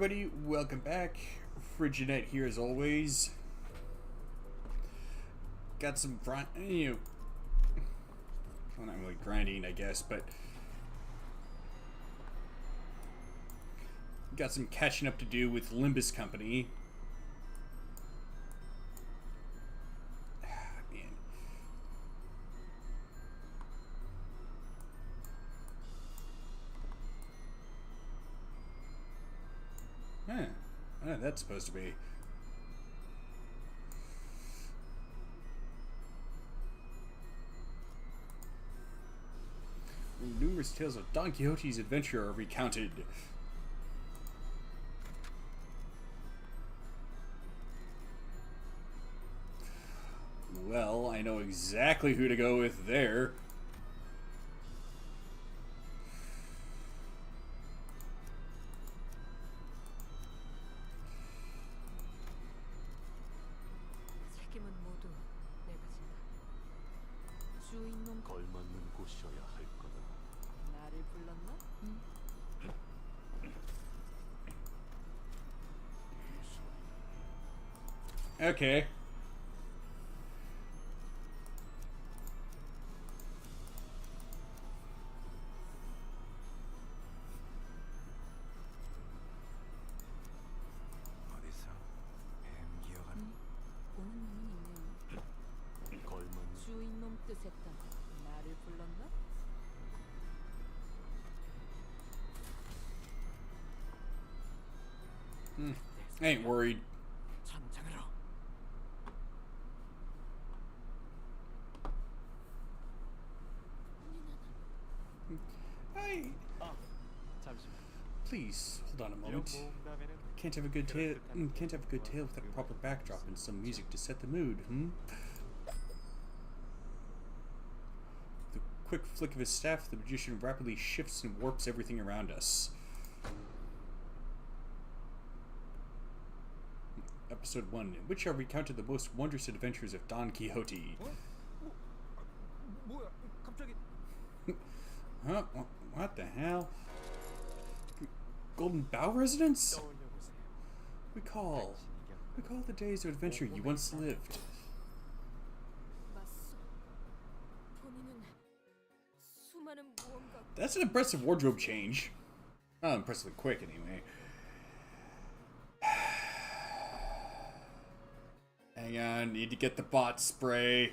everybody, welcome back. Frigid here as always. Got some well, not really grinding, I guess, but got some catching up to do with Limbus Company. Huh. What that's supposed to be? Numerous tales of Don Quixote's adventure are recounted. Well, I know exactly who to go with there. Okay. I ain't worried. Please hold on a moment. Can't have a good tale. Can't have a good tale without a proper backdrop and some music to set the mood. The quick flick of his staff, the magician rapidly shifts and warps everything around us. Episode 1, in which are recounted the most wondrous adventures of Don Quixote. Huh? What the hell? Golden Bough Residence? Recall the days of adventure you once lived. That's an impressive wardrobe change. Not impressively quick, anyway. Hang on, need to get the bot spray.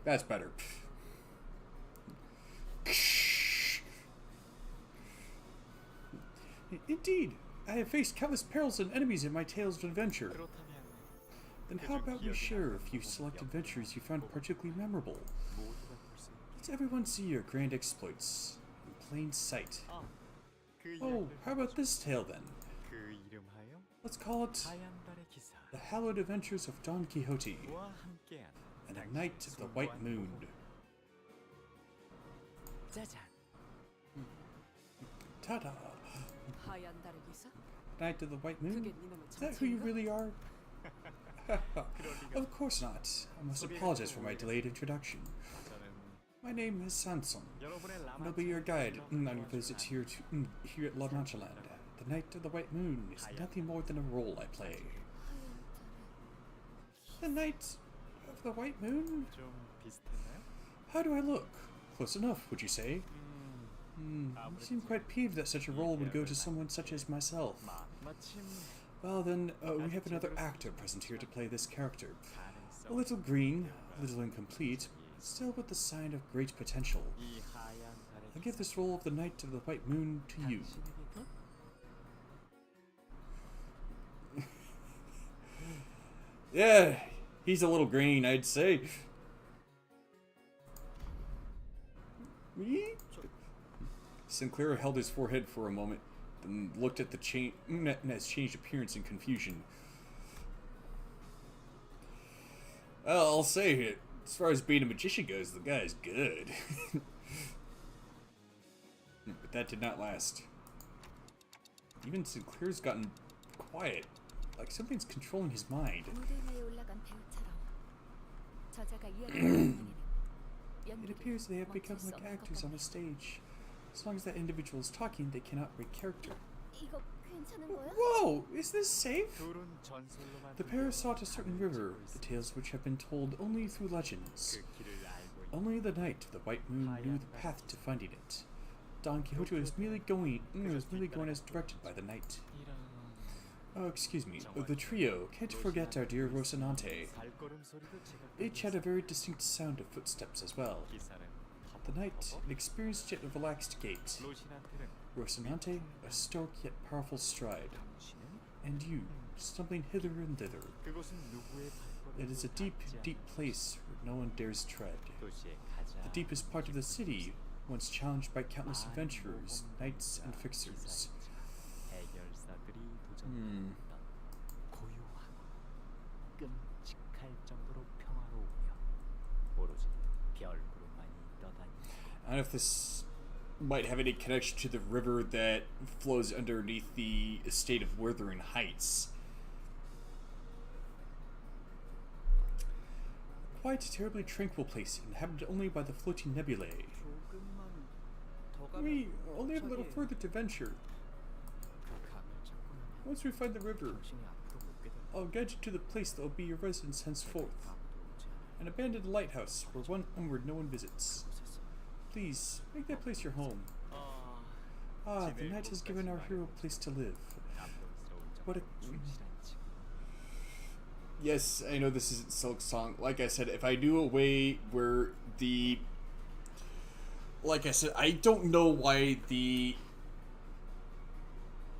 That's better. Indeed, I have faced countless perils and enemies in my tales of adventure. Then how about we share a few select adventures you found particularly memorable? Let everyone see your grand exploits in plain sight. Oh, how about this tale then? Let's call it The Hallowed Adventures of Don Quixote and a Night of the White Moon. Ta-da! Night of the White Moon? Is that who you really are? Of course not. I must apologize for my delayed introduction. My name is Sanson, and I'll be your guide on your visit here at La Mancha Land. The Night of the White Moon is nothing more than a role I play. The Night of the White Moon? How do I look? Close enough, would you say? You seem quite peeved that such a role would go to someone such as myself. Well then, we have another actor present here to play this character. A little green, a little incomplete, but still with the sign of great potential. I'll give this role of the Night of the White Moon to you. Yeah, he's a little green, I'd say. Sinclair held his forehead for a moment, then looked at the his changed appearance in confusion. Well, I'll say it. As far as being a magician goes, the guy's good. But that did not last. Even Sinclair's gotten quiet, like something's controlling his mind. It appears they have become like actors on a stage. As long as that individual is talking, they cannot break character. Whoa! Is this safe? The pair sought a certain river, the tales which have been told only through legends. Only the night of the white moon knew the path to finding it. Don Quixote was merely going as directed by the night. Oh, excuse me. The trio, can't forget our dear Rocinante. Each had a very distinct sound of footsteps as well. The knight, an experienced yet relaxed gait. Rocinante, a stoic yet powerful stride. And you, stumbling hither and thither. It is a deep, deep place where no one dares tread. The deepest part of the city, once challenged by countless adventurers, knights, and fixers. I don't know if this might have any connection to the river that flows underneath the estate of Wuthering Heights. Quite a terribly tranquil place, inhabited only by the floating nebulae. We only have a little further to venture. Once we find the river, I'll guide you to the place that will be your residence henceforth. An abandoned lighthouse where no one visits. Please, make that place your home. Ah, the night has given our hero a place to live. What a... Yes, I know this isn't Silk Song. Like I said, if I knew a way where the... Like I said, I don't know why the...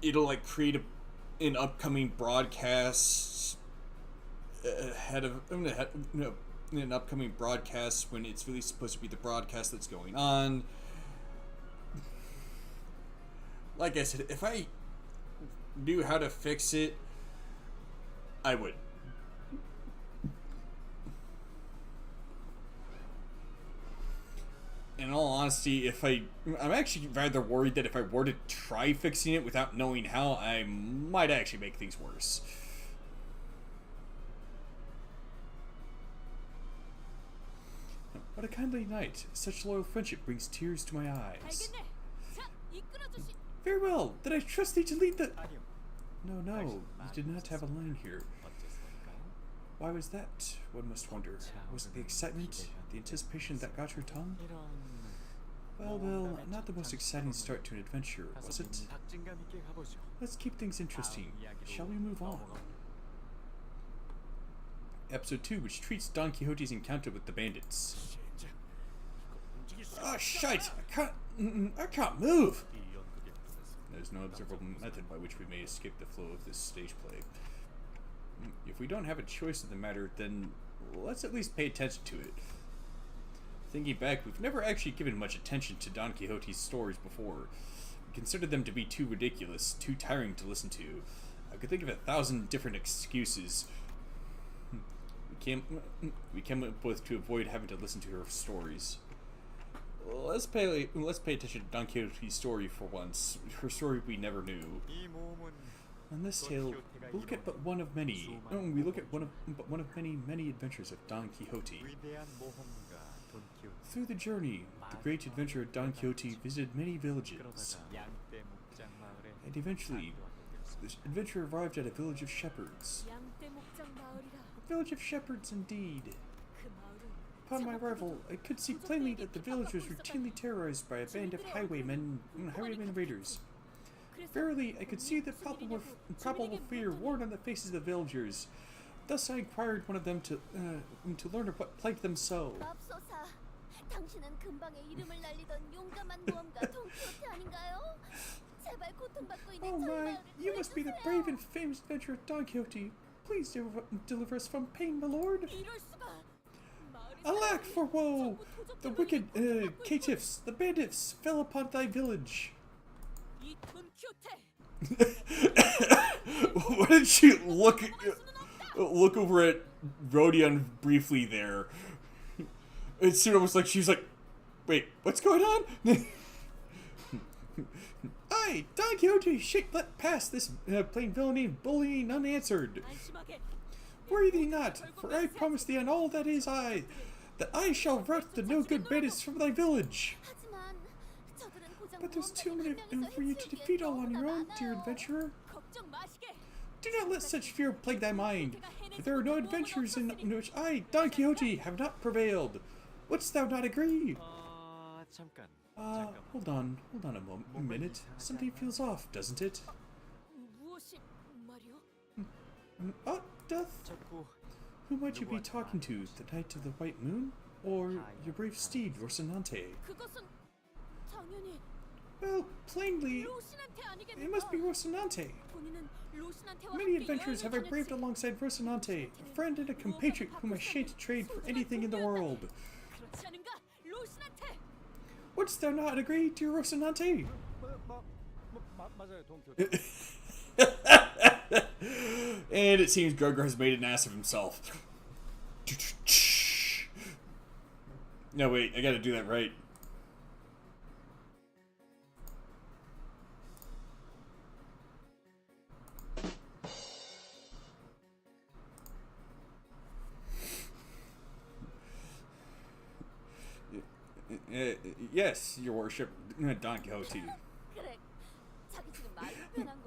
It'll like create an upcoming broadcast ahead of... an upcoming broadcast when it's really supposed to be the broadcast that's going on. Like I said, if I knew how to fix it, I would. In all honesty, I'm actually rather worried that if I were to try fixing it without knowing how, I might actually make things worse. What a kindly knight. Such loyal friendship brings tears to my eyes. Very well. Then I trust thee to lead the... No, you did not have a line here. Why was that, one must wonder? Was it the excitement, the anticipation that got your tongue? Well, not the most exciting start to an adventure, was it? Let's keep things interesting. Shall we move on? Episode 2, which treats Don Quixote's encounter with the bandits. Oh, shite! I can't move! There's no observable method by which we may escape the flow of this stage play. If we don't have a choice in the matter, then let's at least pay attention to it. Thinking back, we've never actually given much attention to Don Quixote's stories before. We considered them to be too ridiculous, too tiring to listen to. I could think of 1,000 different excuses we came up with to avoid having to listen to her stories. Let's pay attention to Don Quixote's story for once. Her story we never knew. In this tale, we look at but one of many. We look at one of many adventures of Don Quixote. Through the journey, the great adventurer Don Quixote visited many villages, and eventually, this adventurer arrived at a village of shepherds. A village of shepherds, indeed. Upon my arrival, I could see plainly that the village was routinely terrorized by a band of highwaymen raiders. Verily, I could see the palpable fear worn on the faces of the villagers. Thus I inquired one of them to learn of what plagued them so. Oh my, you must be the brave and famous adventurer Don Quixote. Please deliver us from pain, my lord. Alack for woe! The wicked caitiffs, the bandits, fell upon thy village. Why did she look over at Rodion briefly there? It seemed almost like she was like, wait, what's going on? Aye, Don Quixote, let pass this plain villainy bullying unanswered. Worry thee not, for I promise thee on all that is I, that I shall rout the no-good bandits from thy village. But there's too many of them for you to defeat all on your own, dear adventurer. Do not let such fear plague thy mind, for there are no adventures in which I, Don Quixote, have not prevailed. Wouldst thou not agree? Hold on a minute. Something feels off, doesn't it? Doth? Who might you be talking to? The Knight of the White Moon? Or your brave steed, Rocinante? Well, plainly, it must be Rocinante. Many adventures have I braved alongside Rocinante, a friend and a compatriot whom I shan't trade for anything in the world. Wouldst thou not agree, dear Rocinante? And it seems Gregor has made an ass of himself. No, wait, I gotta do that right. Yes, your worship, Don Quixote.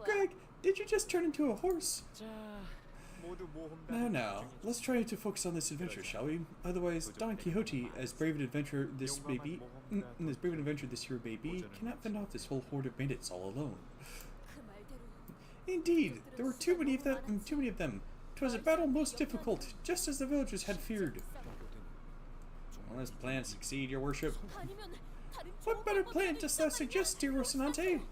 Greg, did you just turn into a horse? Now, let's try to focus on this adventure, shall we? Otherwise, Don Quixote, as brave an adventurer this year may be, cannot fend off this whole horde of bandits all alone. Indeed, there were too many of them. 'Twas a battle most difficult, just as the villagers had feared. Will this plan succeed, your worship? What better plan dost thou suggest, dear Rocinante?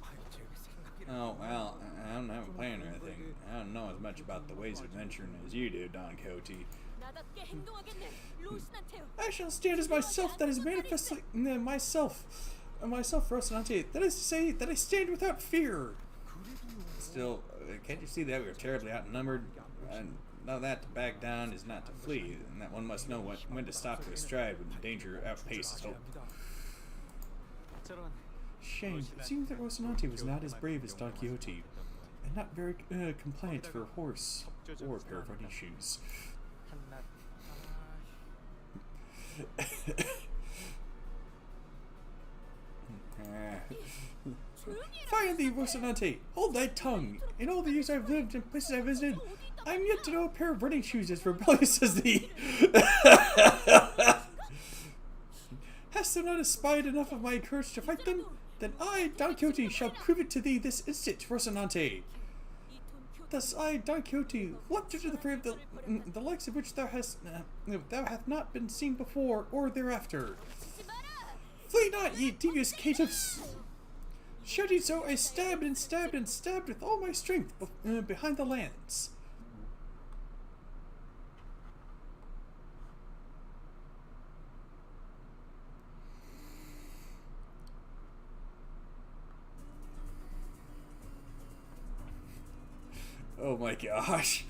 Oh, well, I don't have a plan or anything. I don't know as much about the ways of adventuring as you do, Don Quixote. I shall stand as myself, that is manifestly myself, Rocinante. That is to say, that I stand without fear. Still, can't you see that we are terribly outnumbered? And know that to back down is not to flee, and that one must know when to stop to stride when the danger outpaces hope. Shame. It seems that Rocinante was not as brave as Don Quixote, and not very compliant for a horse or a pair of running shoes. Fire thee, Rocinante! Hold thy tongue! In all the years I've lived and places I've visited, I am yet to know a pair of running shoes as rebellious as thee! Hast thou not espied enough of my courage to fight them? Then I, Don Quixote, shall prove it to thee this instant, Rocinante. Thus I, Don Quixote, leapt into the fray of the likes of which thou hast not been seen before or thereafter. Flee not, ye devious caitiffs! Shouting so, I stabbed and stabbed and stabbed with all my strength behind the lance. Oh my gosh.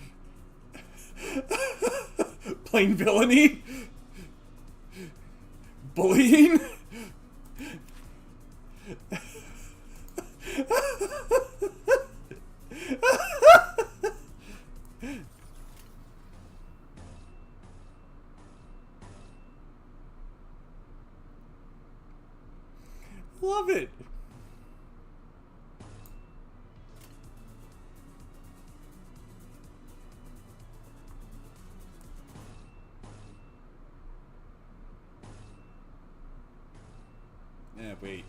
Plain villainy? Bullying? Love it. Wait.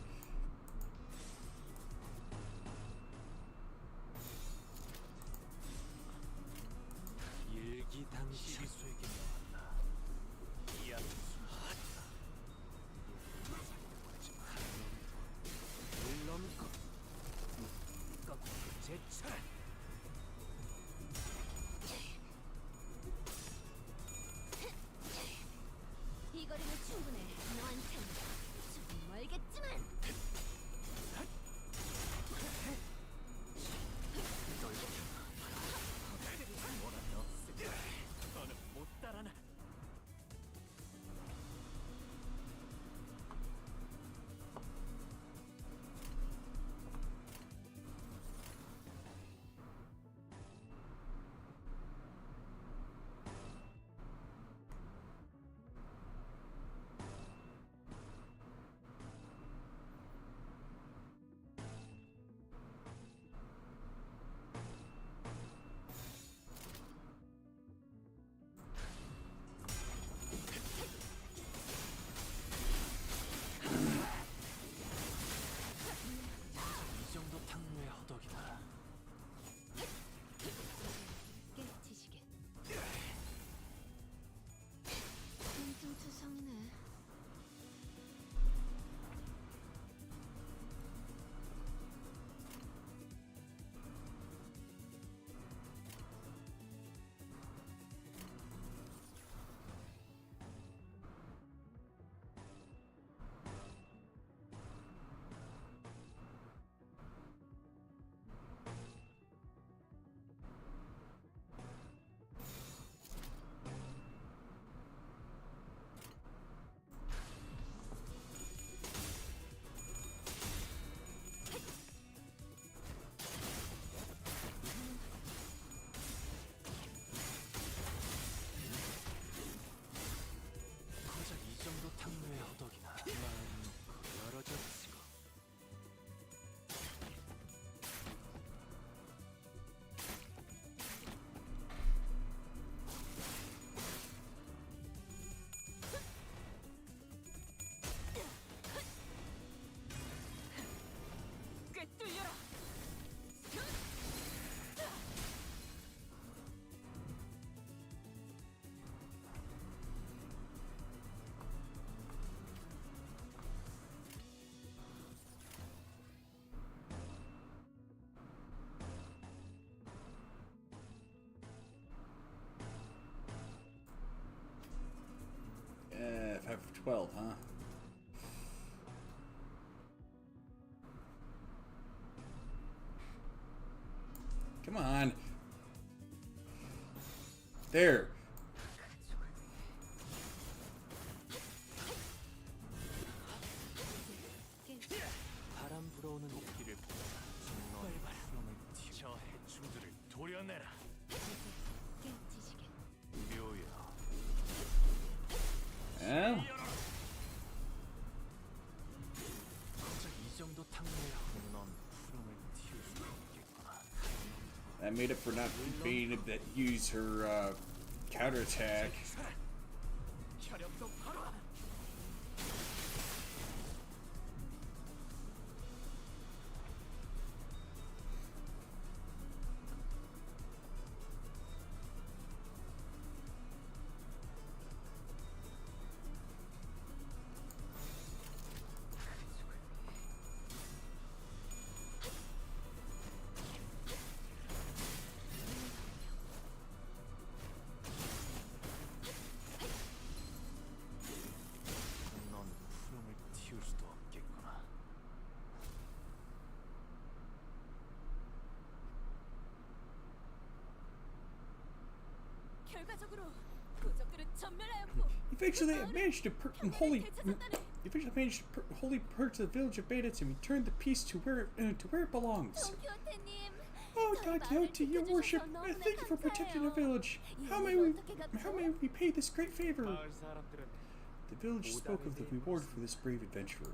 5 of 12, huh? Come on. There. Yeah. That made up for not being able to use her counterattack. Eventually, I managed to wholly purge the village of bandits and return the peace to where it belongs. Oh, Don Quixote, your worship, I thank you for protecting our village. How may we repay this great favor? The village spoke of the reward for this brave adventurer.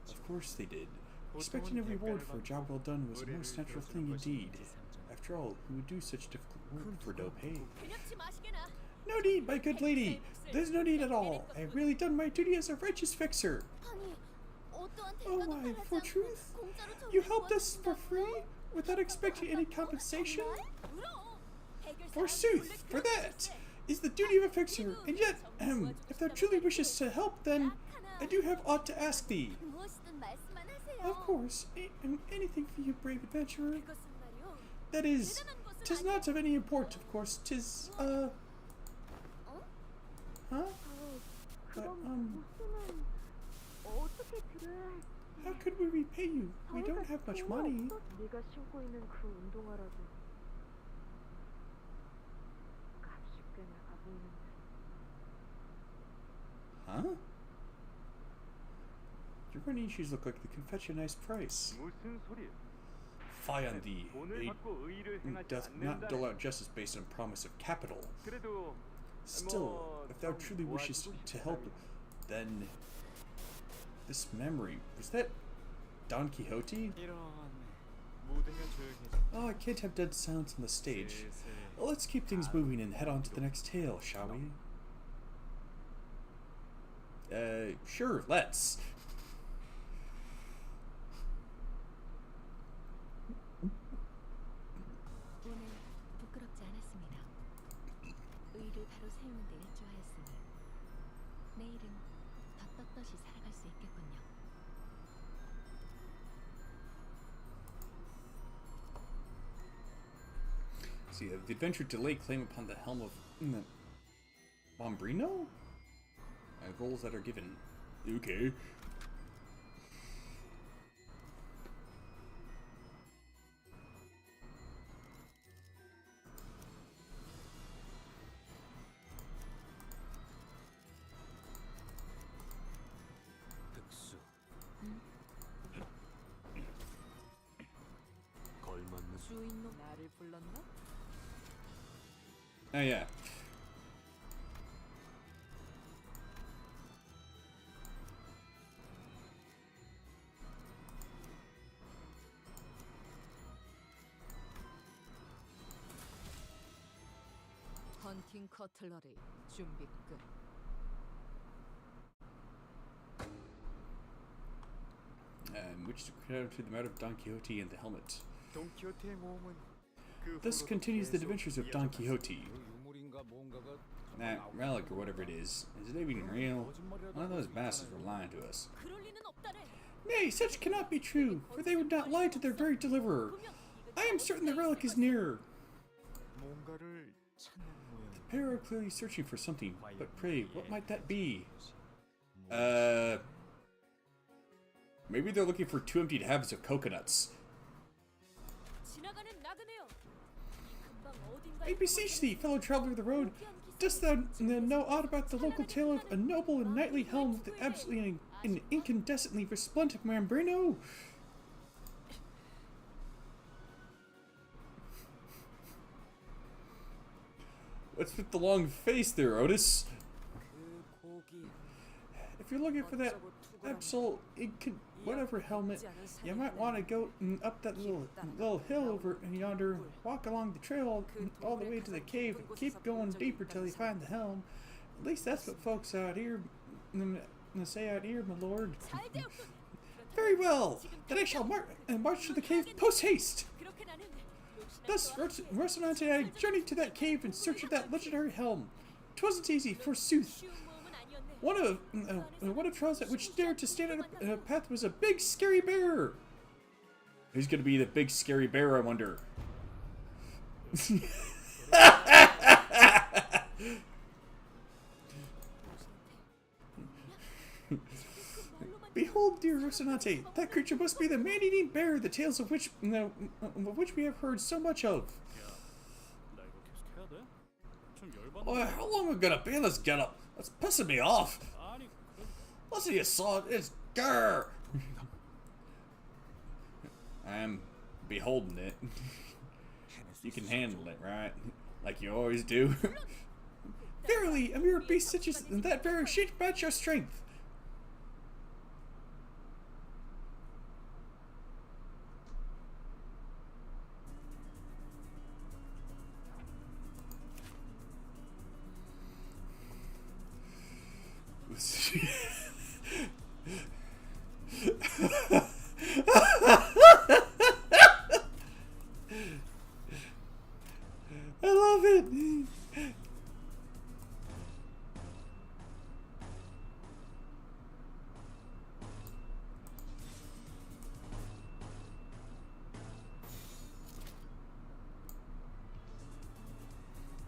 Of course they did. Expecting a reward for a job well done was a most natural thing indeed. After all, who would do such difficult work for no pay? No need, my good lady. There's no need at all. I have really done my duty as a righteous fixer. Oh my, for truth? You helped us for free, without expecting any compensation? Forsooth, for that is the duty of a fixer, and yet, if thou truly wishes to help, then I do have aught to ask thee. Of course, anything for you, brave adventurer. That is, 'tis not of any import, of course. 'Tis, huh? But, how could we repay you? We don't have much money. Huh? Your running shoes look like they can fetch a nice price. Fie on thee. Aid doth not dole out justice based on promise of capital. Still, if thou truly wishes to help, then this memory, was that Don Quixote? Oh, I can't have dead silence on the stage. Well, let's keep things moving and head on to the next tale, shall we? Sure, let's. See, the adventure delay claim upon the helm of Bombrino? And roles that are given. Okay. Oh yeah. 헌팅 커틀러리 준비 끝. Which to credit to the matter of Don Quixote and the helmet. Thus continues the adventures of Don Quixote. That relic or whatever it is it even real? One of those bastards were lying to us. Nay, such cannot be true, for they would not lie to their very deliverer. I am certain the relic is nearer. The pair are clearly searching for something, but pray, what might that be? Maybe they're looking for 2 emptied halves of coconuts. I beseech thee, fellow traveler of the road, dost thou know aught about the local tale of a noble and knightly helm with absolutely an incandescently resplendent membrano? What's with the long face there, Otis? If you're looking for that absolute whatever helmet, you might want to go up that little hill over yonder, walk along the trail all the way to the cave, and keep going deeper till you find the helm. At least that's what folks out here say out here, my lord. Very well, then I shall march to the cave post-haste. Thus, Rocinante and I journeyed to that cave in search of that legendary helm. 'Twasn't easy, forsooth. One of trials at which dared to stand on a path was a big scary bear. Who's gonna be the big scary bear, I wonder? Behold, dear Rocinante, that creature must be the man-eating bear, the tales of which we have heard so much of. Oh, how long are we gonna be in this getup? That's pissing me off. Listen, you saw it. It's grr. I'm beholding it. You can handle it, right? Like you always do. Verily, a mere beast such as that bear should match your strength. I love it.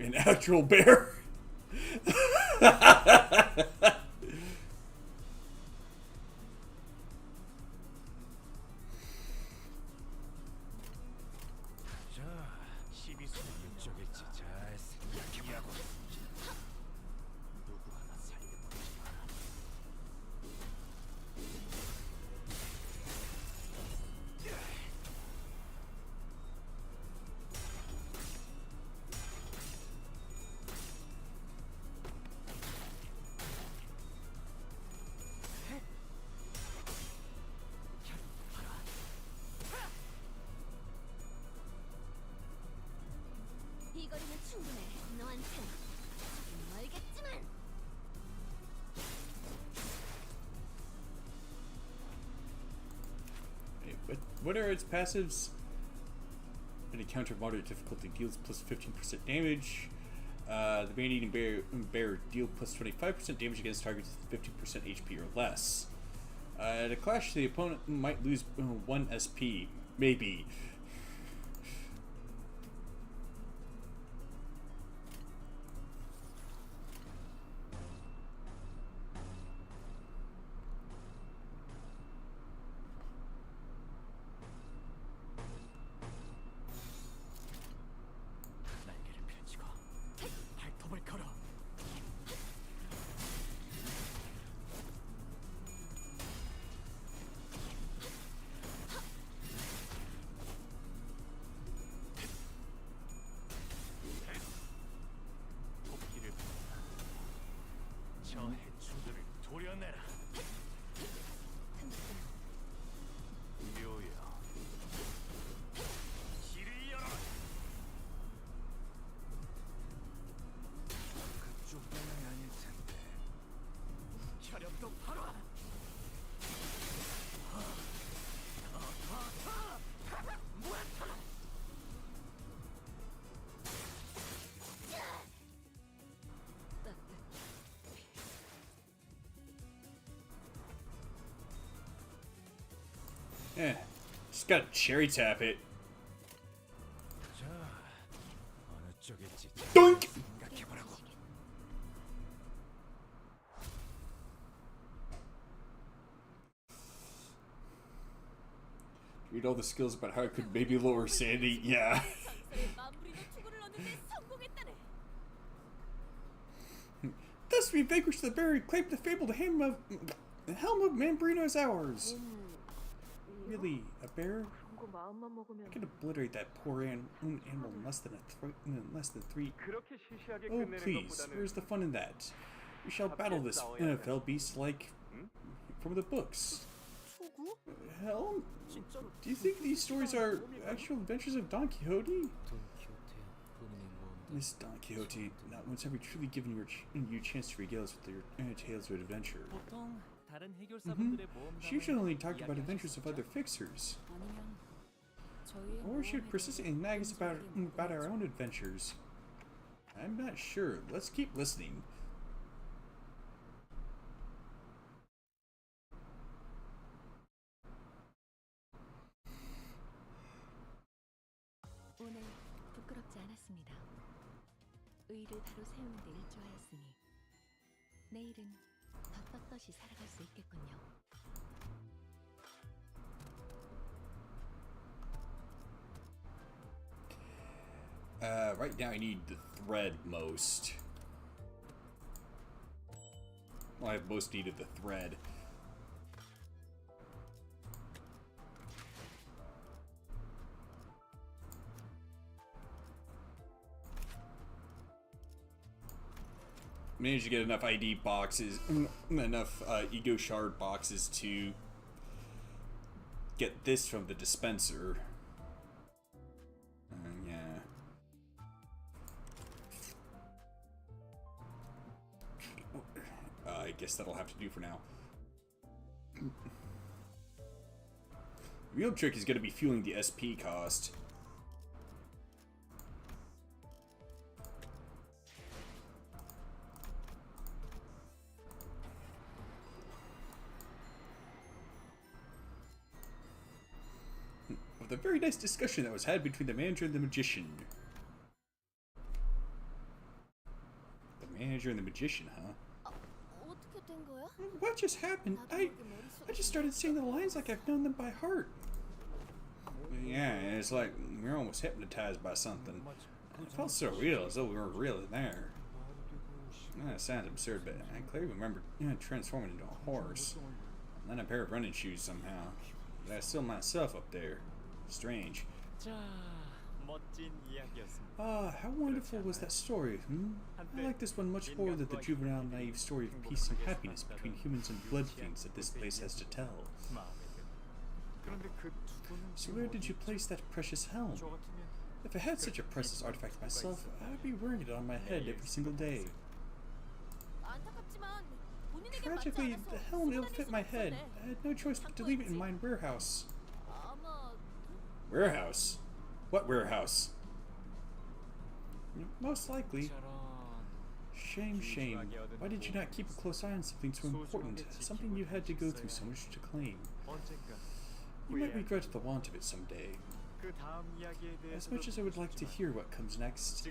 An actual bear. What are its passives? An encounter of moderate difficulty deals plus 15% damage. The man-eating bear deal plus 25% damage against targets with 50% HP or less. At a clash, the opponent might lose 1 SP. Maybe. Just gotta cherry tap it. Doink! Read all the skills about how I could maybe lower sanity. Yeah. Thus we vanquished the bear and claimed the fabled helm of Mambrino's ours. Really, a bear? I could obliterate that poor animal in less than 3. Oh please, where's the fun in that? We shall battle this fell beast like from the books. Hell, do you think these stories are actual adventures of Don Quixote? Miss Don Quixote, not once have we truly given you a chance to regale us with your tales of adventure. She usually only talked about adventures of other fixers. Or she would persistently nag us about our own adventures. I'm not sure. Let's keep listening. 오늘 부끄럽지 않았습니다. 의의를 바로 세우는 데 일조하였으니 내일은 더 떳떳이 살아갈 수 있겠군요. Right now I need the thread most. Well, I've most needed the thread. Managed to get enough ID boxes, enough ego shard boxes to get this from the dispenser. Yeah. I guess that'll have to do for now. The real trick is going to be fueling the SP cost. With a very nice discussion that was had between the manager and the magician. The manager and the magician, huh? What just happened? I just started saying the lines like I've known them by heart. Yeah, it's like we're almost hypnotized by something. It felt so real, as though we were really there. That sounds absurd, but I clearly remember transforming into a horse. And then a pair of running shoes somehow. But I still myself up there. Strange. Ah, how wonderful was that story, I like this one much more than the juvenile, naive story of peace and happiness between humans and blood fiends that this place has to tell. So where did you place that precious helm? If I had such a precious artifact myself, I would be wearing it on my head every single day. Tragically, the helm ill-fit my head. I had no choice but to leave it in my warehouse. Warehouse? What warehouse? Most likely. Shame, shame. Why did you not keep a close eye on something so important? Something you had to go through so much to claim. You might regret the want of it someday. As much as I would like to hear what comes next,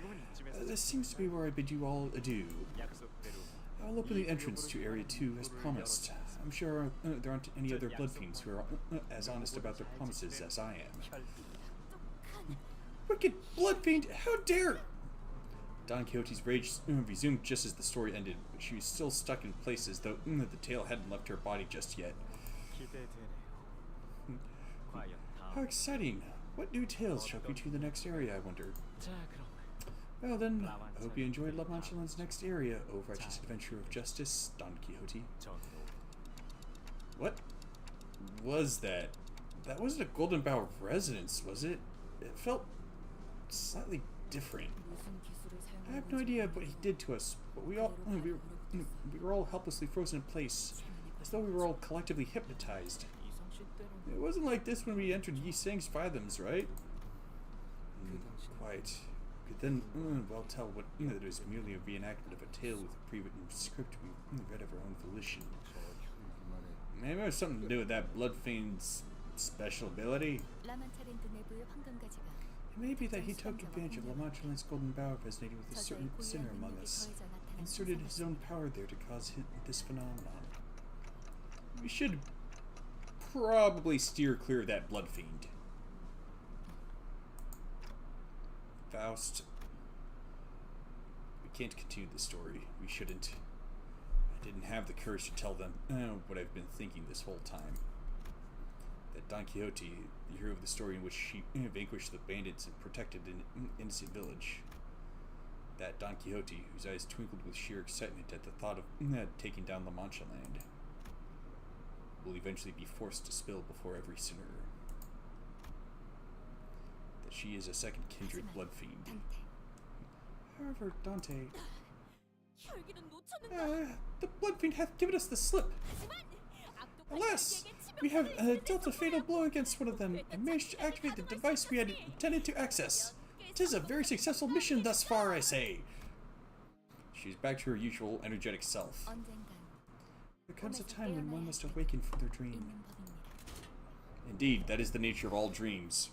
this seems to be where I bid you all adieu. I'll open the entrance to Area 2 as promised. I'm sure there aren't any other blood fiends who are as honest about their promises as I am. Wicked blood fiend! How dare! Don Quixote's rage resumed just as the story ended, but she was still stuck in place as though the tail hadn't left her body just yet. How exciting! What new tales shall be to the next area, I wonder? Well then, I hope you enjoyed La Mancha's next area, O righteous adventurer of justice, Don Quixote. What was that? That wasn't a Golden Bough residence, was it? It felt slightly different. I have no idea what he did to us, but we were all helplessly frozen in place, as though we were all collectively hypnotized. It wasn't like this when we entered Yi Sang's fathoms, right? Quite. Could then well tell what that it was merely a reenactment of a tale with a pre-written script we read of our own volition. Maybe it was something to do with that blood fiend's special ability. It may be that he took advantage of La Mancha's Golden Bough resonating with a certain sinner among us, and inserted his own power there to cause this phenomenon. We should probably steer clear of that blood fiend. Faust. We can't continue the story. We shouldn't. I didn't have the courage to tell them what I've been thinking this whole time. That Don Quixote, the hero of the story in which she vanquished the bandits and protected an innocent village. That Don Quixote, whose eyes twinkled with sheer excitement at the thought of taking down La Mancha land, will eventually be forced to spill before every sinner. That she is a second kindred blood fiend. However, Dante... the blood fiend hath given us the slip. Alas, we have dealt a fatal blow against one of them and managed to activate the device we had intended to access. It is a very successful mission thus far, I say. She's back to her usual energetic self. There comes a time when one must awaken from their dream. Indeed, that is the nature of all dreams.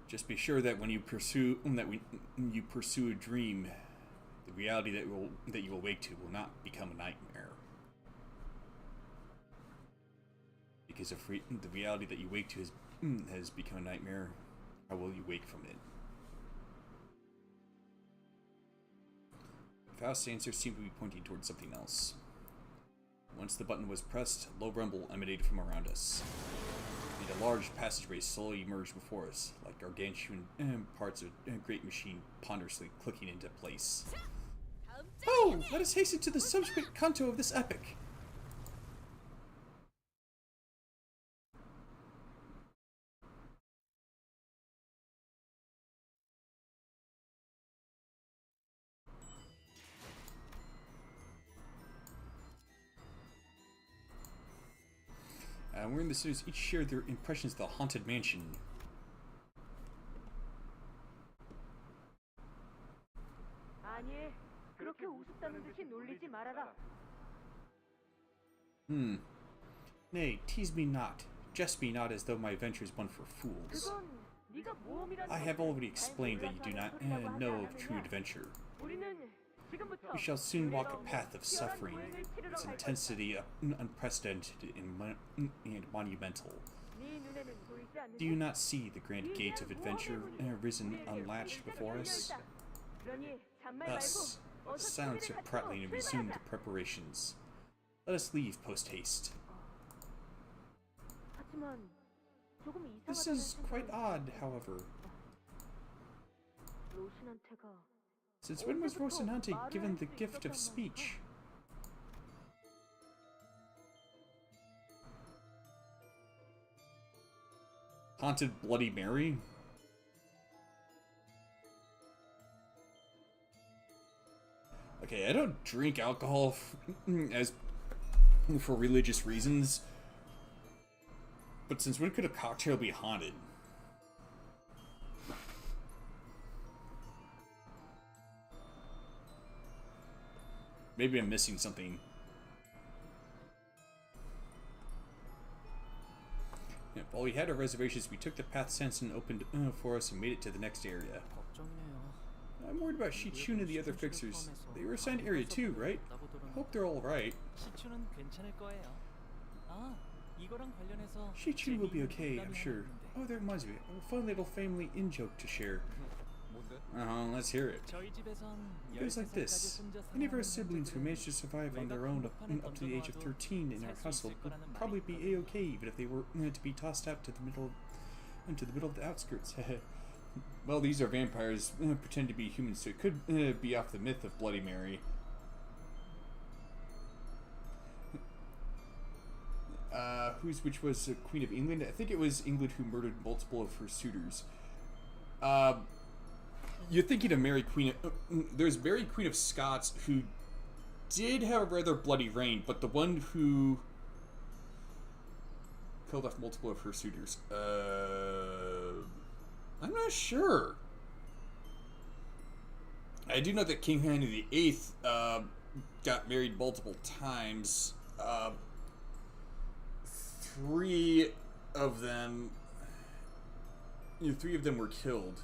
Just be sure that when you pursue a dream, the reality that you awake to will not become a nightmare. Because if the reality that you wake to has become a nightmare, how will you wake from it? Faust's answer seemed to be pointing towards something else. Once the button was pressed, a low rumble emanated from around us. And a large passageway slowly emerged before us, like gargantuan parts of a great machine ponderously clicking into place. Oh! Let us hasten to the subsequent canto of this epic! We're in the series each shared their impressions of the haunted mansion. Nay, tease me not. Jest me not as though my venture is one for fools. I have already explained that you do not know of true adventure. We shall soon walk a path of suffering, its intensity unprecedented and monumental. Do you not see the grand gate of adventure risen unlatched before us? Thus, the sounds of prattling and resume the preparations. Let us leave post-haste. This is quite odd, however. Since when was Rocinante given the gift of speech? Haunted Bloody Mary? Okay, I don't drink alcohol for religious reasons. But since when could a cocktail be haunted? Maybe I'm missing something. Yeah, while we had our reservations, we took the path Sanson opened for us and made it to the next area. I'm worried about Shichun and the other fixers. They were assigned Area 2, right? I hope they're alright. Shichun will be okay, I'm sure. Oh, that reminds me. I have a fun little family in-joke to share. Let's hear it. It goes like this. Any of our siblings who managed to survive on their own up to the age of 13 in our household would probably be a-okay even if they were to be tossed out to the middle of the outskirts. Well, these are vampires pretend to be humans, so it could be off the myth of Bloody Mary. Which was Queen of England? I think it was England who murdered multiple of her suitors. You're thinking of Mary Queen of... there's Mary Queen of Scots who did have a rather bloody reign, but the one who killed off multiple of her suitors. I'm not sure. I do know that King Henry VIII got married multiple times. Three of them were killed.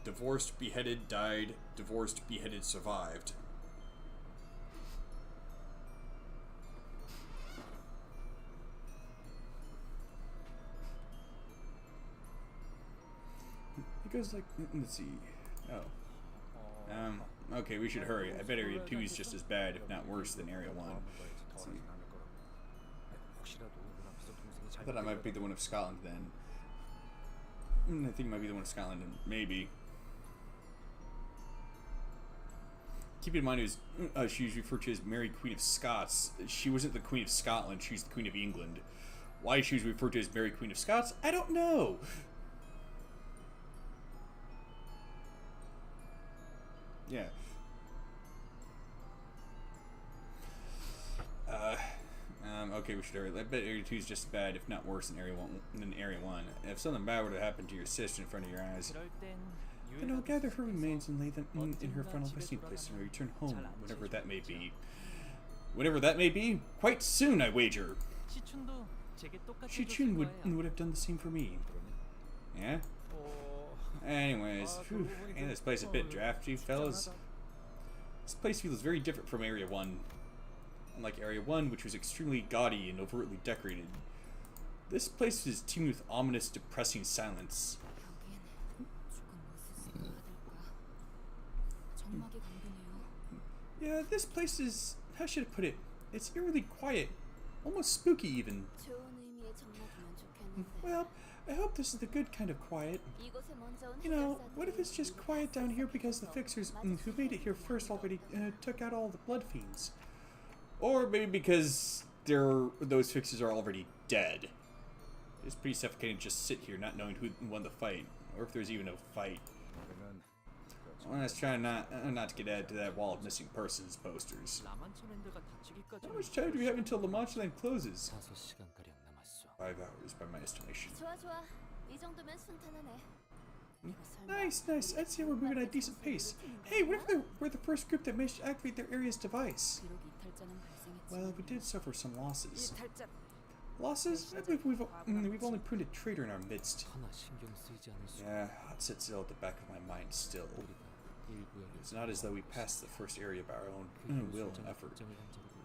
Divorced, beheaded, died. Divorced, beheaded, survived. goes like, let's see. Oh. Okay, we should hurry. I bet Area 2 is just as bad, if not worse, than Area 1. Let's see. I thought I might be the one of Scotland then. I think it might be the one of Scotland, and maybe. Keep in mind, she was referred to as Mary Queen of Scots. She wasn't the Queen of Scotland, she's the Queen of England. Why she was referred to as Mary Queen of Scots, I don't know. Yeah. Okay, we should hurry. I bet Area 2 is just as bad, if not worse, than Area 1. If something bad were to happen to your sister in front of your eyes, then I'll gather her remains and lay them in her final resting place and return home, whatever that may be. Whatever that may be, quite soon, I wager. Shi-chun would have done the same for me. Yeah? Anyways, whew, ain't this place a bit drafty, fellas? This place feels very different from Area 1. Unlike Area 1, which was extremely gaudy and overtly decorated, this place is teemed with ominous, depressing silence. Yeah, this place is, how should I put it? It's eerily quiet, almost spooky even. Well, I hope this is the good kind of quiet. You know, what if it's just quiet down here because the fixers who made it here first already took out all the blood fiends? Or maybe because those fixers are already dead. It's pretty suffocating to just sit here not knowing who won the fight, or if there's even a fight. Well, let's try not to get added to that wall of missing persons posters. How much time do we have until La Mancha Land closes? 5 hours by my estimation. Nice, nice. I'd say we're moving at a decent pace. Hey, what if we're the first group that managed to activate their area's device? Well, we did suffer some losses. Losses? I believe we've only pruned a traitor in our midst. Yeah, it sits ill at the back of my mind still. It's not as though we passed the first area by our own will and effort. It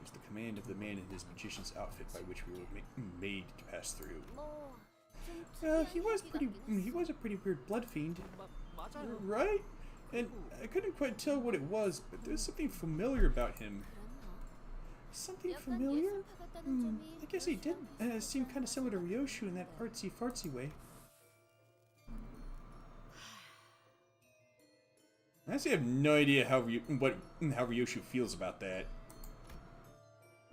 was the command of the man in his magician's outfit by which we were made to pass through. Well, he was a pretty weird blood fiend, right? And I couldn't quite tell what it was, but there's something familiar about him. Something familiar? I guess he did seem kind of similar to Ryoshu in that artsy-fartsy way. I actually have no idea how Ryoshu feels about that.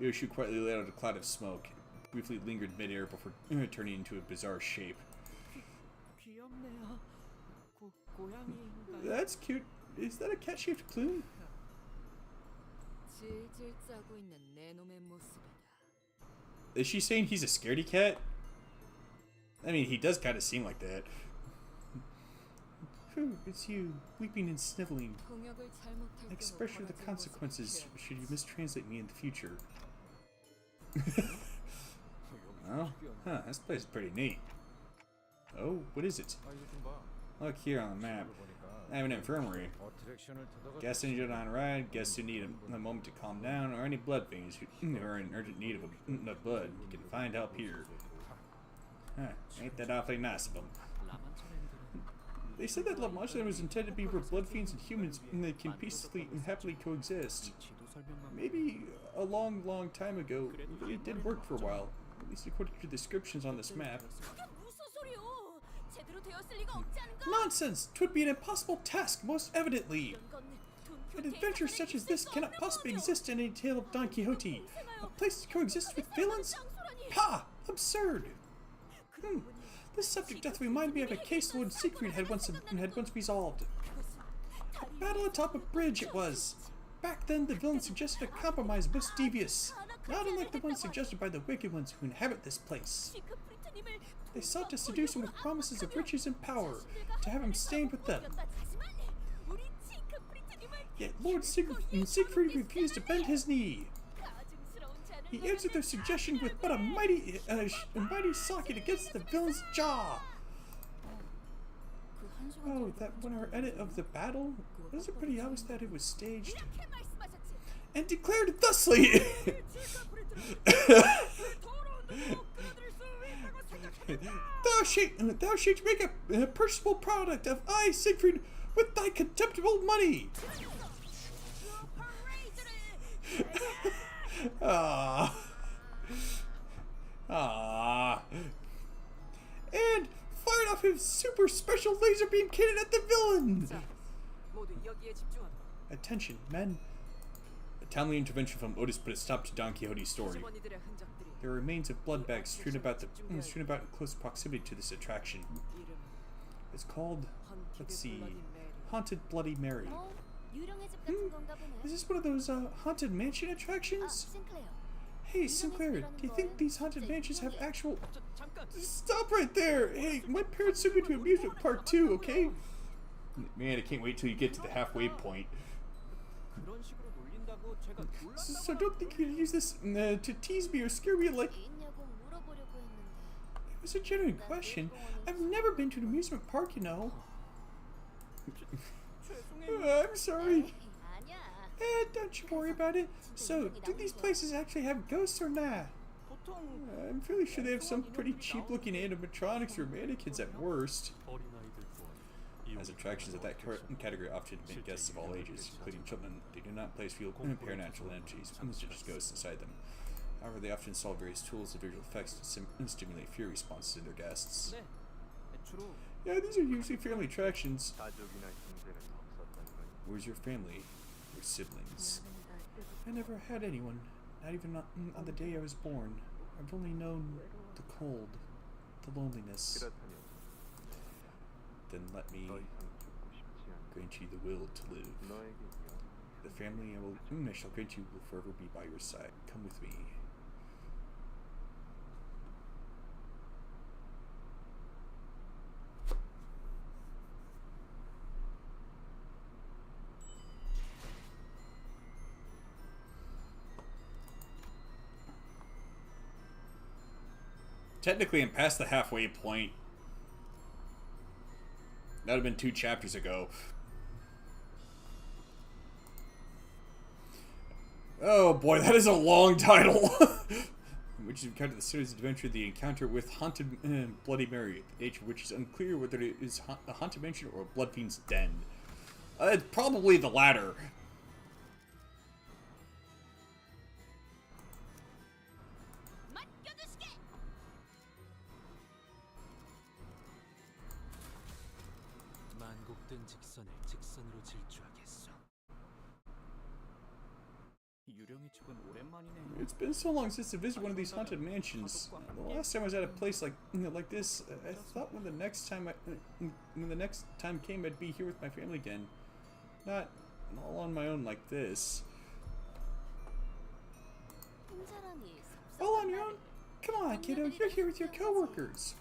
Ryoshu quietly let out a cloud of smoke, briefly lingered midair before turning into a bizarre shape. That's cute. Is that a cat-shaped plume? Is she saying he's a scaredy cat? I mean, he does kind of seem like that. Whew, it's you, weeping and sniveling. Expression of the consequences should you mistranslate me in the future. Oh, huh, this place is pretty neat. Oh, what is it? Look here on the map. I have an infirmary. Guests injured on a ride, guests who need a moment to calm down, or any blood fiends who are in urgent need of blood. You can find help here. Huh, ain't that awfully nice of them. They said that La Mancha was intended to be where blood fiends and humans can peacefully and happily coexist. Maybe a long, long time ago, it did work for a while, at least according to the descriptions on this map. Nonsense! 'Twould be an impossible task, most evidently! An adventure such as this cannot possibly exist in any tale of Don Quixote. A place to coexist with villains? Pah! Absurd! This subject doth remind me of a case Lord Siegfried had once resolved. A battle atop a bridge it was. Back then, the villain suggested a compromise most devious, not unlike the one suggested by the wicked ones who inhabit this place. They sought to seduce him with promises of riches and power, to have him staying with them. Yet Lord Siegfried refused to bend his knee. He answered their suggestion with but a mighty socket against the villain's jaw. Oh, that when our edit of the battle, was it pretty obvious that it was staged? And declared thusly! Thou shalt make a purchasable product of I, Siegfried, with thy contemptible money. Ah. Ah. And fired off his super special laser beam cannon at the villain. Attention, men. A timely intervention from Otis put a stop to Don Quixote's story. There are remains of blood bags strewn about in close proximity to this attraction. It's called, let's see, Haunted Bloody Mary. Is this one of those haunted mansion attractions? Hey, Sinclair, do you think these haunted mansions have actual... Stop right there! Hey, my parents took me to amusement park too, okay? Man, I can't wait till you get to the halfway point. So don't think you can use this to tease me or scare me like... It was a genuine question. I've never been to an amusement park, you know. I'm sorry. Don't you worry about it. So, do these places actually have ghosts or not? I'm fairly sure they have some pretty cheap-looking animatronics or mannequins at worst. As attractions of that category often admit guests of all ages, including children, they do not place real paranatural entities, such as ghosts, inside them. However, they often install various tools and visual effects to stimulate fear responses in their guests. Yeah, these are usually family attractions. Where's your family? Your siblings? I never had anyone, not even on the day I was born. I've only known the cold, the loneliness. Then let me grant you the will to live. The family I shall grant you will forever be by your side. Come with me. Technically, I'm past the halfway point. That would have been 2 chapters ago. Oh boy, that is a long title. Which is encounter the series adventure, the encounter with Haunted Bloody Mary, the age of which is unclear whether it is a haunted mansion or a blood fiend's den. It's probably the latter. It's been so long since I visited one of these haunted mansions. The last time I was at a place like this, I thought when the next time came, I'd be here with my family again. Not all on my own like this. All on your own? Come on, kiddo, you're here with your coworkers.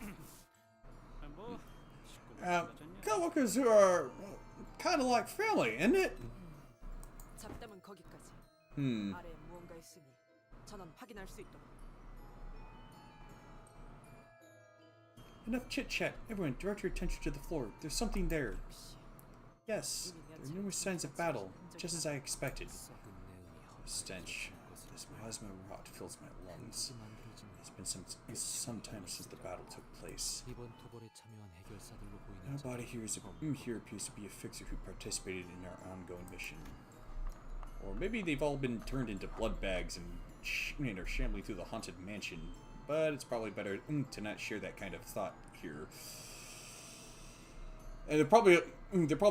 Coworkers who are kind of like family, isn't it? Enough chit-chat. Everyone, direct your attention to the floor. There's something there. Yes, there are numerous signs of battle, just as I expected. The stench. This miasma rot fills my lungs. It's been some time since the battle took place. Nobody here appears to be a fixer who participated in our ongoing mission. Or maybe they've all been turned into blood bags and are shambling through the haunted mansion. But it's probably better to not share that kind of thought here. And they're probably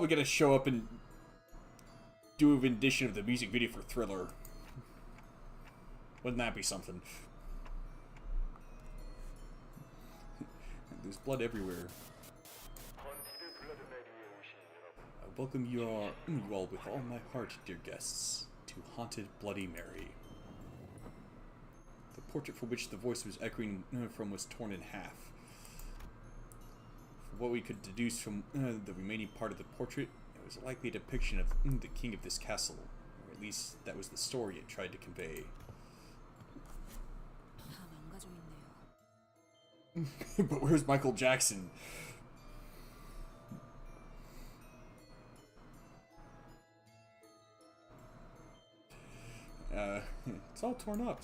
gonna show up and do a rendition of the music video for Thriller. Wouldn't that be something? There's blood everywhere. I welcome you all with all my heart, dear guests, to Haunted Bloody Mary. The portrait for which the voice was echoing from was torn in half. For what we could deduce from the remaining part of the portrait, it was likely a depiction of the king of this castle, or at least that was the story it tried to convey. But where's Michael Jackson? It's all torn up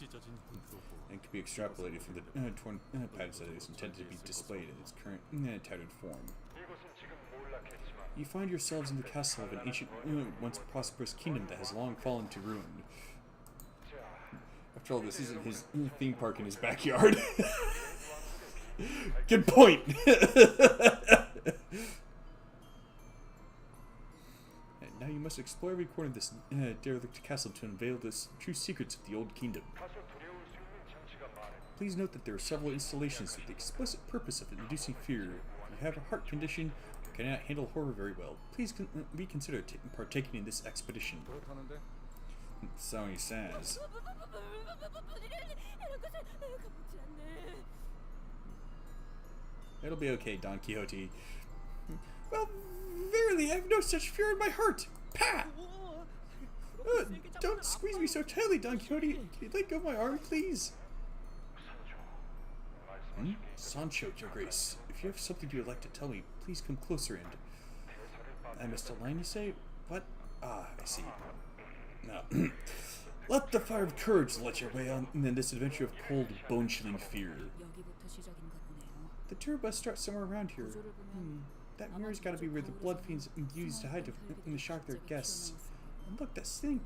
and can be extrapolated from the torn patterns that is intended to be displayed in its current tattered form. You find yourselves in the castle of an ancient, once prosperous kingdom that has long fallen to ruin. After all, this isn't his theme park in his backyard. Good point! Now you must explore every corner of this derelict castle to unveil the true secrets of the old kingdom. Please note that there are several installations with the explicit purpose of inducing fear. If you have a heart condition or cannot handle horror very well, please reconsider partaking in this expedition. So he says. It'll be okay, Don Quixote. Well, verily, I have no such fear in my heart. Pah! Don't squeeze me so tightly, Don Quixote. Can you let go of my arm, please? Sancho, Your Grace. If you have something you would like to tell me, please come closer and... I missed a line, you say? What? Ah, I see. Now, let the fire of courage light your way on in this adventure of cold, bone-chilling fear. The tour bus starts somewhere around here. That mirror's gotta be where the blood fiends used to hide to shock their guests. And look, that ceiling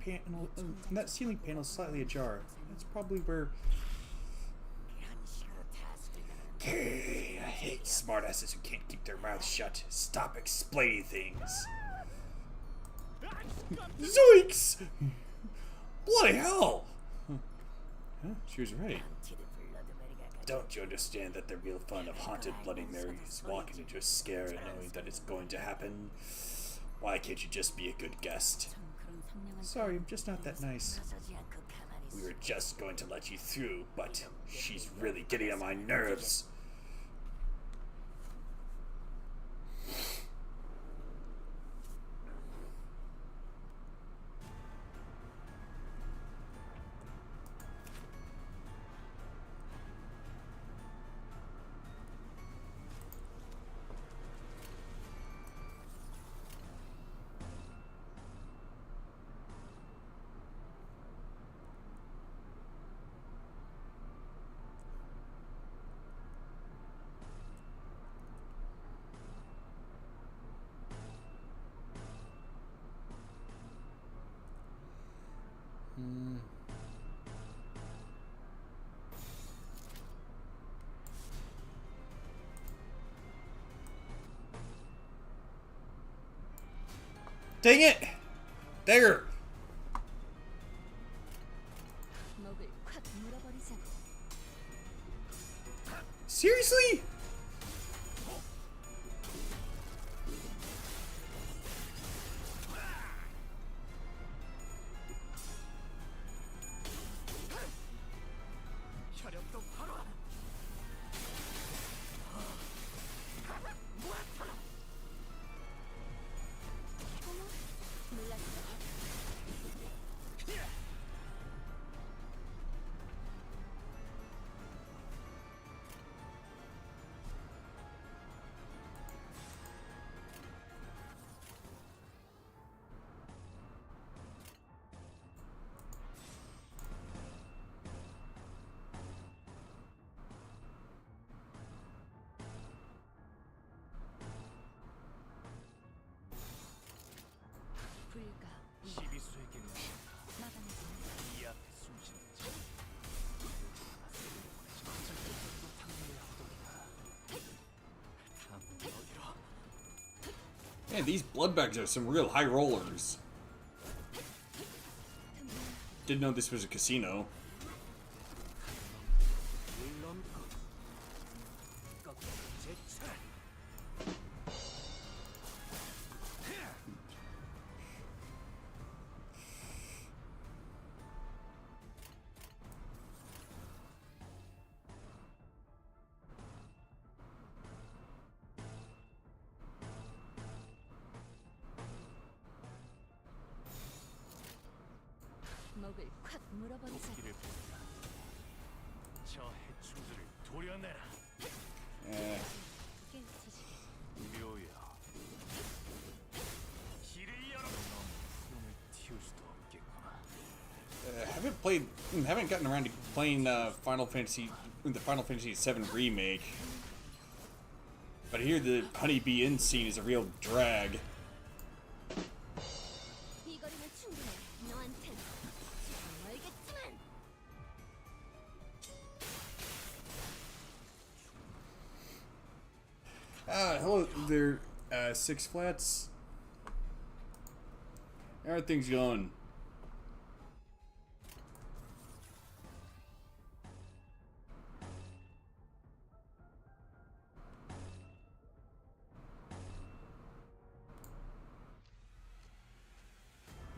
panel's slightly ajar. That's probably where... Okay, I hate smartasses who can't keep their mouths shut. Stop explaining things. Zoinks! Bloody hell! Huh? She was right. Don't you understand that the real fun of Haunted Bloody Mary is walking into a scare and knowing that it's going to happen? Why can't you just be a good guest? Sorry, I'm just not that nice. We were just going to let you through, but she's really getting on my nerves. Dang it! There! Seriously? Man, these blood bags are some real high rollers. Didn't know this was a casino. 먹을 콱 물어버리자. 저 해충들을 도려내라. 묘야. 길을 열어. 놈을 튀울 수도 없겠구나. Haven't haven't gotten around to playing the Final Fantasy VII remake. But I hear the Honeybee Inn scene is a real drag. 이 거리는 충분해. 너한텐 지금 알겠지만. Hello there, Six Flats. How are things going?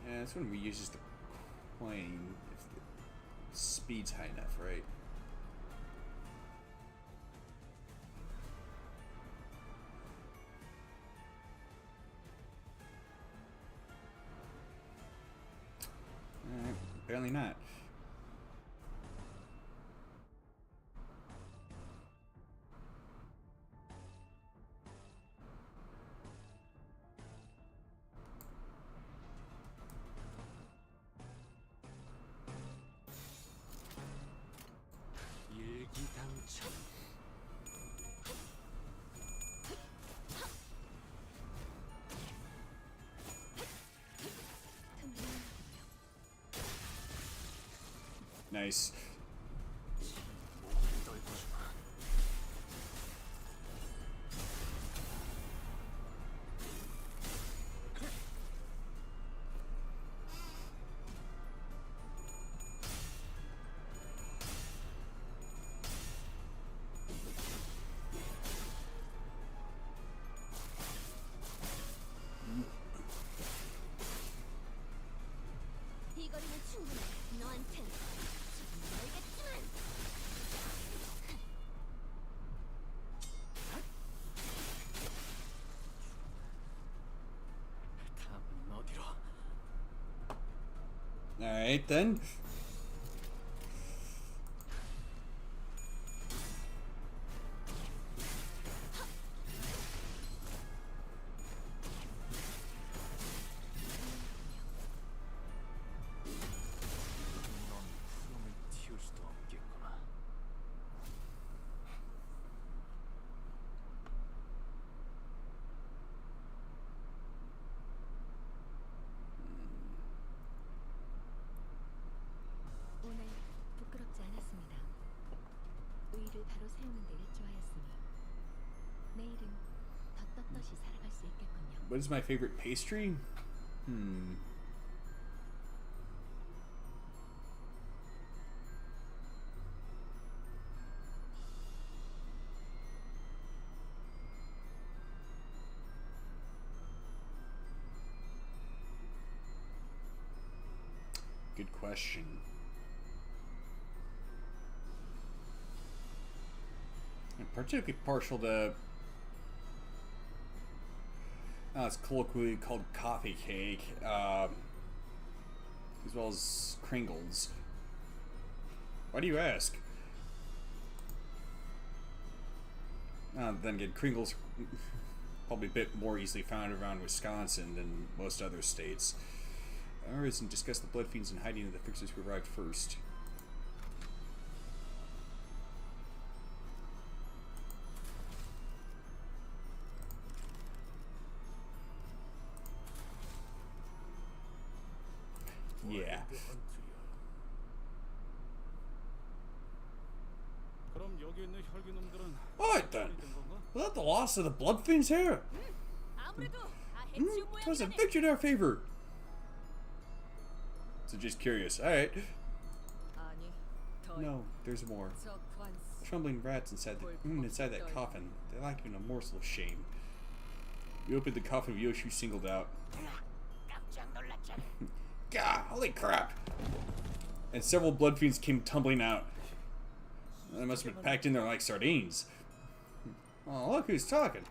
Yeah, this one reuses the plane if the speed's high enough, right? Apparently not. 일기당천. Nice. 이 거리는 충분해. 너한텐 지금 알겠지만. 다음은 어디로? Alright then. 넌 구름을 틔울 수도 없겠구나. 오늘 부끄럽지 않았습니다. 의의를 바로 세우는 데 일조하였으니 내일은 더 떳떳이 살아갈 수 있겠군요. What is my favorite pastry? Good question. I'm particularly partial to it's colloquially called coffee cake, as well as Kringles. Why do you ask? Then again, Kringles are probably a bit more easily found around Wisconsin than most other states. Ours and discuss the blood fiends and hiding of the fixers who arrived first. Yeah. 그럼 여기 있는 혈기놈들은 Alright then. Was that the loss of the blood fiends here? 아무래도 다 It was a victory in our favor. So just curious. Alright. 아니, 더 No, there's more. 저 관스. Trembling rats inside that coffin. They lack even a morsel of shame. We opened the coffin of Yoshi singled out. God, holy crap! And several blood fiends came tumbling out. They must have been packed in there like sardines. Oh, look who's talking.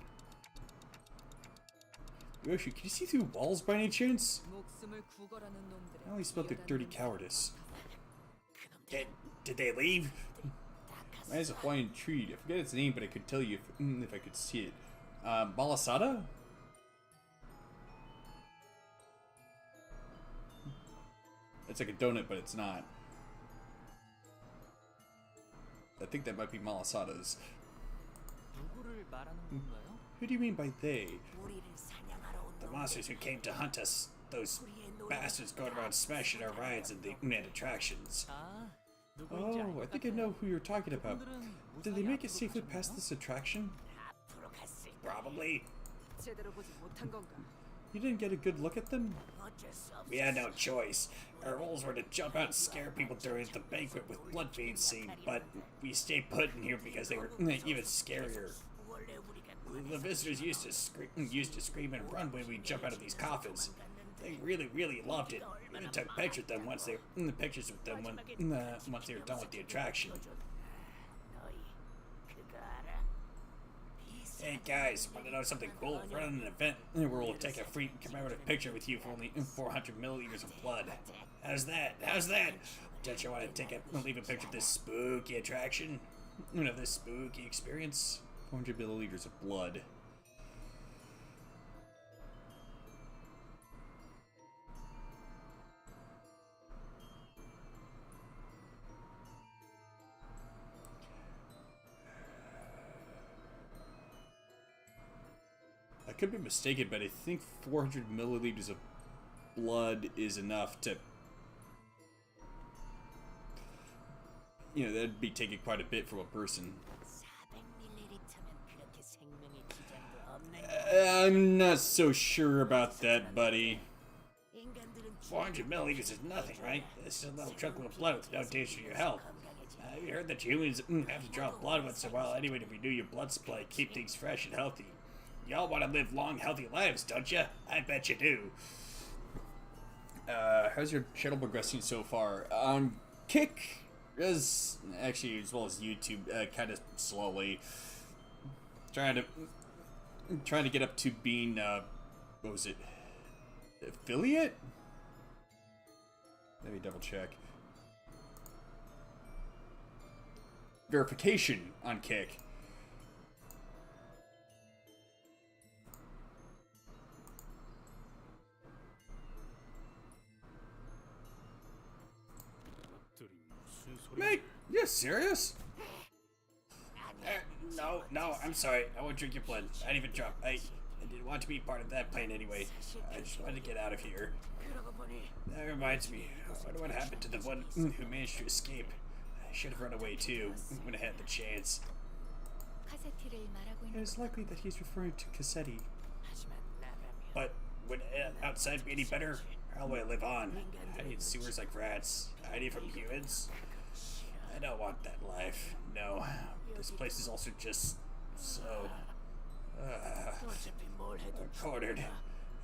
Yoshi, can you see through walls by any chance? 목숨을 구걸하는 놈들의 I only smelled their dirty 비열한 cowardice. Did they leave? Man, it's a Hawaiian treat. I forget its name, but I could tell you if I could see it. Malasada? It's like a donut, but it's not. I think that might be Malasada's. 누구를 말하는 건가요? Who do you mean by they? 우리를 사냥하러 온 The monsters who came to hunt us. Those bastards going around smashing our rides and the net attractions. 아, 누구인지 Oh, I think I know who you're talking about. Did they make it safely past this attraction? 앞으로 갔을 때 Probably. 제대로 보지 못한 건가? You didn't get a good look at them? 어쩔 수 없어. We had no choice. Our roles were to jump out and scare people during the banquet with blood being seen, but we stayed put in here because they were even scarier. 원래 우리가 The visitors used to scream and run when we jump out of these coffins. They really loved it. We even took pictures with them once they were done with the attraction. 너희 그거 알아? Hey guys, want to know something cool? We're running an event where we'll take a free commemorative picture with you for only 400 milliliters of blood. How's that? Don't you want to leave a picture of this spooky attraction? This spooky experience? 400 milliliters of blood. I could be mistaken, but I think 400 milliliters of blood is enough to... that'd be taking quite a bit from a person. 400ml면 그렇게 생명의 지장도 없는 I'm not so sure about that, buddy. 인간들은 400 milliliters is nothing, right? This is a little trickle of blood with no danger to your health. You heard that humans have to draw blood once in a while anyway to renew your blood supply, keep things fresh and healthy. Y'all want to live long, healthy lives, don't you? I bet you do. How's your channel progressing so far? Kick is actually, as well as YouTube, kind of slowly trying to get up to being what was it? Affiliate? Let me double check. Verification on Kick. Mate, you serious? No, I'm sorry. I won't drink your blood. I didn't even drop. I didn't want to be part of that plan anyway. I just wanted to get out of here. 그러고 보니 That reminds me. I wonder what happened to the one who managed to escape. I should have run away too when I had the chance. 카세티를 말하고 It 있는 is likely that he's referring to Cassetti. 하지만 나라면 But would outside be any better? How will I live on? I need sewers like rats. I need from humans. I don't want that life. No. This place is also just so 어차피 뭘 해도 cornered.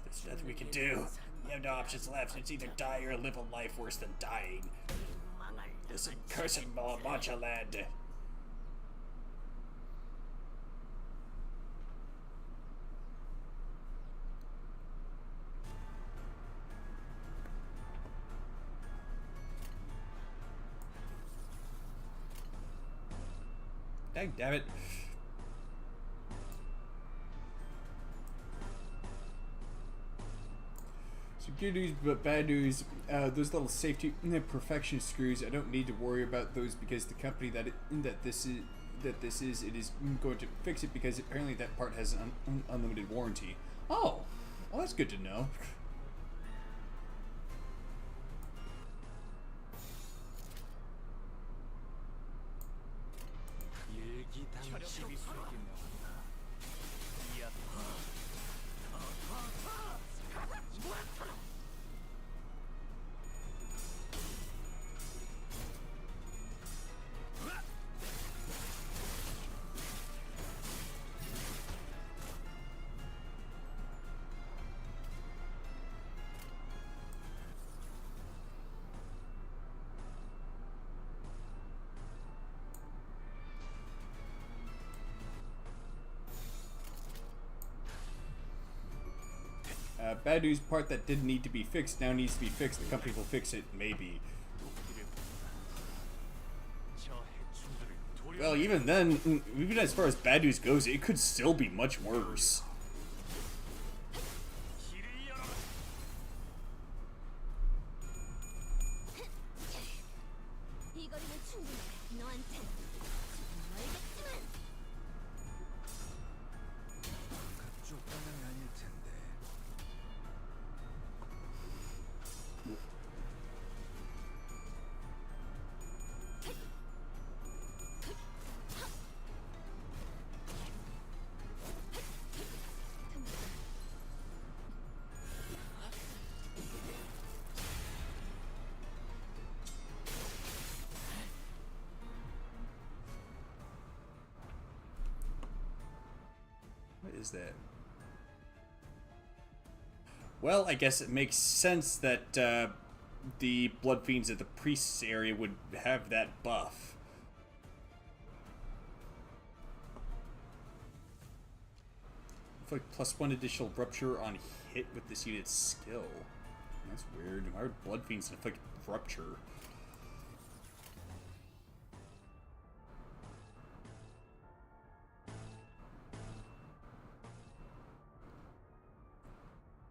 There's nothing we can do. You have no options left. It's either die or live a life worse than dying. 망할 This accursed Mancha land. Dang damn it. So good news, but bad news. Those little safety perfection screws. I don't need to worry about those because the company that this is going to fix it because apparently that part has an unlimited warranty. Oh, well that's good to know. 일기당십이 수에게 명한다. 이 앞 Bad news part that didn't need to be fixed now needs to be fixed. The company will fix it, maybe. Well, even then, even as far as bad news goes, it could still be much worse. 이 거리는 충분해. 너한텐 is that? Well, I guess it makes sense that the Blood Fiends at the Priest's area would have that buff. It's like +1 additional rupture on hit with this unit's skill. That's weird. Why would Blood Fiends inflict rupture?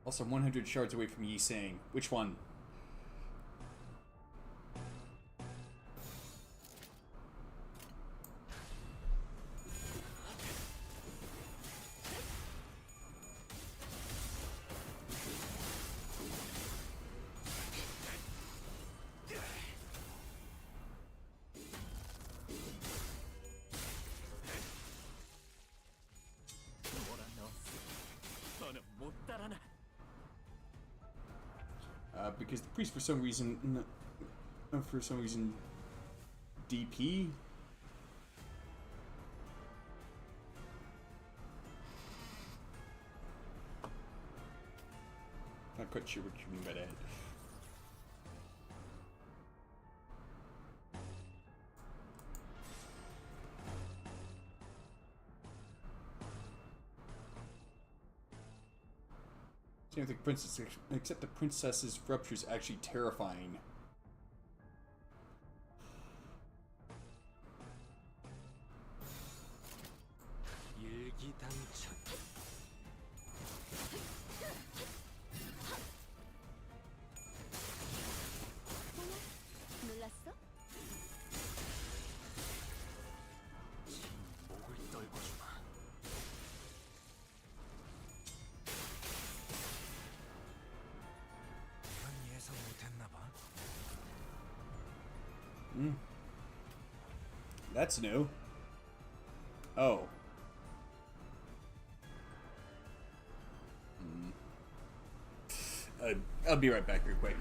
Also, I'm 100 shards away from Yi Sang. Which one? Because the priest, for some reason, DP. Not quite sure what you mean by that. Same with the princess, except the princess's rupture is actually terrifying. 놀랐어? That's new. Oh. I'll be right back real quick.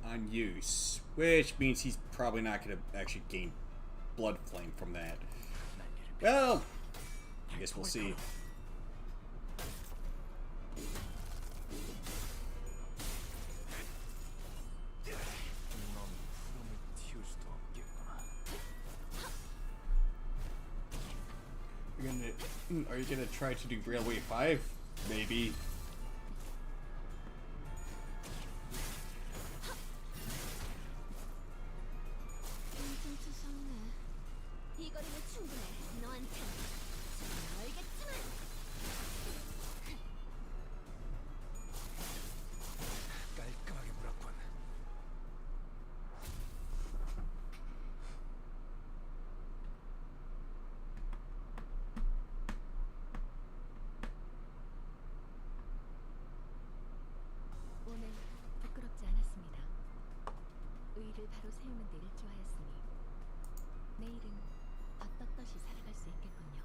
On use, which means he's probably not going to actually gain blood flame from that. Well, I guess we'll see. Are you gonna try to do Railway 5? Maybe. 이 거리는 충분해. 너한텐 잘 알겠지만. 깔끔하게 물었군. 오늘 부끄럽지 않았습니다. 의의를 바로 세우는 데 일조하였으니 내일은 더 떳떳이 살아갈 수 있겠군요.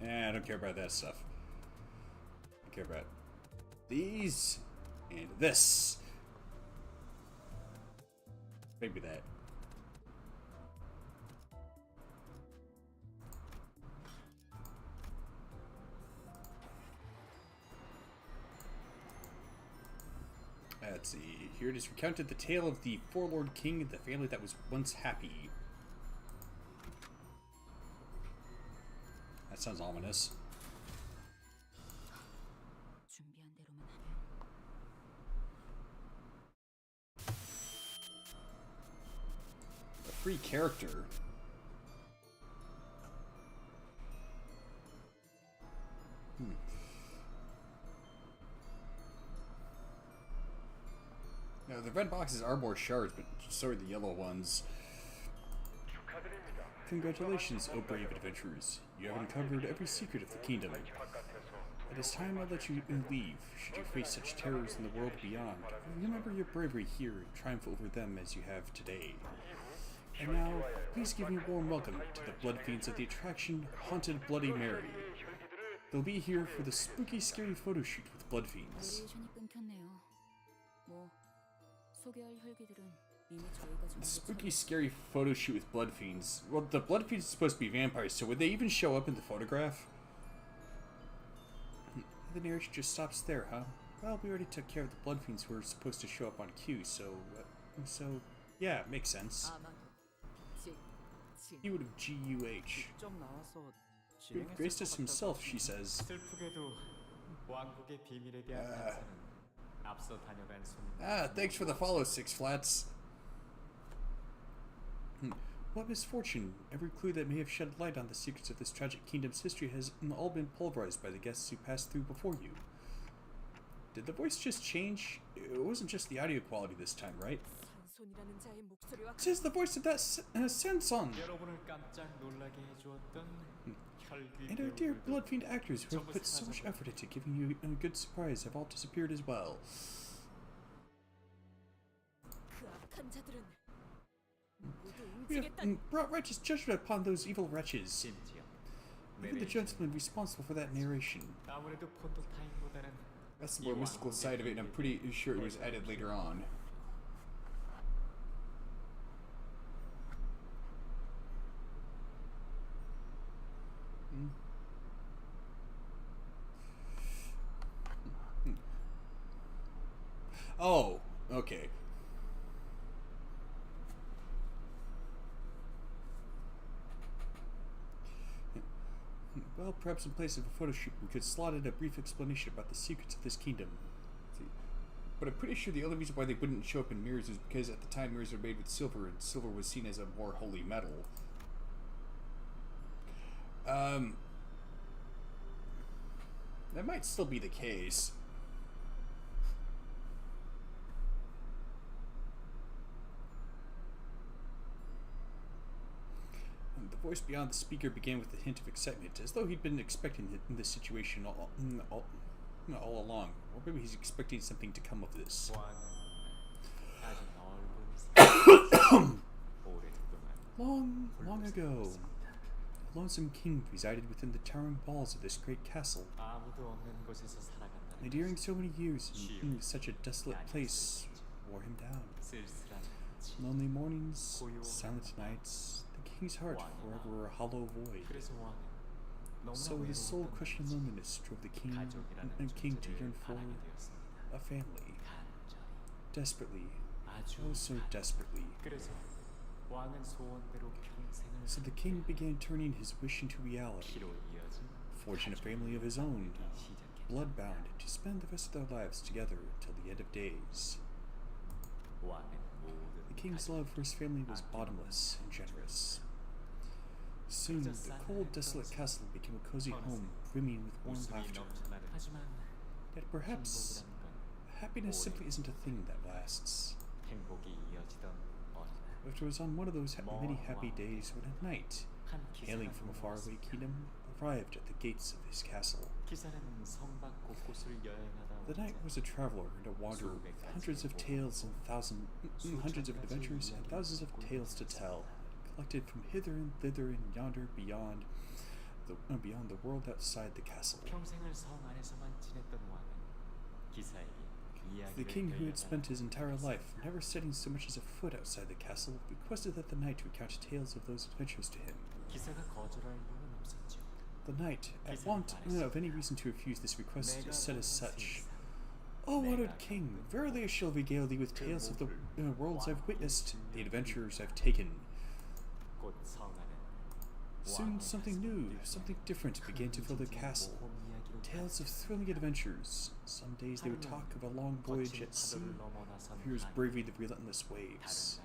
I don't care about that stuff. I care about these and this. Maybe that. Let's see. Here it is recounted the tale of the forlorn king and the family that was once happy. That sounds ominous. 준비한 대로만 하면 A free character. Now, the red boxes are more shards, but so are the yellow ones. Congratulations, O brave adventurers. You have uncovered every secret of the kingdom. It is time I let you leave, should you face such terrors in the world beyond. Remember your bravery here and triumph over them as you have today. And now, please give me a warm welcome to the blood fiends of the attraction Haunted Bloody Mary. They'll be here for the spooky, scary photo shoot with blood fiends. 내레이션이 끊겼네요. 뭐 소개할 혈기들은 이미 저희가 The spooky, scary photo shoot with blood fiends. Well, the blood fiends are supposed to be vampires, so would they even show up in the photograph? The narration just stops there, huh? Well, we already took care of the blood fiends who were supposed to show up on cue, so yeah, makes sense. He would have GUH. 직접 나와서 He would have graced us himself, she says. 슬프게도 왕국의 비밀에 대한 감사는 앞서 다녀간 손님. Ah, thanks for the follow, Six Flats. What misfortune! Every clue that may have shed light on the secrets of this tragic kingdom's history has all been pulverized by the guests who passed through before you. Did the voice just change? It wasn't just the audio quality this time, right? 산손이라는 자의 목소리와 It is the voice of that Sanson! 여러분을 깜짝 놀라게 해주었던 혈기 And our dear 배우들도 blood-fiend actors who have put so much effort into giving you a good surprise have all disappeared as well. 그 악한 자들은 모두 We have 움직였다. brought righteous judgment upon those evil wretches. 심지어 Even the gentleman responsible for that narration. 아무래도 포토타임보다는 That's the more mystical side of it, and I'm pretty sure it was added later on. Oh, okay. Well, perhaps in place of a photo shoot, we could slot in a brief explanation about the secrets of this kingdom. See, but I'm pretty sure the only reason why they wouldn't show up in mirrors is because at the time mirrors were made with silver, and silver was seen as a more holy metal. That might still be the case. The voice beyond the speaker began with a hint of excitement, as though he'd been expecting it in this situation all along. Or maybe he's expecting something to come of this. Long, long ago, a lonesome king resided within the towering walls of this great castle. 아무도 없는 곳에서 살아간다는 And during so many years in such a desolate place wore him down. Lonely mornings, silent nights, the king's heart forever a hollow void. So the soul-crushing loneliness drove the king to yearn for a family. Desperately, oh so desperately. So the king began turning his wish into reality, forging a family of his own, blood-bound, to spend the rest of their lives together till the end of days. The king's love for his family was bottomless and generous. Soon, the cold, desolate castle became a cozy home, brimming with warm laughter. Yet perhaps, happiness simply isn't a thing that lasts. It was on one of those many happy days when a knight, hailing from a faraway kingdom, arrived at the gates of his castle. The knight was a traveler and a wanderer with hundreds of tales and hundreds of adventures and thousands of tales to tell, collected from hither and thither and yonder beyond the world outside the castle. The king, who had spent his entire life never setting so much as a foot outside the castle, requested that the knight recount tales of those adventures to him. The knight, at want of any reason to refuse this request, said as such, "O honored king, verily I shall regale thee with tales of the worlds I've witnessed, the adventures I've taken." Soon something new, something different began to fill the castle. Tales of thrilling adventures. Some days they would talk of a long voyage at sea, of heroes braving the relentless waves.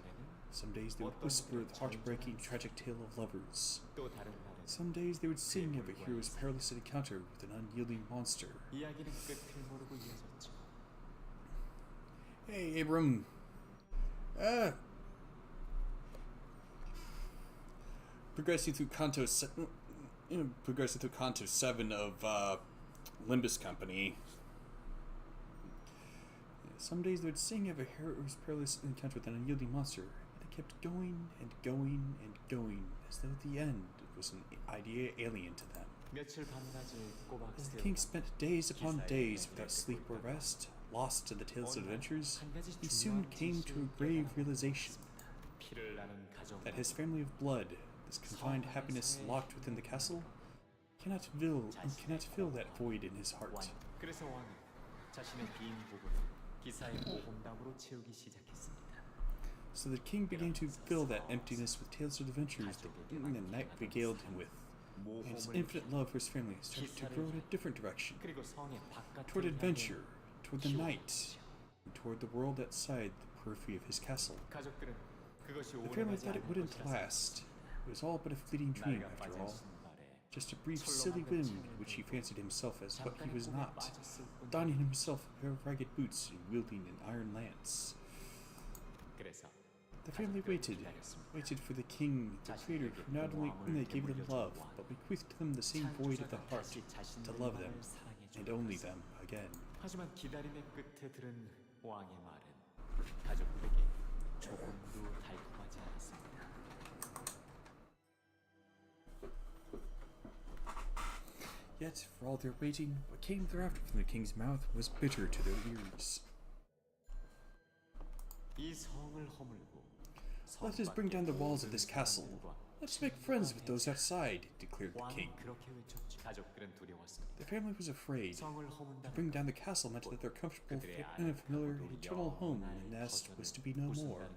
Some days they would whisper the heartbreaking, tragic tale of lovers. Some days they would sing of a hero's perilous encounter with an unyielding monster. Hey, Abram. Progressing through Kanto 7 of Limbus Company. Some days they would sing of a hero's perilous encounter with an unyielding monster. They kept going and going and going, as though the end was an idea alien to them. As the king spent days upon days without sleep or rest, lost in the tales of adventures, he soon came to a grave realization that his family of blood, this confined happiness locked within the castle, cannot fill that void in his heart. So the king began to fill that emptiness with tales of adventures that the knight regaled him with. And his infinite love for his family started to grow in a different direction, toward adventure, toward the night, and toward the world outside the periphery of his castle. The family thought it wouldn't last. It was all but a fleeting dream, after all. Just a brief, silly whim in which he fancied himself as what he was not, donning himself a pair of ragged boots and wielding an iron lance. The family waited for the king, the creator, who not only gave them love, but bequeathed them the same void of the heart, to love them, and only them, again. Yet, for all their waiting, what came thereafter from the king's mouth was bitter to their ears. "Let us bring down the walls of this castle. Let us make friends with those outside," declared the king. The family was afraid. To bring down the castle meant that their comfortable, familiar, eternal home and nest was to be no more.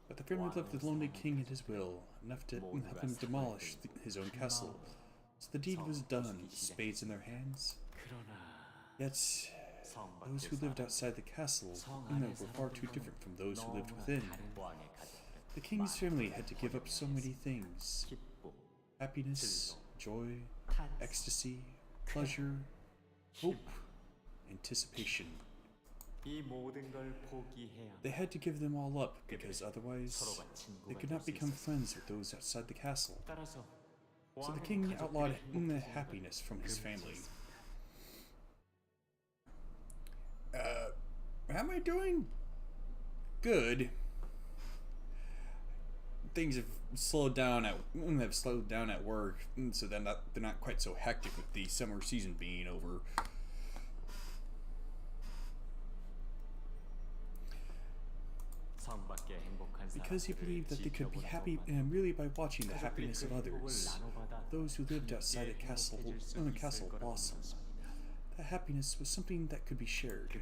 But the family loved the lonely king at his will, enough to help him demolish his own castle. So the deed was done, spades in their hands. Yet, those who lived outside the castle were far too different from those who lived within. The king's family had to give up so many things: happiness, joy, ecstasy, pleasure, hope, anticipation. They had to give them all up, because otherwise they could not become friends with those outside the castle. So the king outlawed happiness from his family. How am I doing? Good. things have slowed down at work, so then they're not quite so hectic with the summer season being over. Because he believed that they could be happy merely by watching the happiness of others, those who lived outside the castle blossomed. That happiness was something that could be shared,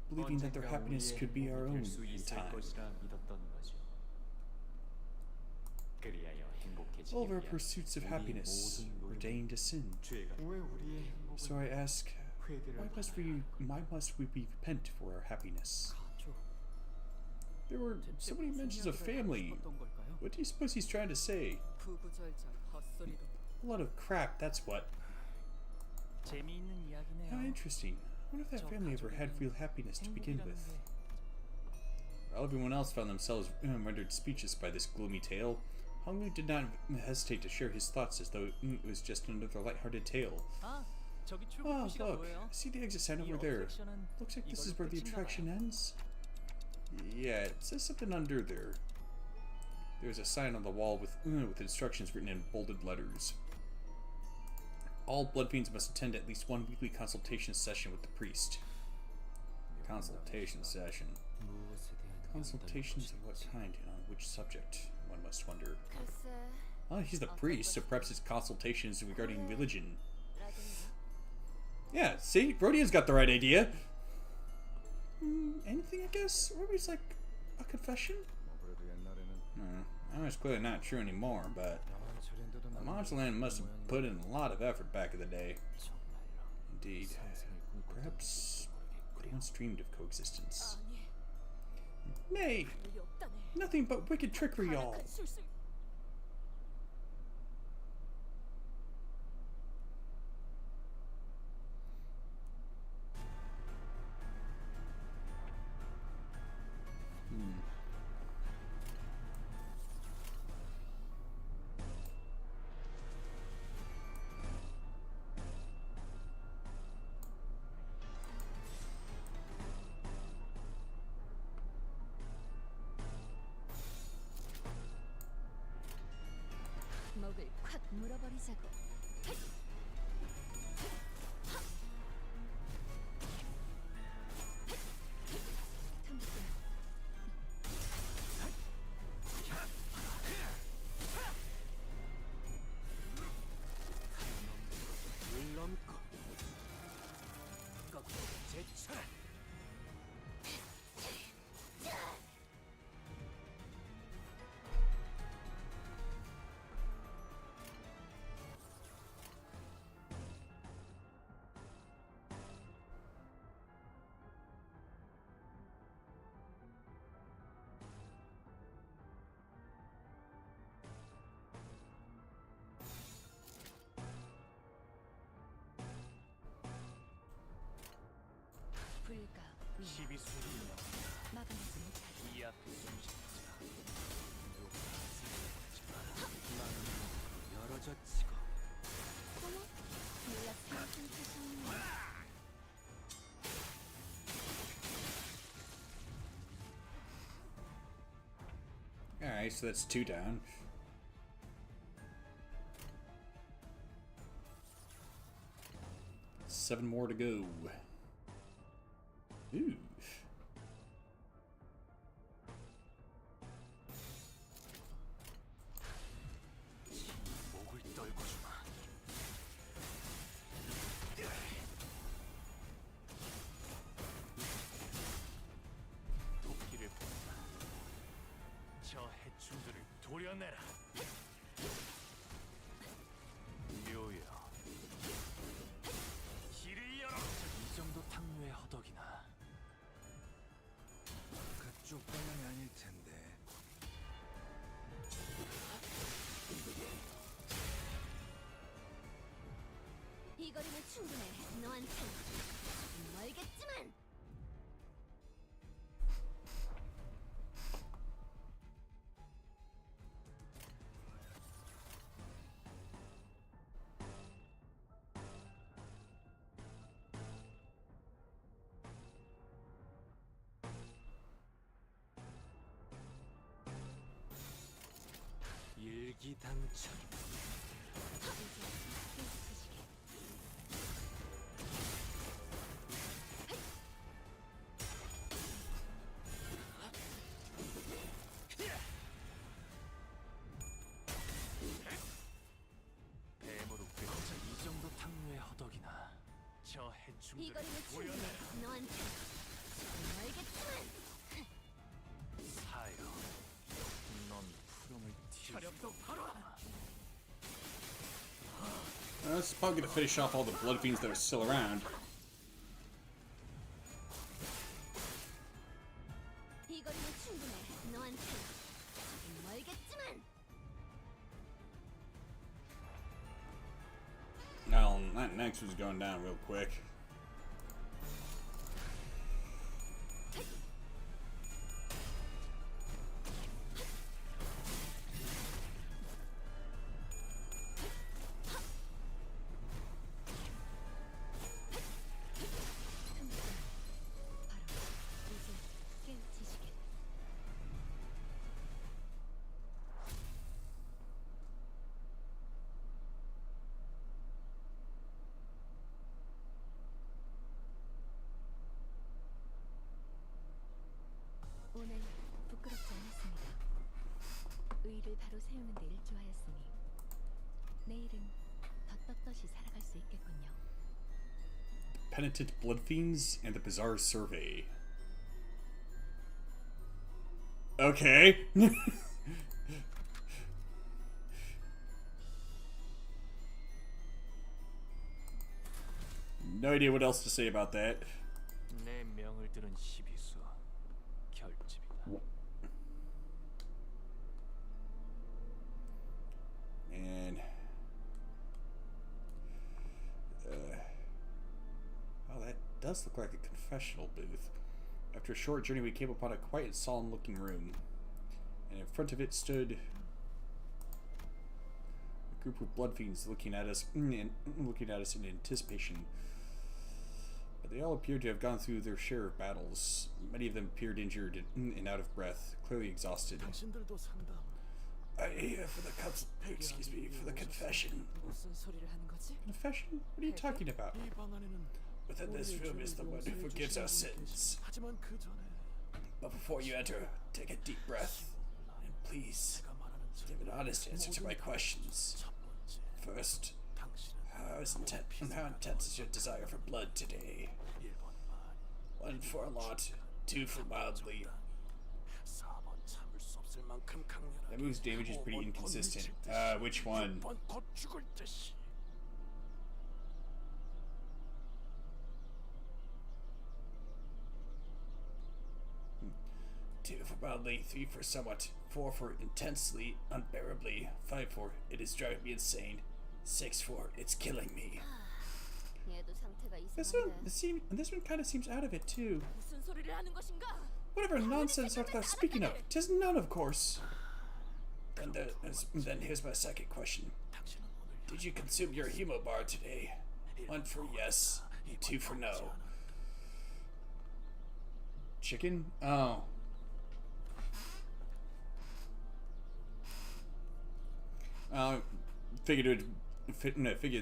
believing that their happiness could be our own in time. All of our pursuits of happiness ordained a sin. So I ask, why must we repent for our happiness? There were so many mentions of family. What do you suppose he's trying to say? A lot of crap, that's what. How interesting. I wonder if that family ever had real happiness to begin with. While everyone else found themselves rendered speechless by this gloomy tale, Honglu did not hesitate to share his thoughts as though it was just another light-hearted tale. Oh, look, see the exit sign over there. Looks like this is where the attraction ends. Yeah, it says something under there. There's a sign on the wall with instructions written in bolded letters. All blood fiends must attend at least one weekly consultation session with the priest. Consultation session. Consultations of what kind and on which subject, one must wonder. Oh, he's the priest, so perhaps it's consultations regarding religion. Yeah, see? Rodian's got the right idea. Anything, I guess? Or maybe it's like a confession? That was clearly not true anymore, but Amusement must have put in a lot of effort back in the day. Indeed. Perhaps they once dreamed of coexistence. Nay! Nothing but wicked trickery, all! 목을 콱 물어버리자고. 불가 시비 소리 막아내지 못하게. 이 앞에 숨쉬자. 마음은 열어젖히고 어머, 몰랐어. 상처셨네. Alright, so that's 2 down. Seven more to go. Ooh. 목을 떨고 주마. 도끼를 본다. 저 해충들을 도려내라. 묘여. 길을 열어. 이 정도 탕류의 허덕이나. 그쪽 방향이 아닐 텐데. 이 거리면 충분해. 너한텐 멀겠지만. 이기당천. 뱀으로 꿰어져 이 정도 탕류의 허덕이나. 저 해충들이 이거리는 보여내. 충분해. 너한테 알겠지만 사요. 넌 푸름을 튀어렵도 바로. That's probably gonna finish off all the blood fiends that are still around. 이거리는 충분해. 너한테 알겠지만 Now, that next was going down real quick. 바로 이제 깨우치시게. 오늘 부끄럽지 않았습니다. 의를 바로 세우는 데 일조하였으니 내일은 더 떳떳이 살아갈 수 있겠군요. Penitent blood fiends and the bizarre survey. Okay. No idea what else to say about that. 내 명을 들은 시비수 결집이다. And oh, that does look like a confessional booth. After a short journey, we came upon a quiet, solemn-looking room, and in front of it stood a group of blood fiends looking at us in anticipation. But they all appeared to have gone through their share of battles. Many of them appeared injured and out of breath, clearly exhausted. 당신들도 상담. I'm here for the for the confession. 무슨 소리를 하는 거지? Confession? What are you talking about? 이 방 안에는 Within this room is the one who forgives our sins. 하지만 그 전에 But before you enter, take a deep breath, and please 내가 말하는 give an honest answer to my questions. 첫 번째 First, 당신은 how intense is your desire for blood today? 1번 반 1 for a lot, 2 for mildly. 4번 참을 수 없을 만큼 강렬한 That move's damage is pretty inconsistent. Which one? 6번 곧 죽을 듯이 2 for mildly, 3 for somewhat, 4 for intensely, unbearably, 5 for it is driving me insane, 6 for it's killing me. 얘도 상태가 This one kind of seems out of it too. 무슨 소리를 하는 것인가? Whatever nonsense art thou speaking of? 'Tis none, of course. Then here's my second question. 당신은 오늘 Did you consume your hemo bar today? 1 for yes, 2 for no. Chicken? Oh. Figured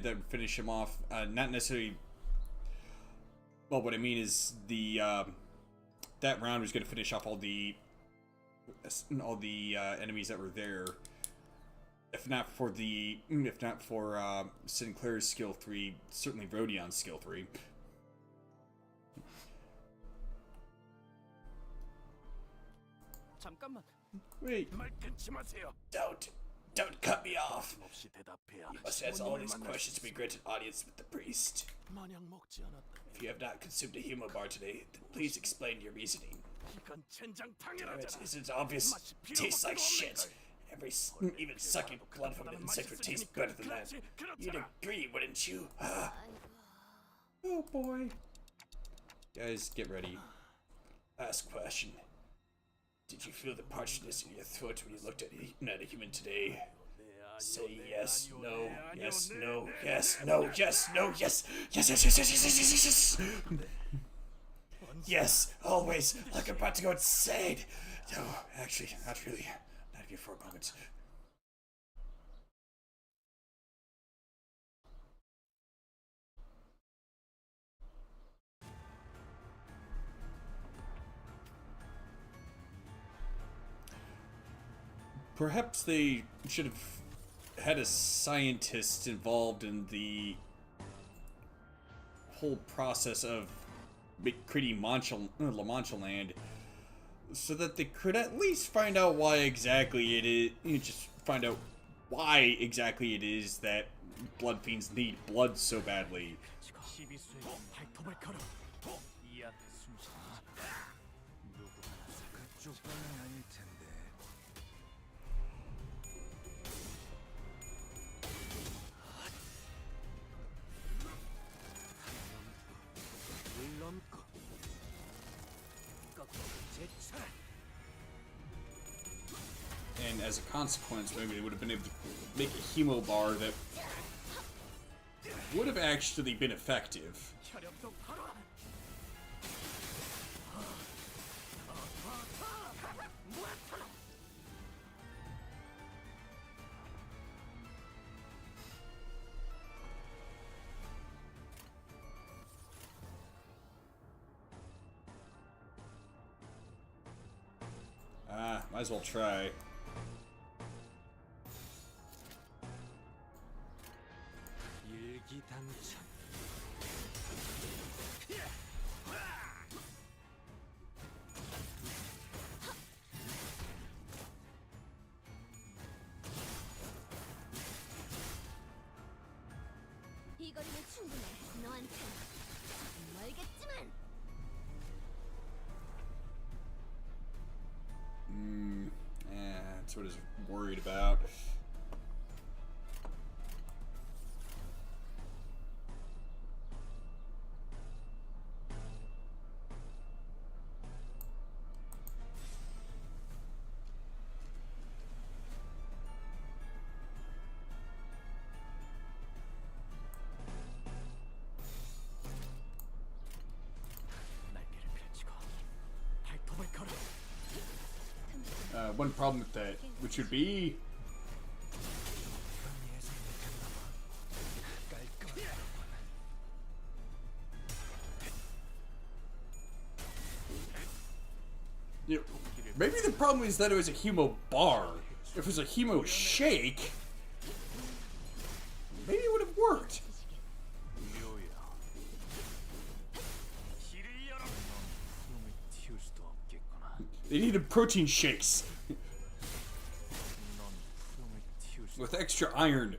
that would finish him off. Not necessarily. Well, what I mean is that round was going to finish off all the enemies that were there. If not for Sinclair's skill 3, certainly Rodion's skill 3. 잠깐만 Wait, 말 끊지 마세요. don't cut me off. 없이 대답해야 You must answer all these questions to be granted audience with the priest. 만약 먹지 않았다면 If you have not consumed a humo bar today, then please explain your reasoning. 이건 Damn it, 젠장탕이라잖아. isn't it obvious? It tastes like shit. Even sucking blood from an insect would taste better than that. You'd agree, wouldn't you? Oh boy. Guys, get ready. Last question. Did you feel the parchness in your throat when you looked at a human today? Say yes, no, yes, no, yes, no, yes, no, yes, yes, yes, yes, yes, yes, yes, yes, yes, yes. Yes, always, like I'm about to go insane. No, actually, not really. Not here for a moment. Perhaps they should have had a scientist involved in the whole process of creating La Mancha Land, so that they could at least find out why exactly it is. Just find out why exactly it is that blood fiends need blood so badly. 시비수에게 발톱을 걸어. 이 앞에 숨쉬지. 그쪽 방향이 아닐 텐데. 물론고. 거꾸로 제쳐라. And as a consequence, maybe they would have been able to make a hemo bar that would have actually been effective. 혈압도 바로. Might as well try. 일기당천. 이 거리면 충분해. 너한테 멀겠지만. That's what I was worried about. 날개를 펼치고 발톱을 걸어. One problem with that, which would be maybe the problem is that it was a hemo bar. If it was a hemo shake, maybe it would have worked. They needed protein shakes with extra iron.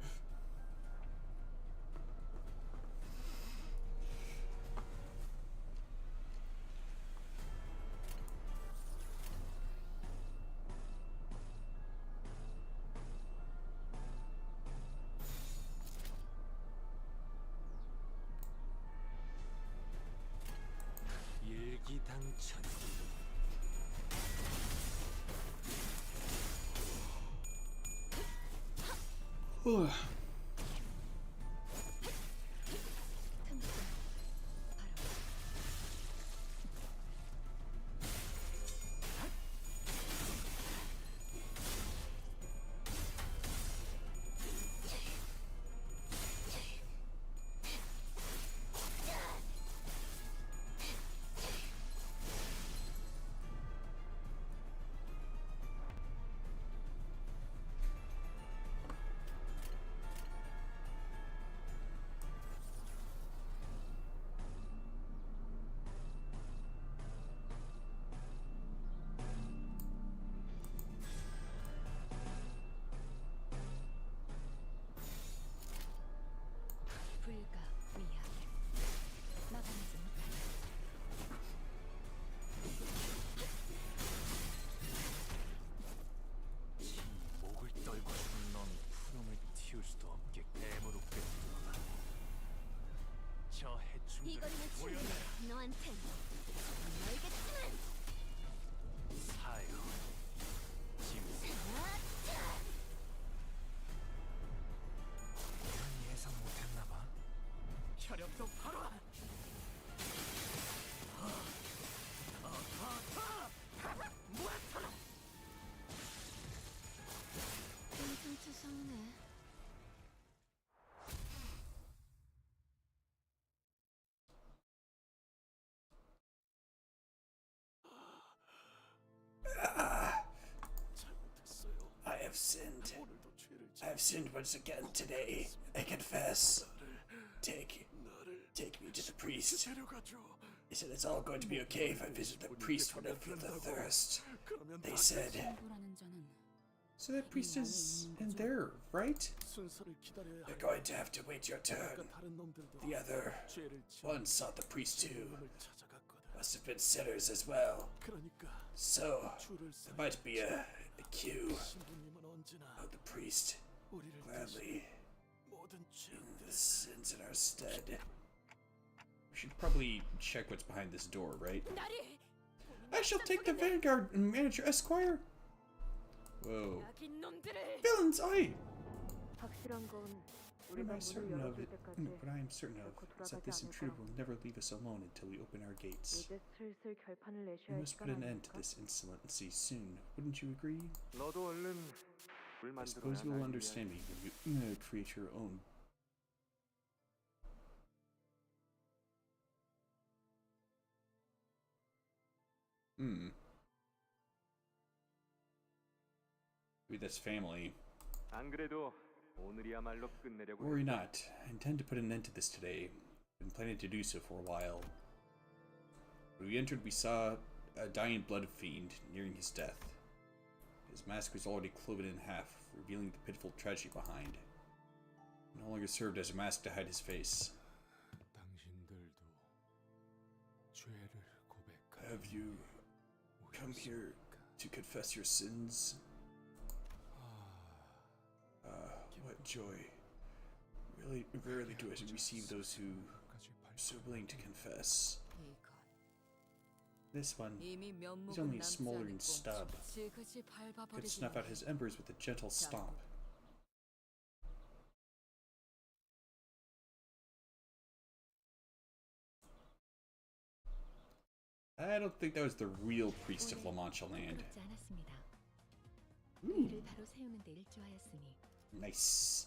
일기당천. 불가미하게 막아내지 못한다. 목을 떨고 싶은 넌 푸름을 틔울 수도 없게 애무롭게 들어가. 저 이 해충들 거리면 충분해. 너한텐 멀겠지만. 사요. 짐승. 이건 예상 못했나봐. 혈압도 바로. 인상투성이네. sinned. I've sinned once again today. I confess. Take me to the priest. He said it's all going to be okay if I visit the priest when I feel the thirst. They said. So that priest is in there, right? You're going to have to wait your turn. The other one sought the priest too. Must have been sinners as well. So, there might be a queue of the priest gladly the sins in our stead. We should probably check what's behind this door, right? I shall take the vanguard, Manager Esquire. Whoa. Villains, aye! What am I certain of it? What I am certain of is that this intruder will never leave us alone until we open our gates. We must put an end to this insolency soon. Wouldn't you agree? I suppose you will understand me when you create your own. Maybe that's family. Worry not. I intend to put an end to this today. Been planning to do so for a while. When we entered, we saw a dying blood fiend nearing his death. His mask was already cloven in half, revealing the pitiful tragedy behind. It no longer served as a mask to hide his face. Have you come here to confess your sins? What joy. Really, rarely do I receive those who are so willing to confess. This one is only a smoldering stub. Could snuff out his embers with a gentle stomp. I don't think that was the real priest of La Mancha land. Ooh. Nice.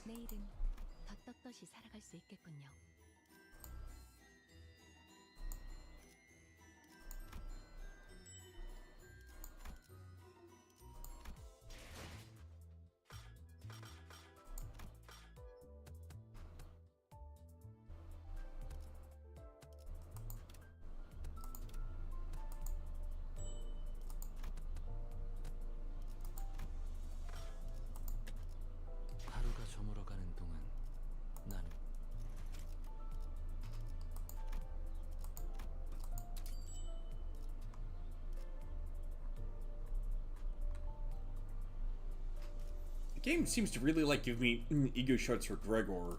The game seems to really like give me ego shots for Gregor.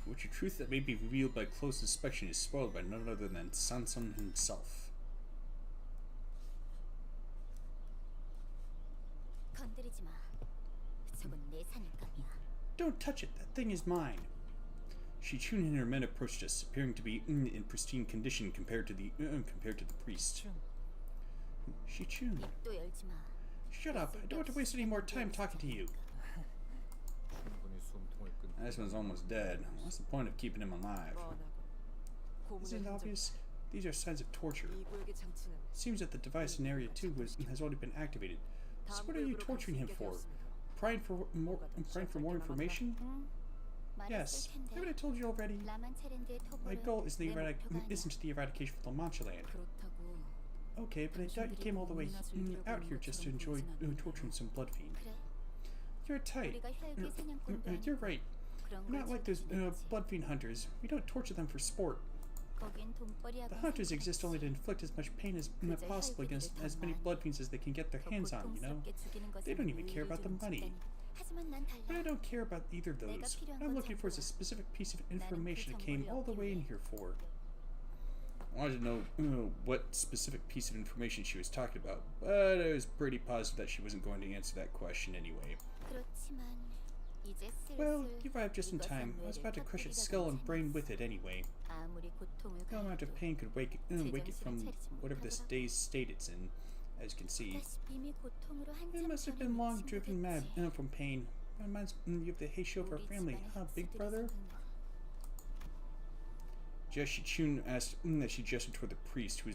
Which a truth that may be revealed by close inspection is spoiled by none other than Sanson himself. Don't touch it, that thing is mine. Shichun and her men approached us, appearing to be in pristine condition compared to the priest. Shichun. Shut up, I don't want to waste any more time talking to you. This one's almost dead. What's the point of keeping him alive? Isn't it obvious? These are signs of torture. Seems that the device in Area 2 has already been activated. So what are you torturing him for? Prying for more information? Yes. Haven't I told you already? My goal isn't the eradication of La Mancha land. Okay, but I doubt you came all the way out here just to enjoy torturing some blood fiend. You're tight. You're right. We're not like those blood fiend hunters. We don't torture them for sport. The hunters exist only to inflict as much pain as possible against as many blood fiends as they can get their hands on, you know? They don't even care about the money. But I don't care about either of those. What I'm looking for is a specific piece of information I came all the way in here for. I wanted to know what specific piece of information she was talking about, but I was pretty positive that she wasn't going to answer that question anyway. Well, you arrived just in time. I was about to crush its skull and brain with it anyway. No amount of pain could wake it from whatever this dazed state it's in, as you can see. It must have been long driven mad from pain. Reminds you of the Heisho of our family, huh, big brother? Jeshichin asked as she gestured toward the priest, who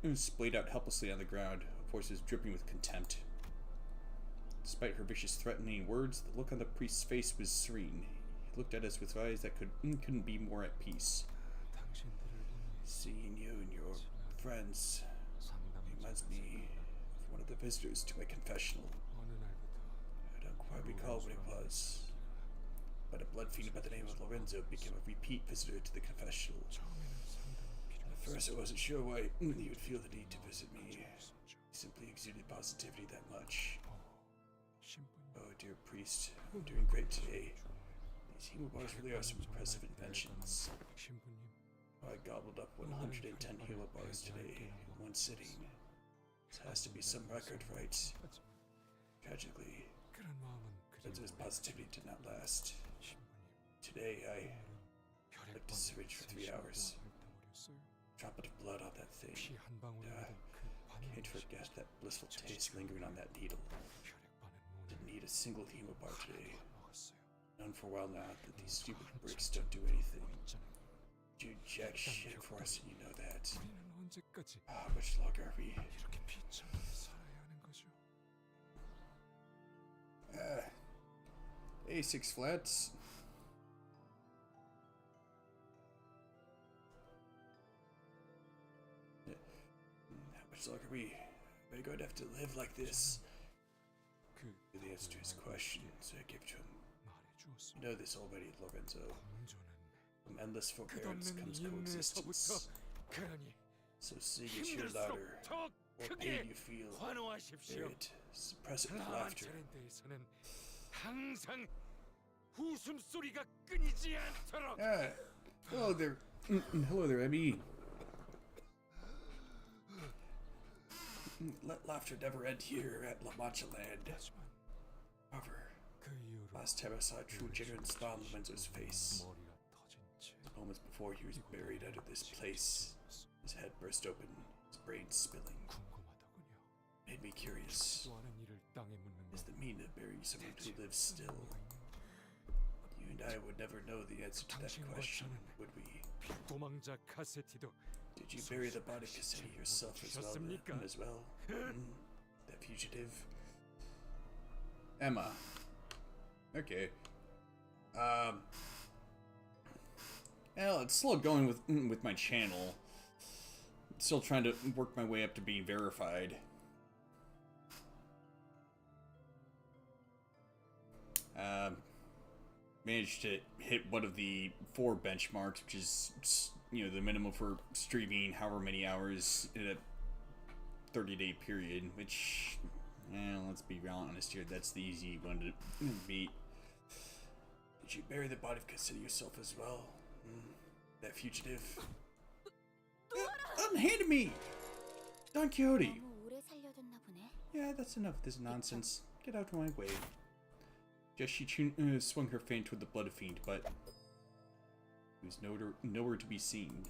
was splayed out helplessly on the ground, voices dripping with contempt. Despite her vicious, threatening words, the look on the priest's face was serene. He looked at us with eyes that couldn't be more at peace. Seeing you and your friends reminds me of one of the visitors to my confessional. I don't quite recall what it was, but a blood fiend by the name of Lorenzo became a repeat visitor to the confessional. At first I wasn't sure why he would feel the need to visit me. He simply exuded positivity that much. Oh, dear priest, I'm doing great today. These hemobars really are some impressive inventions. I gobbled up 110 hemobars today in one sitting. This has to be some record, right? Tragically, Lorenzo's positivity did not last. Today, I licked a syringe for 3 hours. Drop of blood on that thing. Can't forget that blissful taste lingering on that needle. Didn't need a single hemobar today. Known for a while now that these stupid bricks don't do anything. Do jack shit for us, and you know that. How much longer are we? A6 flats. How much longer are we? We're going to have to live like this. The answer to his question, so I give it to him. You know this already, Lorenzo. From endless forbearance comes coexistence. So sing it here louder. What pain you feel, bear it. Suppress it with laughter. Hello there. Hello there, Emmy. Let laughter never end here at La Mancha Land. However, last time I saw a true genuine smile on Lorenzo's face. Moments before he was buried under this place, his head burst open, his brain spilling. Made me curious. Is the meaning of burying someone who lives still? You and I would never know the answer to that question, would we? Did you bury the body of Cassetti yourself as well? That fugitive? Emma. Okay. Well, it's slow going with my channel. Still trying to work my way up to being verified. Managed to hit one of the 4 benchmarks, which is, you know, the minimum for streaming however many hours in a 30-day period, which, let's be real honest here, that's the easy one to beat. Did you bury the body of Cassetti yourself as well? That fugitive? Unhand me! Don Quixote! Yeah, that's enough of this nonsense. Get out of my way. Just she swung her fan toward the blood fiend, but he was nowhere to be seen.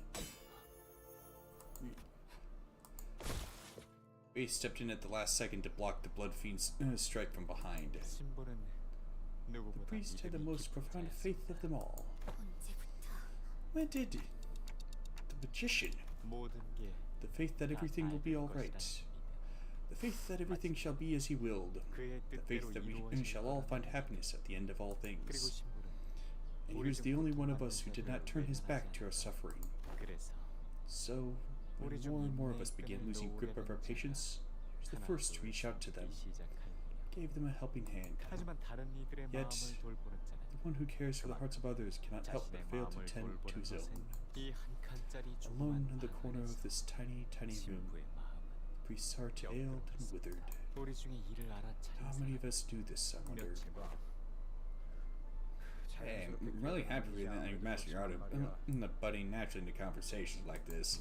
Faye stepped in at the last second to block the blood fiend's strike from behind. The priest had the most profound faith of them all. When did the magician? The faith that everything will be alright. The faith that everything shall be as he willed. The faith that we shall all find happiness at the end of all things. And he was the only one of us who did not turn his back to our suffering. So, when more and more of us began losing grip of our patients, he was the first to reach out to them. Gave them a helping hand. Yet, the one who cares for the hearts of others cannot help but fail to tend to his own. Alone in the corner of this tiny, tiny room, the priest's heart ailed and withered. How many of us do this, I wonder? Hey, I'm really happy that you mastered your art of butting naturally into conversations like this.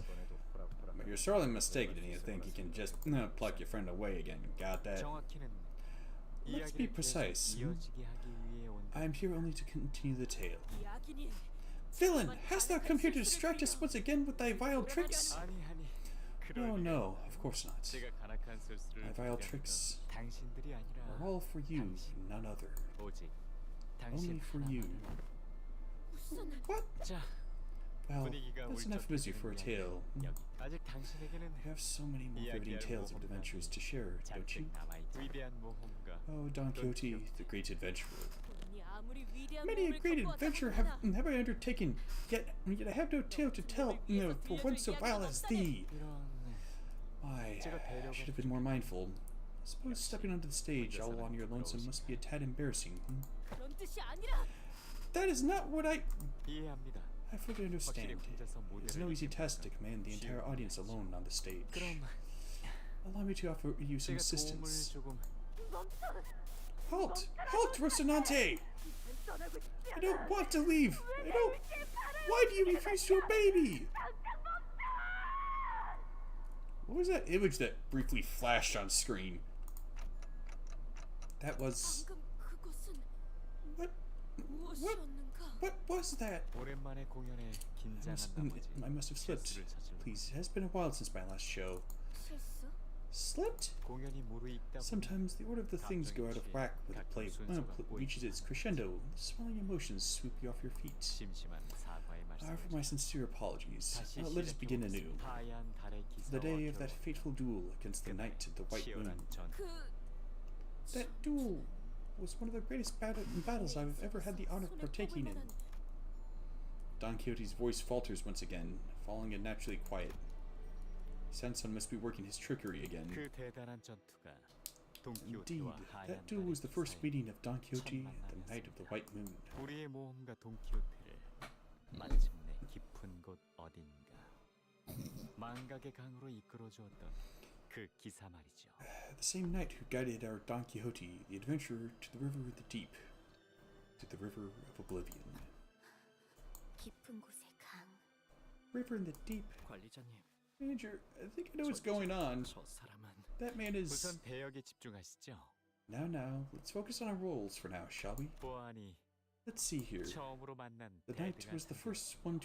But you're sorely mistaken if you think you can just pluck your friend away again. Got that? Let's be precise. I am here only to continue the tale. Villain, hast thou come here to distract us once again with thy vile tricks? Oh no, of course not. My vile tricks are all for you, none other. Only for you. 무슨 What? 자, Well, 분위기가 that's enough busy for a tale. 여기 아직 당신에게는 You have so many more riveting tales of adventures to share, don't you? 잔뜩 남아있지. 위대한 모험가. Oh, Don Quixote, the great adventurer. 본인이 아무리 위대한 Many a 몸을 great 갖고 adventure 왔다고 have I undertaken, yet I have no tale to tell, for one so vile as thee. Why, I should have been more mindful. I suppose stepping onto the stage all on your lonesome must be a tad embarrassing. 그런 뜻이 아니라 That is not what I 이해합니다. I fully understand. It is no easy task to command the entire audience alone on the stage. 그럼 Allow me to offer you some 제가 도움을 assistance. 조금 Halt! Halt, Rocinante! I don't want to leave! I don't... Why do you refuse to obey me? What was that image that briefly flashed on screen? That was... 방금 그것은 What? 무엇이었는가? What was that? 오랜만에 공연에 긴장한 나머지 I must have slipped. 실수를 저질렀다. Please, it has been a while since my last show. 실수? Slipped? 공연이 무르익다 보니 Sometimes the order of the things go out of whack when the play reaches its crescendo. The swelling emotions sweep you off your feet. 심심한 사과의 I offer 말씀을 my sincere apologies. 다시 Let us begin anew. 시작해보겠습니다. 하얀 달의 The day of 기사와 that fateful duel against the Knight of the White Moon. 치열한 전 그 That duel was one of the greatest battles I've ever had the honor of partaking in. Don Quixote's voice falters once again, falling unnaturally quiet. Sanson must be working his trickery again. 그 대단한 전투가 Indeed, 돈키호테와 하얀 that duel was the first 달의 meeting of Don Quixote and the Knight of the White Moon. 우리의 모험가 돈키호테를 마침내 깊은 곳 어딘가 망각의 강으로 이끌어 주었던 그 기사 말이죠. The same knight who guided our Don Quixote, the adventurer, to the river of the deep, to the river of oblivion. 깊은 곳의 강. River in the deep. 관리자님, Manager, I think I know what's going on. 저 사람은 That man is... 우선 배역에 집중하시죠. Now, let's focus on our roles for now, shall we? 보아하니 Let's see here. 처음으로 만난 The knight 데드가 was the first one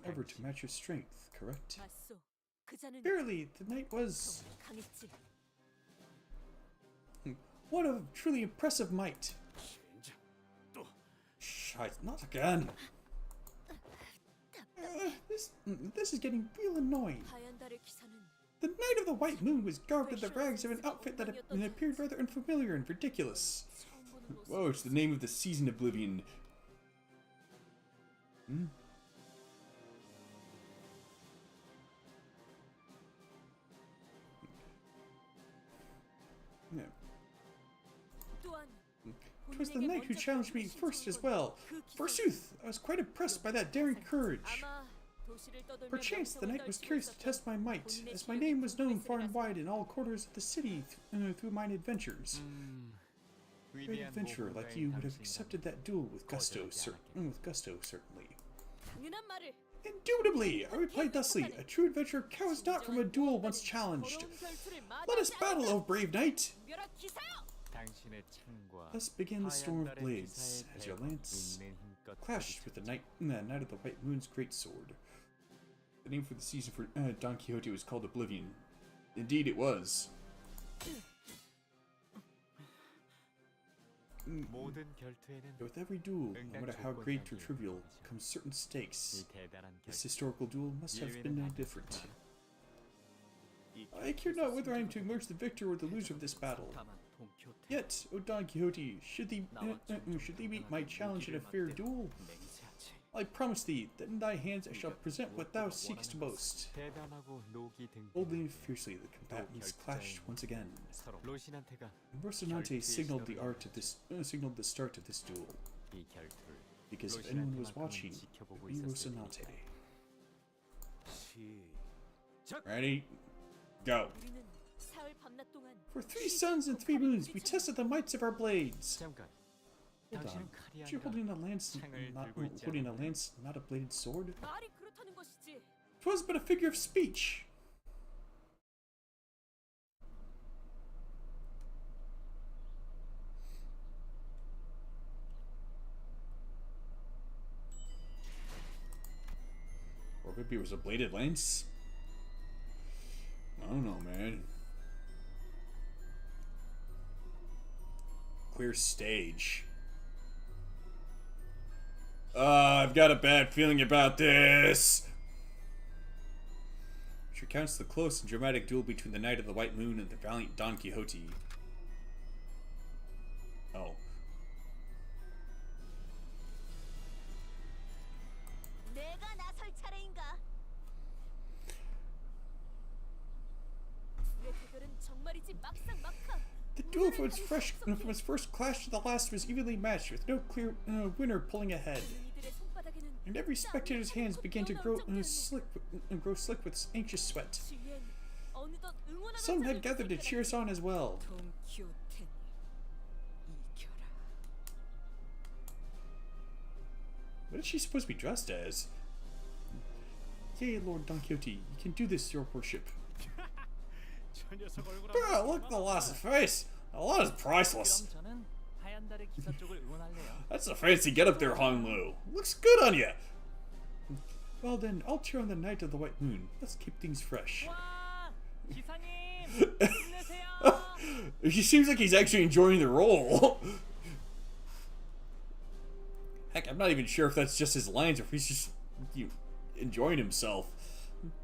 ever to match your strength, correct? 맞소. 그자는 Verily, the knight was 정말 강했지. one of truly impressive might. 진짜 또 Shite, not again. This is getting real annoying. 하얀 달의 기사는 The Knight of the White Moon was garbed in the rags of an outfit that appeared rather unfamiliar and ridiculous. 처음 보는 모습. Whoa, it's the name of the season, Oblivion. Yeah. 또한 'Twas the knight who challenged me first as well. Forsooth, I was quite impressed by that daring courage. 아마 도시를 떠돌며 Perchance the knight was 명성을 curious to 떨치고 test my might, 본인의 as my name was known 실력이 far and 궁금했으리라서. wide in all quarters of the city through mine adventures. A great 위대한 adventurer like 모험가인 you would have 당신이라면 accepted that duel with gusto, 거절하지 certainly. 당연한 말을. Indubitably, I replied thusly. A true adventurer cowers not from a duel once challenged. 더러운 결투를 Let us 마다하지 battle, O brave knight! 않는 특별한 기사여. 당신의 창과 Thus began the storm of 하얀 달의 blades, 기사의 as your 배가 lance 있는 힘껏 clashed with the Knight of the White Moon's great sword. The name for the season for Don Quixote was called Oblivion. Indeed, it was. 모든 결투에는 With every duel, no matter how great or trivial, comes certain stakes. 이 대단한 This 결투 historical duel must have been no different. I care not whether I am to emerge the victor or the loser of this battle. 다만 돈키호테 Yet, O Don Quixote, should thee meet my challenge in a fair duel, 맹세하지. I promise thee that in thy hands I shall present what thou seekest most. 대담하고 녹이 등 Boldly and fiercely, the combatants clashed once again. 서로 로시난테가 And Rocinante signaled the start of this duel, 이 결투를 because if anyone was watching, it 지켜보고 would be 있었을 Rocinante. 시작. Ready? Go. 우리는 사흘 밤낮 동안 For 3 suns and 3 moons, we tested the mights of our blades. 잠깐 Hold 당신은 on. 칼이 You're 아니라 holding a lance, 창을 not 들고 있지 holding a 않았나? lance, not a bladed sword. 말이 그렇다는 것이지. 'Twas but a figure of speech. Or maybe it was a bladed lance? I don't know, man. Clear stage. I've got a bad feeling about this. She recounts the close and dramatic duel between the Knight of the White Moon and the valiant Don Quixote. Oh. 내가 나설 차례인가? 내 대결은 정말이지 막상막하. The duel from its first clash to the last was evenly matched, with no clear winner pulling ahead. 이들의 손바닥에는 And every spectator's hands began to grow slick with anxious sweat. 뒤엔 어느덧 응원하는 Some had 자들이 gathered to cheer us on as well. 돈키호테니 이겨라. What is she supposed to be dressed as? Yea, Lord Don Quixote, you can do this, your worship. 저 녀석 얼굴 Bro, look at the lost face. A lot is priceless. 그럼 저는 하얀 달의 기사 쪽을 응원할래요. That's a fancy get up there, Hong Lu. Looks good on you. Well then, I'll cheer on the Knight of the White Moon. Let's keep things fresh. 와, 기사님, 힘내세요. He seems like he's actually enjoying the role. Heck, I'm not even sure if that's just his lines or if he's just enjoying himself.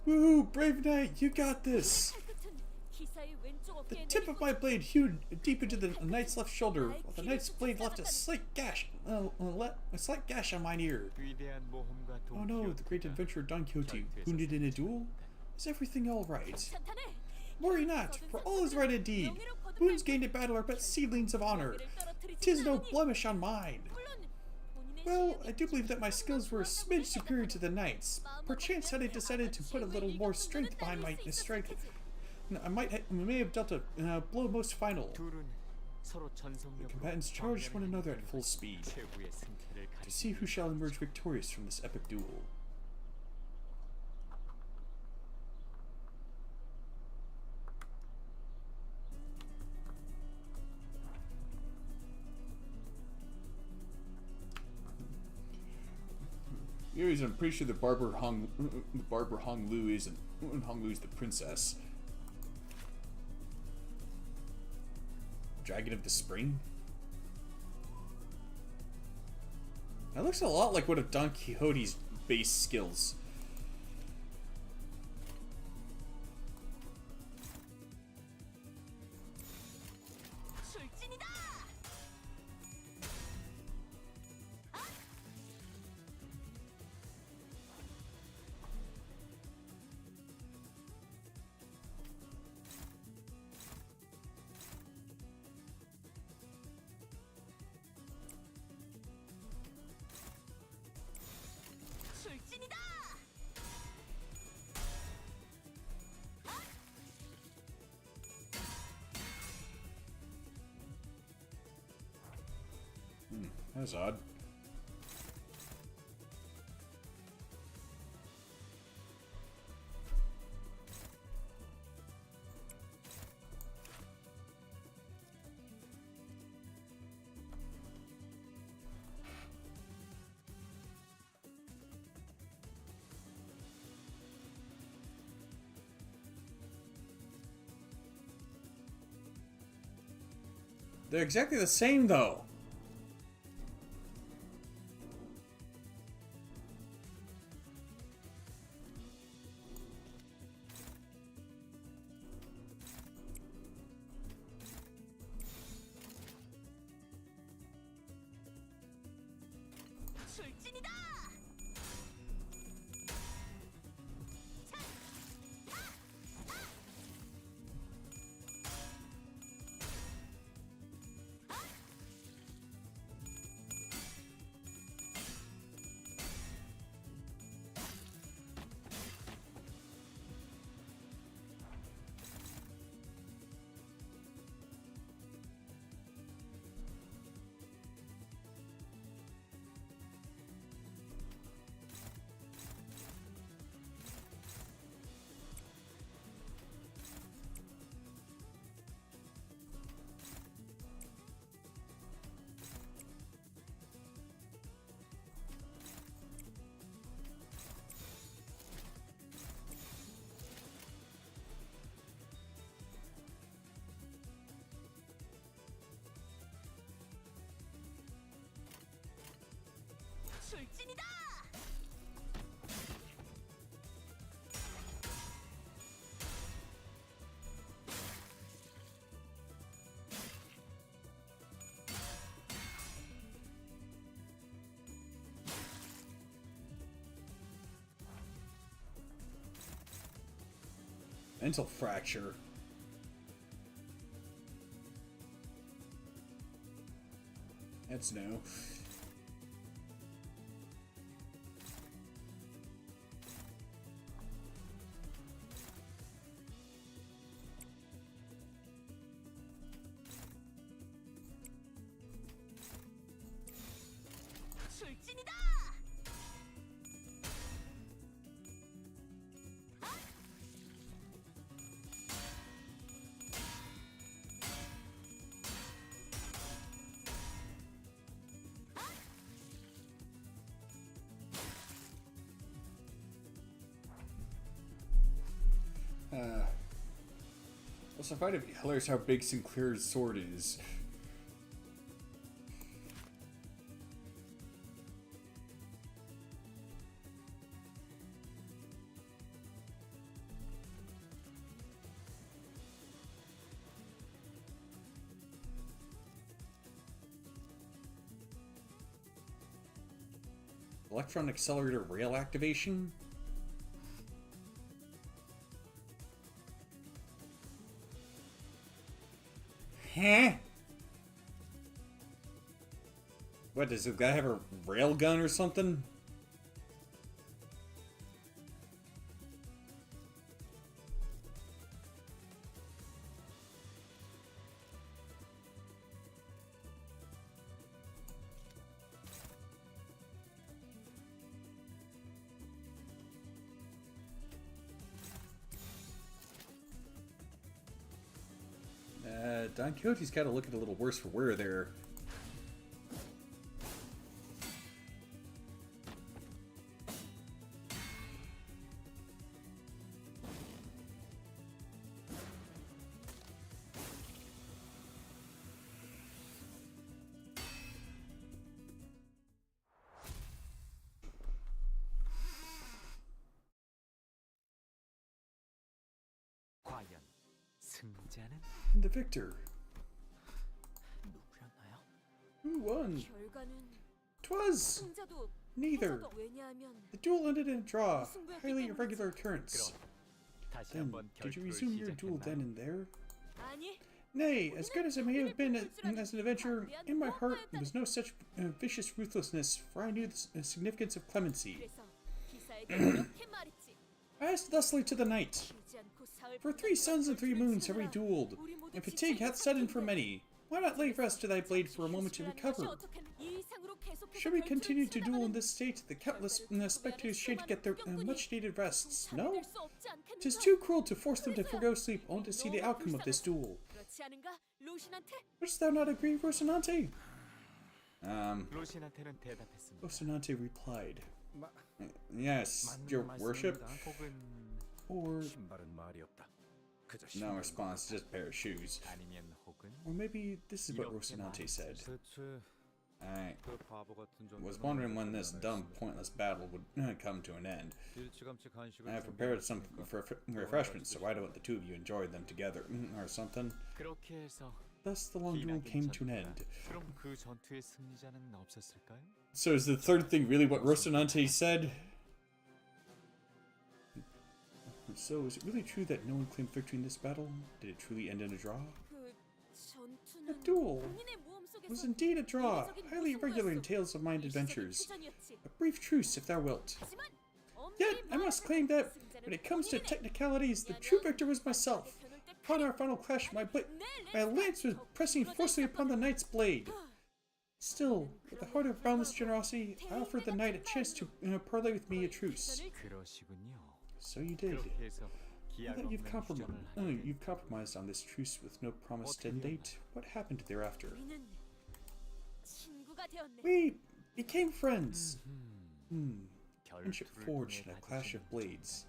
Woo, brave knight, you got this. 끝은 기사의 왼쪽 The 어깨에 tip of my blade hewed deep into the knight's left shoulder, while the knight's blade left a slight gash on mine ear. 위대한 모험가 Oh no, the great adventurer Don Quixote, wounded in a duel? Is everything all right? 찬탄해. Worry not, for all is right indeed. Wounds gained in battle are but seedlings of honor. 'Tis no blemish on mine. Well, I do believe that my skills were a smidge superior to the knight's. Perchance had I decided to put a little more strength behind my strike, I may have dealt a blow most final. 둘은 서로 전속력으로 Combatants charged one another at full speed 최후의 승패를 to see who shall emerge victorious from this epic duel. Anyways, I'm pretty sure the Barber Hong Lu isn't. Hong Lu is the princess. Dragon of the Spring? That looks a lot like one of Don Quixote's base skills. 출진이다. 출진이다. That's odd. They're exactly the same, though. 출진이다. 출진이다. Mental fracture. That's no. 출진이다. Also, I find it hilarious how big Sinclair's sword is. Electron accelerator rail activation? Huh? What, does the guy have a rail gun or something? Don Quixote's got to look at a little worse for wear there. 과연 승자는 And the victor. 누구였나요? Who won? 결과는 'Twas 승자도 neither. 패자도 왜냐하면 The duel ended in a draw. Highly irregular occurrence. 다시 Then, 한번 did you 결투를 resume your duel then 시작했나요? and there? 아니 Nay, as good as it may have been as an adventure, in my heart was no such vicious ruthlessness, for I knew the significance of clemency. 그래서 기사에게 이렇게 말했지. I asked thusly to the knight, 쉬지 않고 사흘 For 3 suns and 3 moons have we duelled, and fatigue hath set in for many. Why not lay rest to thy blade for a moment to recover? Should we continue to duel in this state, the countless spectators should get their much-needed rests, no? 'Tis too cruel to force them to forgo sleep only to see the outcome of this duel. Wouldst thou not agree, Rocinante? 로시나테는 대답했습니다. Rocinante replied, Yes, your worship? 혹은 Or 신발은 말이 없다. 그저 no response, just a pair of shoes. 아니면 혹은 Or maybe this is what Rocinante said. 대체 I 그 바보 같은 정도는 was wondering when this dumb, pointless battle would come to an end. 일찌감치 간식을 I have prepared some refreshments, so why don't the two of you enjoy them together, or something? 그렇게 해서 Thus, the long duel came to an end. 그럼 그 전투의 승리자는 없었을까요? So is the third thing really what Rocinante said? So, is it really true that no one claimed victory in this battle? Did it truly end in a draw? A duel was indeed a draw, highly irregular in tales of mine adventures. A brief truce, if thou wilt. Yet, I must claim that, when it comes to technicalities, the true victor was myself. Upon our final clash, my lance was pressing forcefully upon the knight's blade. Still, with a heart of boundless generosity, I offered the knight a chance to parley with me a truce. 그러시군요. So you did. 그렇게 해서 Now 기약 that you've 없는 주장을 하게 you've compromised on this truce with no promised end date, what happened thereafter? We became friends. Friendship forged in a clash of blades.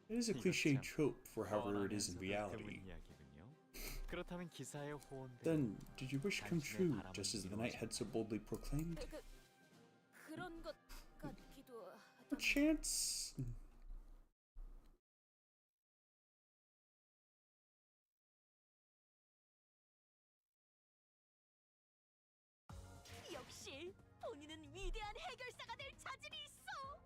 It is a cliche trope for how rare it is in reality. 그렇다면 기사의 호언대로 Then, did your wish come true, just as the knight had so boldly proclaimed? 그런 것 chance? 역시 본인은 위대한 해결사가 될 자질이 있어.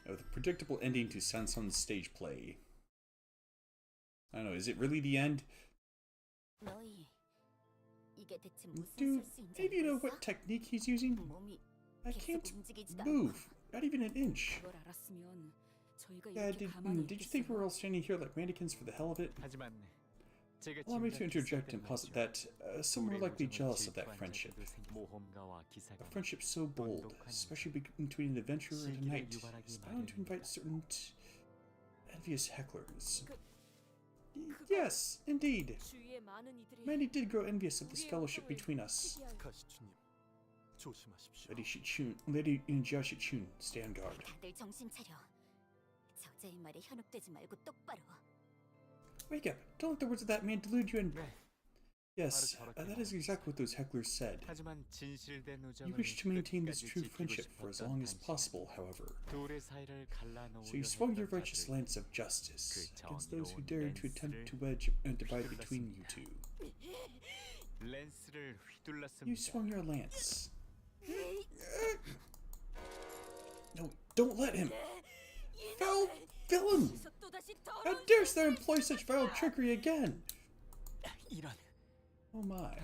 Oh, the predictable ending to Sanson's stage play. I don't know, is it really the end? 너희 이게 대체 무슨 Dude, 쓸수인지 any of you know 알고 what 있어? technique he's using? 몸이 I 계속 can't 움직이지도 move, not even an inch. 그걸 알았으면 저희가 Yeah, 이렇게 가만히 did you think we were 있겠어요? all standing here like mannequins for the hell of it? 하지만 제가 Allow me to interject 짐작했을 and posit 말이죠. that some were likely jealous of that friendship. 모험가와 A 기사가 friendship so bold, especially between an adventurer and a knight, is bound to invite certain envious hecklers. Yes, indeed. 주위에 많은 이들이 Many did grow envious of this 우리의 fellowship 우정을 between us. 시기할 가시추님, 조심하십시오. Lady Jia Shichun, stand guard. 다들 정신 차려. 저자의 말에 현혹되지 말고 똑바로. Wake up! Don't let the words of that man delude you and... 네. Yes, that is exactly what those hecklers said. 하지만 진실된 You 우정은 wish to maintain this 끝까지 true 지키고 friendship for as 싶었던 long as 당신. possible, however. 둘의 사이를 갈라놓으려 So you swung your 했던 righteous 자들. lance of justice 그 against those who 정의로운 dared to attempt to 렌스를 wedge and divide between you two. 렌스를 휘둘렀습니다. You swung your lance. No, don't let him! Foul villain! 여기서 또다시 How 더러운 darest thou employ such vile trickery again? 이런 Oh my.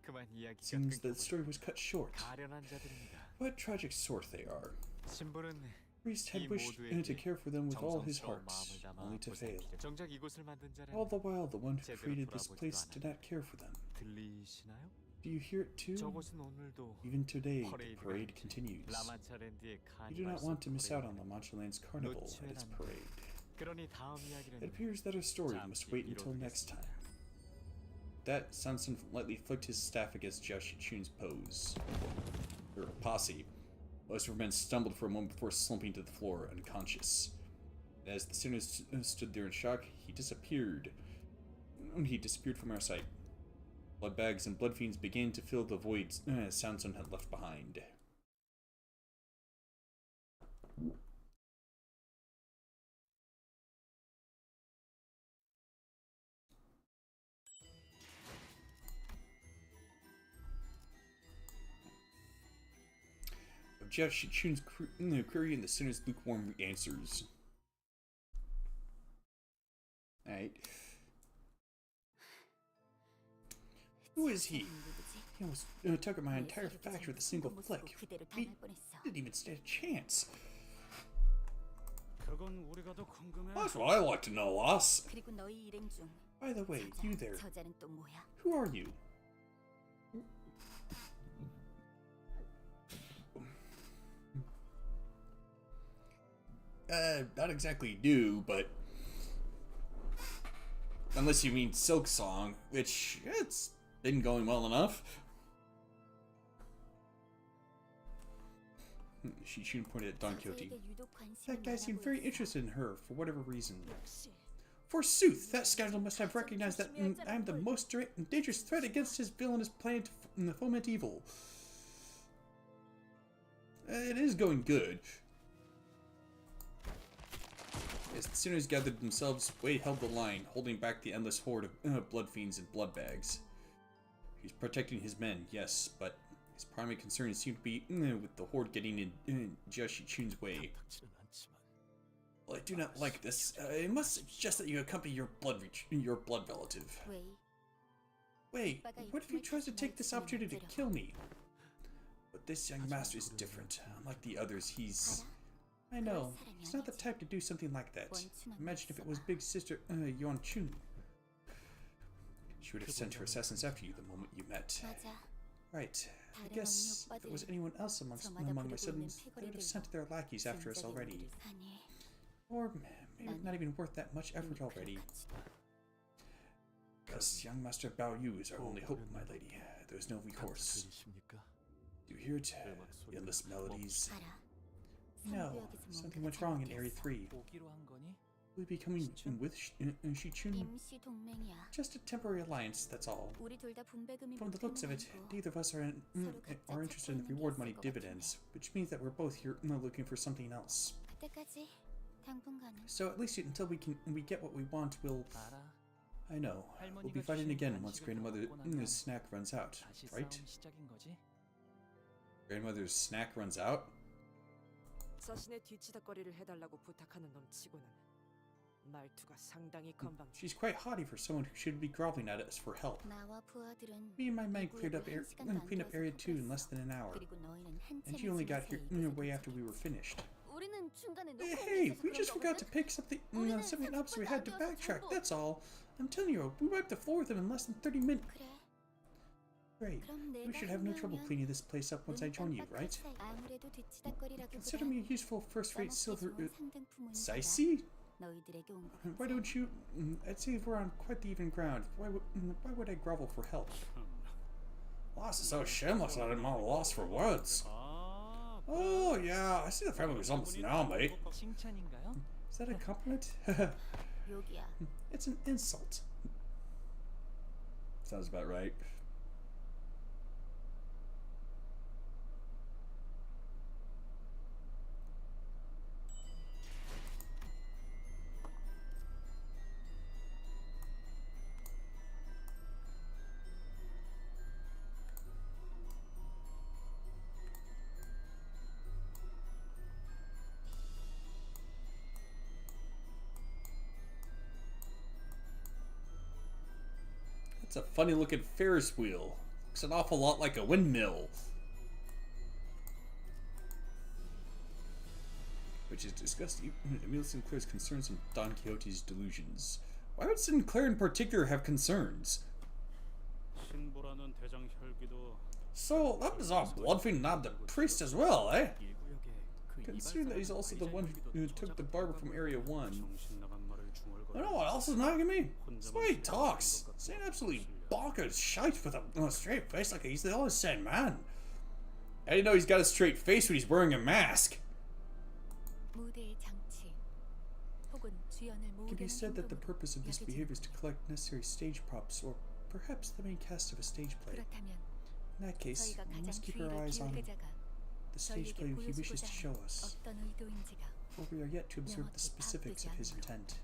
그만 이야기가 Seems the 끊겨버려. story was cut short. 가련한 자들입니다. What tragic sort they are. 신부는 Priest had 이 wished 모두에게 to care for them with all his 정성스러운 heart, 마음을 담아 only to fail. 보살피려. 정작 이곳을 만든 자는 All the while, the one who 제대로 created this 돌아보지도 place did 않았다. not care for them. 들리시나요? Do you hear it too? 저곳은 오늘도 Even today, the 퍼레이드가 parade continues. 라마차랜드의 You do not want to miss out on 카니발 La Mancha Land's carnival and its parade. 그러니 다음 이야기는 It appears that our story must wait until next time. That Sanson lightly flicked his staff against Jia Shichun's pose. Or posse. Most of her men stumbled for a moment before slumping to the floor, unconscious. As the sinners stood there in shock, he disappeared. He disappeared from our sight. Blood bags and blood fiends began to fill the voids Sanson had left behind. Of Jia Shichun's query and the sinner's lukewarm answers. Alright. Who is he? He almost took out my entire factory with a single flick. He didn't even stand a chance. 그건 우리가 더 궁금해. That's what I like to know, Loss. 그리고 너희 일행 중 By the way, you there. 저자는 또 뭐야? Who are you? Not exactly new, but unless you mean Silk Song, which it's been going well enough. Shichun pointed at Don Quixote. 저자에게 유독 관심이 That guy 많아 seemed very 보였어. interested in her for whatever reason. 역시 Forsooth, that scoundrel must have recognized that I am the most dangerous threat against his villainous plan to foment evil. It is going good. As the sinners gathered themselves, Wade held the line, holding back the endless horde of blood fiends and blood bags. He's protecting his men, yes, but his primary concern seemed to be with the horde getting in Jia Shichun's way. 닥치는 않지만 Well, I do not like this. I must suggest that you accompany your blood relative. 왜? Wait, what if he tries to take this opportunity to kill me? But this young master is different. Unlike the others, he's... I know. He's not the type to do something like that. Imagine if it was Big Sister Yuan Chun. She would have sent her assassins after you the moment you met. 맞아. Right. I guess if it was anyone else among my siblings, they would have sent their lackeys after us already. 아니, Or maybe not even worth that much effort already. Thus, young Master Bao Yu is our only hope, my lady. There is no recourse. 들리십니까? Do you hear it? The endless melodies. 알아. No, something went wrong in Area 3. 오기로 한 거니? Will you be coming with Shichun? 임시 동맹이야. Just a temporary alliance, that's all. 우리 둘 다 분배금이 From the looks of it, 모이고 neither of us are interested in the reward money dividends, which means that we're both here looking for something else. 그때까지 당분간은 So at least until we get what we want, we'll... 알아. I know. We'll be fighting again once grandmother's snack runs out, 다시 right? 싸움 시작인 거지? Grandmother's snack runs out? 자신의 뒤치다거리를 해달라고 부탁하는 놈 치고는 말투가 상당히 건방. She's quite haughty for someone who should be groveling at us for help. 나와 부하들은 Me and my men cleaned up Area 2 in less than an hour. 그리고 너희는 And you only got here way after we were finished. 우리는 중간에 Hey, we just forgot to pick something up, so we had to backtrack, that's all. I'm telling you, we wiped the floor with them in less than 30 minutes. 그래. Great. We should have no trouble cleaning this place up once I join you, right? 아무래도 뒤치다거리라기보다 Consider me a useful first-rate silver... 상등품은 Sicey? 너희들에게 온 Why don't you... I'd say we're on quite the even ground. Why would I grovel for help? Loss is so shameless that I'm at a loss for words. Oh, yeah, I see the family resemblance now, mate. 칭찬인가요? Is that a compliment? 욕이야. It's an insult. Sounds about right. It's a funny looking Ferris wheel. Looks an awful lot like a windmill. Which is discussed Emil Sinclair's concerns and Don Quixote's delusions. Why would Sinclair in particular have concerns? So that was our bloodfiend nabbed the priest as well, eh? Considering that he's also the one who took the barber from Area 1. I know what else is nagging me? It's the way he talks. Saying absolutely bonkers shite with a straight face like he's the only sane man. How do you know he's got a straight face when he's wearing a mask? 무대의 장치 혹은 주연을 It can be 모으려는 said that the 행동으로 purpose of this 여겨지는 behavior is to collect necessary stage props, or perhaps the main cast of a stage play. 그렇다면 In that case, 저희가 we 가장 must keep our 주의를 eyes on 기울일 자가 the stage play 저희에게 he wishes 보여주고자 to show 하는 us, 어떤 의도인지가 for we are yet to observe the 명확히 specifics of 파악되지 his 않으므로. intent.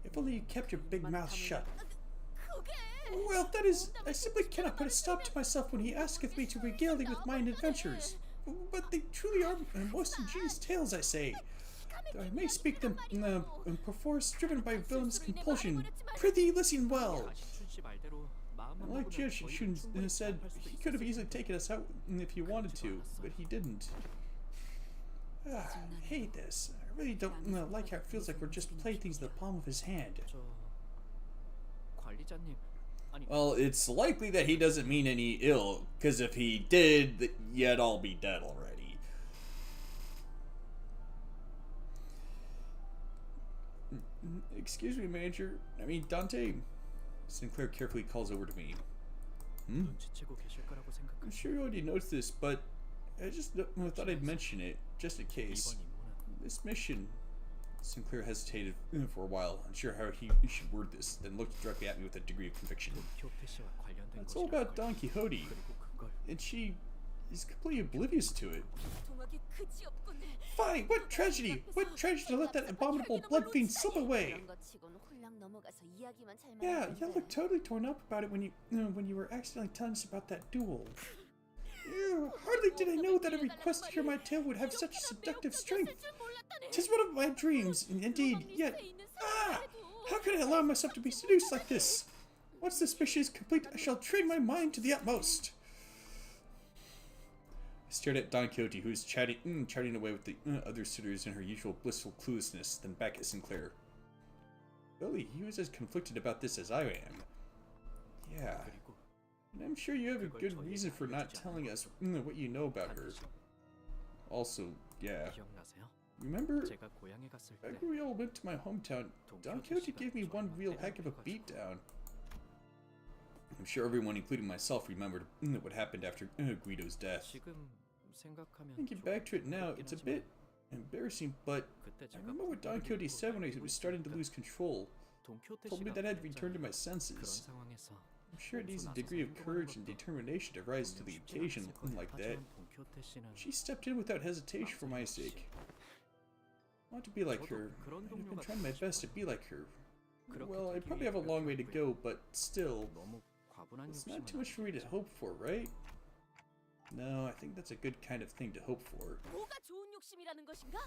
If only you kept your big mouth shut. Well, that is, I simply cannot put a stop to myself when he asketh me to regale thee with mine adventures. But they truly are most ingenious tales, I say. Though I may speak them perforce driven by villainous compulsion. Prithee, listen well. 춘씨 말대로 마음만 Like 먹으면 Shun 거의 said, he could have easily taken us out if he wanted to, but he didn't. I hate this. I really don't like how it feels like we're just playthings in the palm of his hand. 저 관리자님 아니 Well, it's likely that he doesn't mean any ill, because if he did, you'd all be dead already. Excuse me, Manager. I mean, Dante. Sinclair carefully calls over to me. 눈치채고 계실 거라고 I'm 생각하시죠? sure you already noticed this, but I just thought I'd mention it, just in case. 이번 임무는 This mission... Sinclair hesitated for a while, unsure how he should word this, then looked directly at me with a degree of conviction. quijote 씨와 관련된 It's all about 것이라는 Don 걸. Quixote, 그리고 그걸 and she is completely oblivious to it. 동학이 그지없군. Fine, what tragedy! What tragedy to let that abominable blood fiend slip away! 그런 것 치곤 홀랑 넘어가서 이야기만 잘 Yeah, 만드는데. you looked totally torn up about it when you were accidentally telling us about that duel. Hardly did I know that a request to hear my tale would have such seductive strength. 'Tis one of my dreams, indeed, yet... How could I allow myself to be seduced like this? Once this mission is complete, I shall train my mind to the utmost. I stared at Don Quixote, who was chatting away with the other suitors in her usual blissful cluelessness, then back at Sinclair. Really, he was as conflicted about this as I am. Yeah, 그리고 and I'm sure you have a good reason for not telling us what you know about her. Also, yeah, 기억나세요? remember 제가 고향에 갔을 때 back when we all went to my hometown, Don Quixote gave me one real heck of a beatdown. I'm sure everyone, including myself, remembered what happened after Guido's death. 지금 생각하면 Thinking 좀 back to it now, 부끄럽긴 it's a 하지만 bit embarrassing, but I remember what Don Quixote said when I was starting to lose control. Told me that I had returned to my senses. I'm sure it needs a degree of courage and determination to rise to the occasion looking like that. She stepped in without hesitation for my sake. I want to be like her. I've been trying my best to be like her. Well, I probably have a long way to go, but still, it's not too much for me to hope for, right? No, I think that's a good kind of thing to hope for. 뭐가 좋은 욕심이라는 것인가?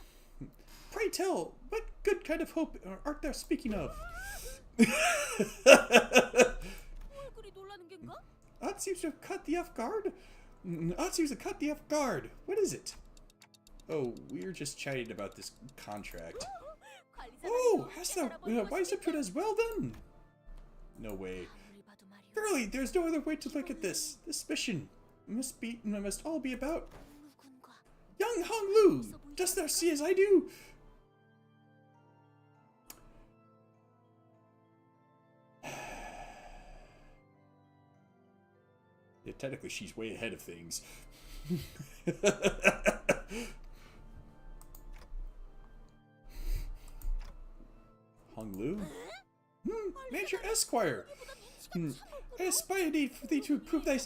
Pray tell, what good kind of hope art thou speaking of? 뭘 그리 놀라는 겐가? That seems to have caught the off guard. That seems to cut the off guard. What is it? Oh, we're just chatting about this contract. Oh, hast thou wised up to it as well then? No way. Verily, there's no other way to look at this. This mission must all be about young Hong Lu. Dost thou see as I do? Yeah, technically she's way ahead of things. Hong Lu? Major Esquire! I aspire for thee to prove thy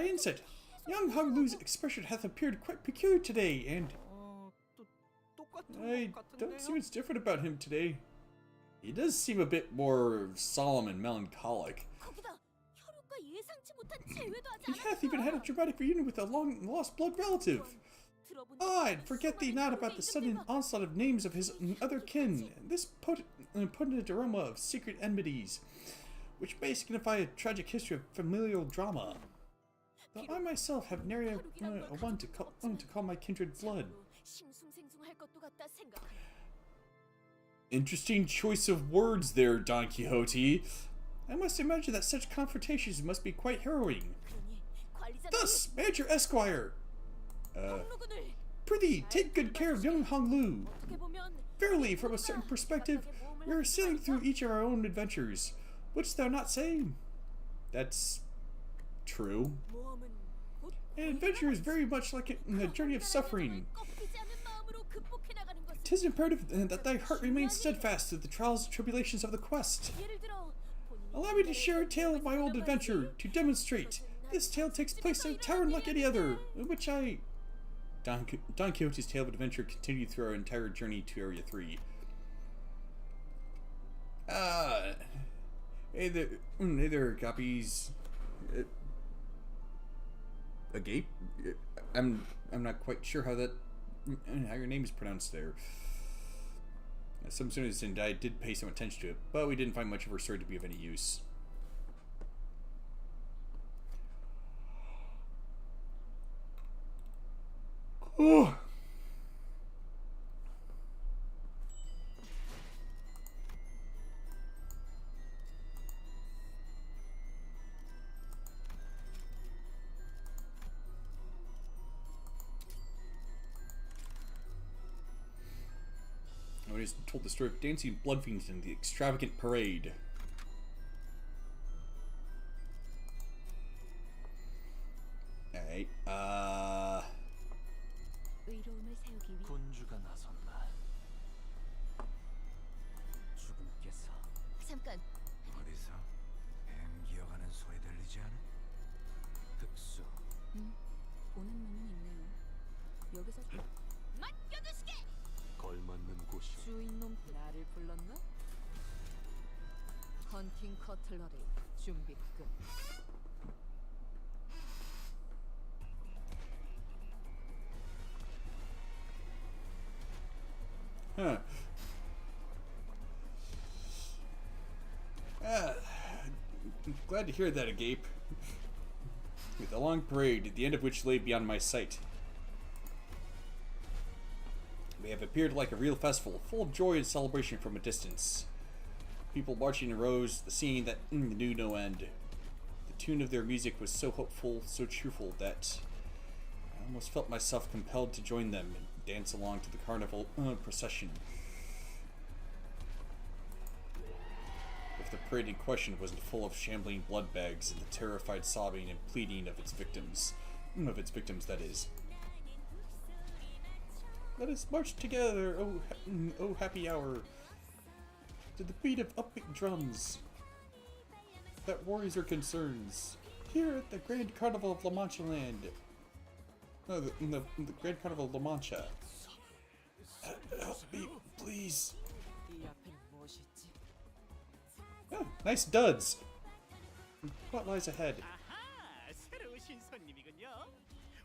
insight. Young Hong Lu's expression hath appeared quite peculiar today, and I don't see what's different about him today. He does seem a bit more solemn and melancholic. He hath even had a dramatic reunion with a long-lost blood relative. Ah, and forget thee not about the sudden onslaught of names of his other kin, and this potent aroma of secret enmities, which may signify a tragic history of familial drama. Though I myself have nary a one to call my kindred blood. Interesting choice of words there, Don Quixote. I must imagine that such confrontations must be quite harrowing. Thus, Major Esquire! Prithee, take good care of young Hong Lu. Verily, from a certain perspective, we are sailing through each of our own adventures. Wouldst thou not say? That's true. An adventure is very much like a journey of suffering. 'Tis imperative that thy heart remains steadfast through the trials and tribulations of the quest. Allow me to share a tale of my old adventure, to demonstrate. This tale takes place in a tavern like any other, in which Don Quixote's tale of adventure continued through our entire journey to Area 3. Hey there, Goppies. Agape? I'm not quite sure how your name is pronounced there. Some students and I did pay some attention to it, but we didn't find much of her story to be of any use. Oh. I was told the story of dancing blood fiends in the extravagant parade. Alright, 의로움을 세우기 위해 군주가 나선다. 죽음께서 잠깐. 어디서 뱀 기어가는 소리 들리지 않아? 흑수 보는 눈은 있네요. 여기서 맡겨두시게. 걸맞는 곳이 주인놈 나를 불렀나? 헌팅 커틀러리 준비 끝. Huh. Glad to hear that, Agape. With a long parade, the end of which lay beyond my sight. They have appeared like a real festival, full of joy and celebration from a distance. People marching in rows, the scene that knew no end. The tune of their music was so hopeful, so cheerful, that I almost felt myself compelled to join them and dance along to the carnival procession. If the parade in question wasn't full of shambling blood bags and the terrified sobbing and pleading of its victims, that is. Let us march together, oh happy hour, to the beat of upbeat drums that worries our concerns. Here at the Grand Carnival of La Mancha Land. No, the Grand Carnival of La Mancha. Help me, please. Oh, nice duds. What lies ahead? 아하, 새로 오신 손님이군요.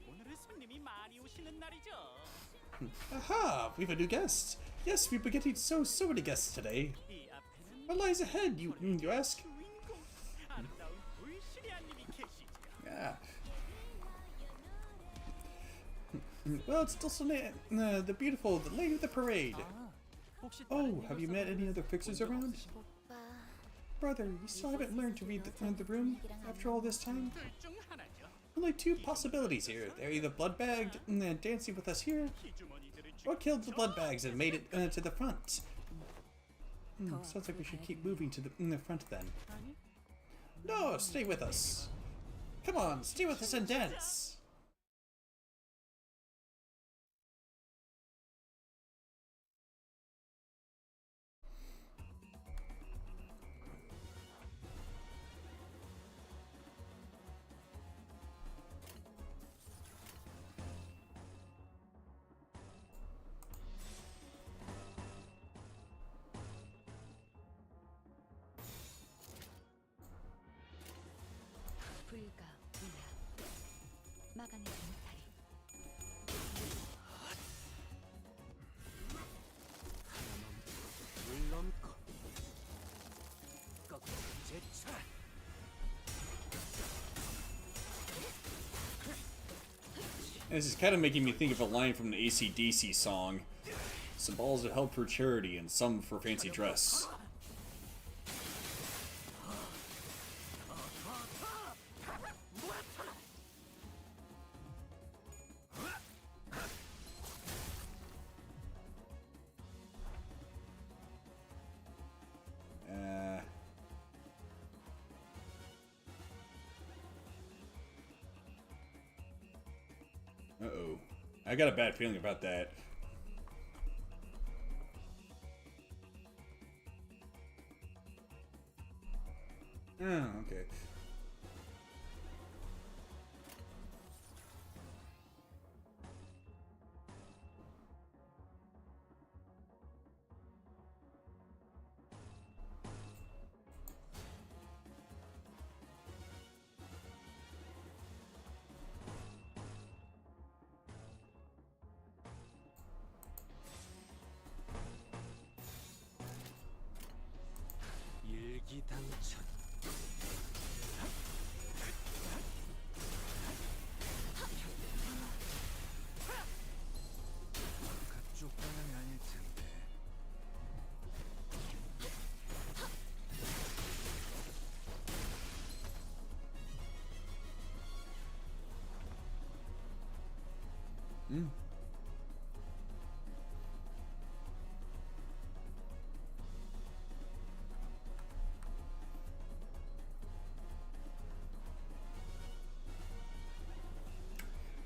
오늘은 손님이 많이 오시는 날이죠. Aha! We've a new guest. Yes, we've been getting so many guests today. 이 앞에는 What lies ahead, you ask? 주인공, 아름다운 불시리아님이 계시죠. Yeah. Well, it's still the beautiful, the lady of the parade. Oh, have you met any other fixers around? 오빠, Brother, you still haven't learned to read the room after all this time? 둘중 하나죠. Only two possibilities here. They're either blood bagged and then dancing with us here, 기주머니들을 or killed the blood bags and made it to the front. Sounds like we should keep moving to the front then. No, stay with us. Come on, stay with us and dance. 불가 위야 막아내지 못하리. 물 넘고 거꾸로 제차. This is kind of making me think of a line from the AC/DC song. Some balls are held for charity and some for fancy dress. Uh-oh. I got a bad feeling about that. Oh, okay. 일기당천. 그쪽 방향이 아닐 텐데.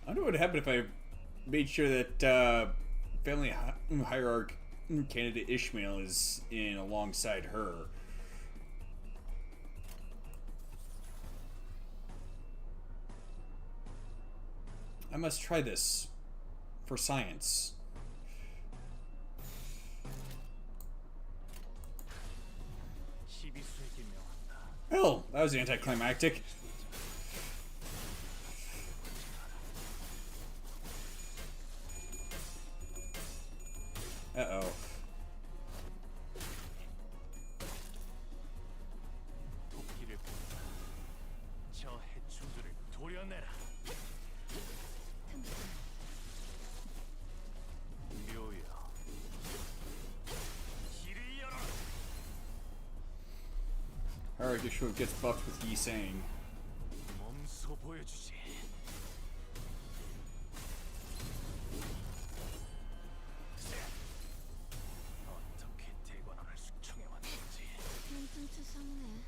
I wonder what would happen if I made sure that family hierarch candidate Ishmael is in alongside her. I must try this for science. 시비수에게 명한다. Hell, that was anticlimactic. Uh-oh. 도끼를 뽑다. 저 해충들을 도려내라. 묘야. 길을 열어. Alright, this show gets buffed with Yi saying. 몸소 보여주지. 어떻게 대관원을 숙청해 왔는지. 좀 추상네.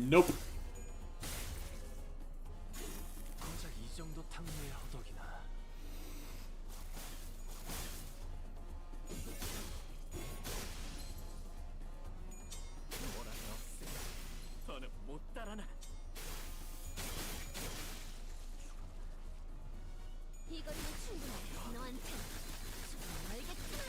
Nope. 고작 이 정도 탕류의 허덕이나. 뭐라 너스. 더는 못 따라나. 이 거리는 충분해. 너한테 알겠지만.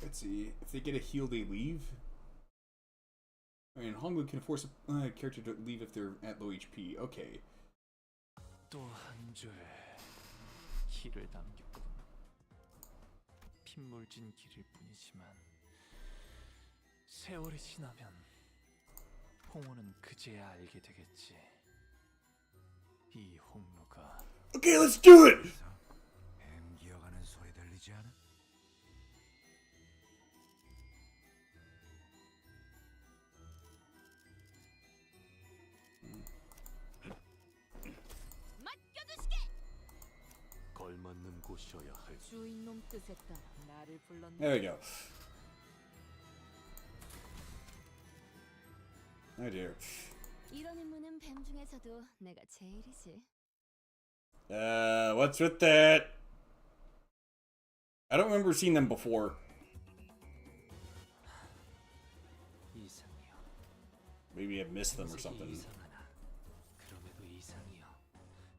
Let's see. If they get a heal, they leave. I mean, Honglu can force a character to leave if they're at low HP. Okay. 또 한 줄 길을 남겼군. 핏물진 길일 뿐이지만 세월이 지나면 홍호는 그제야 알게 되겠지. 이 홍로가 Okay, let's do it! 뱀 기어가는 소리 들리지 않아? 맡겨두시게. 걸맞는 곳이어야 할. 주인놈 뜻에 따라 나를 불렀나? There we go. Oh dear. 이런 임무는 뱀 중에서도 내가 제일이지. What's with that? I don't remember seeing them before. 이상이요. Maybe I missed them or something. 이상하나. 그럼에도 이상이요.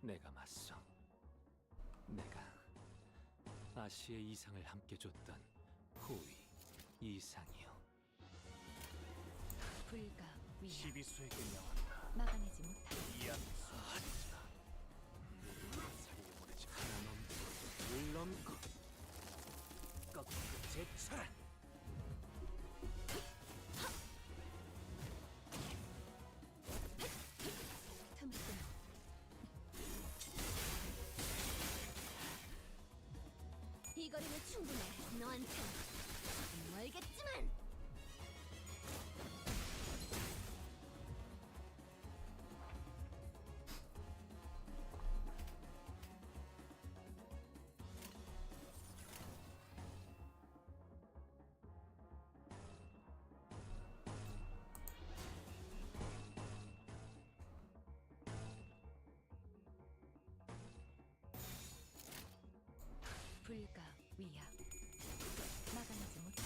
내가 맞서. 내가 아시의 이상을 함께 줬던 후위 이상이요. 불가 위야. 시비수에게 명한다. 막아내지 못하리. 이 앞에서 하자. 살려보내지 하나 넘고 둘 넘고 꺾고 제쳐라. 틈을 끊어. 이 거리는 충분해. 너한테 알겠지만. 불가 위야. 막아내지 못하리.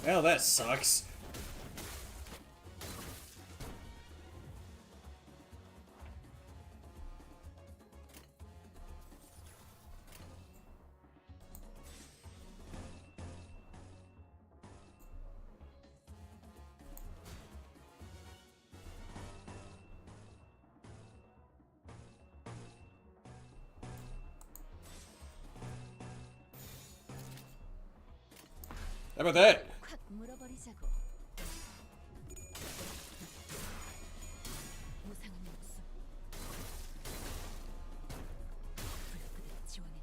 Well, that sucks. How about that? 확 물어버리자고. 무상은 없음. 불그대 지원했군.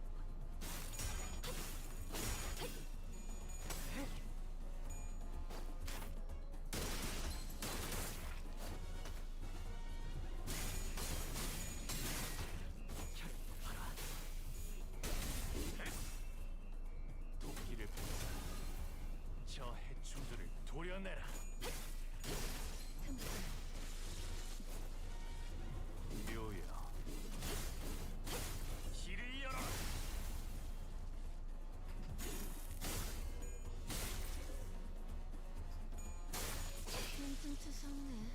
도끼를 본다. 저 해충들을 도려내라. 틈을 끊어. 묘여. 길을 열어라. 퉁퉁투성네.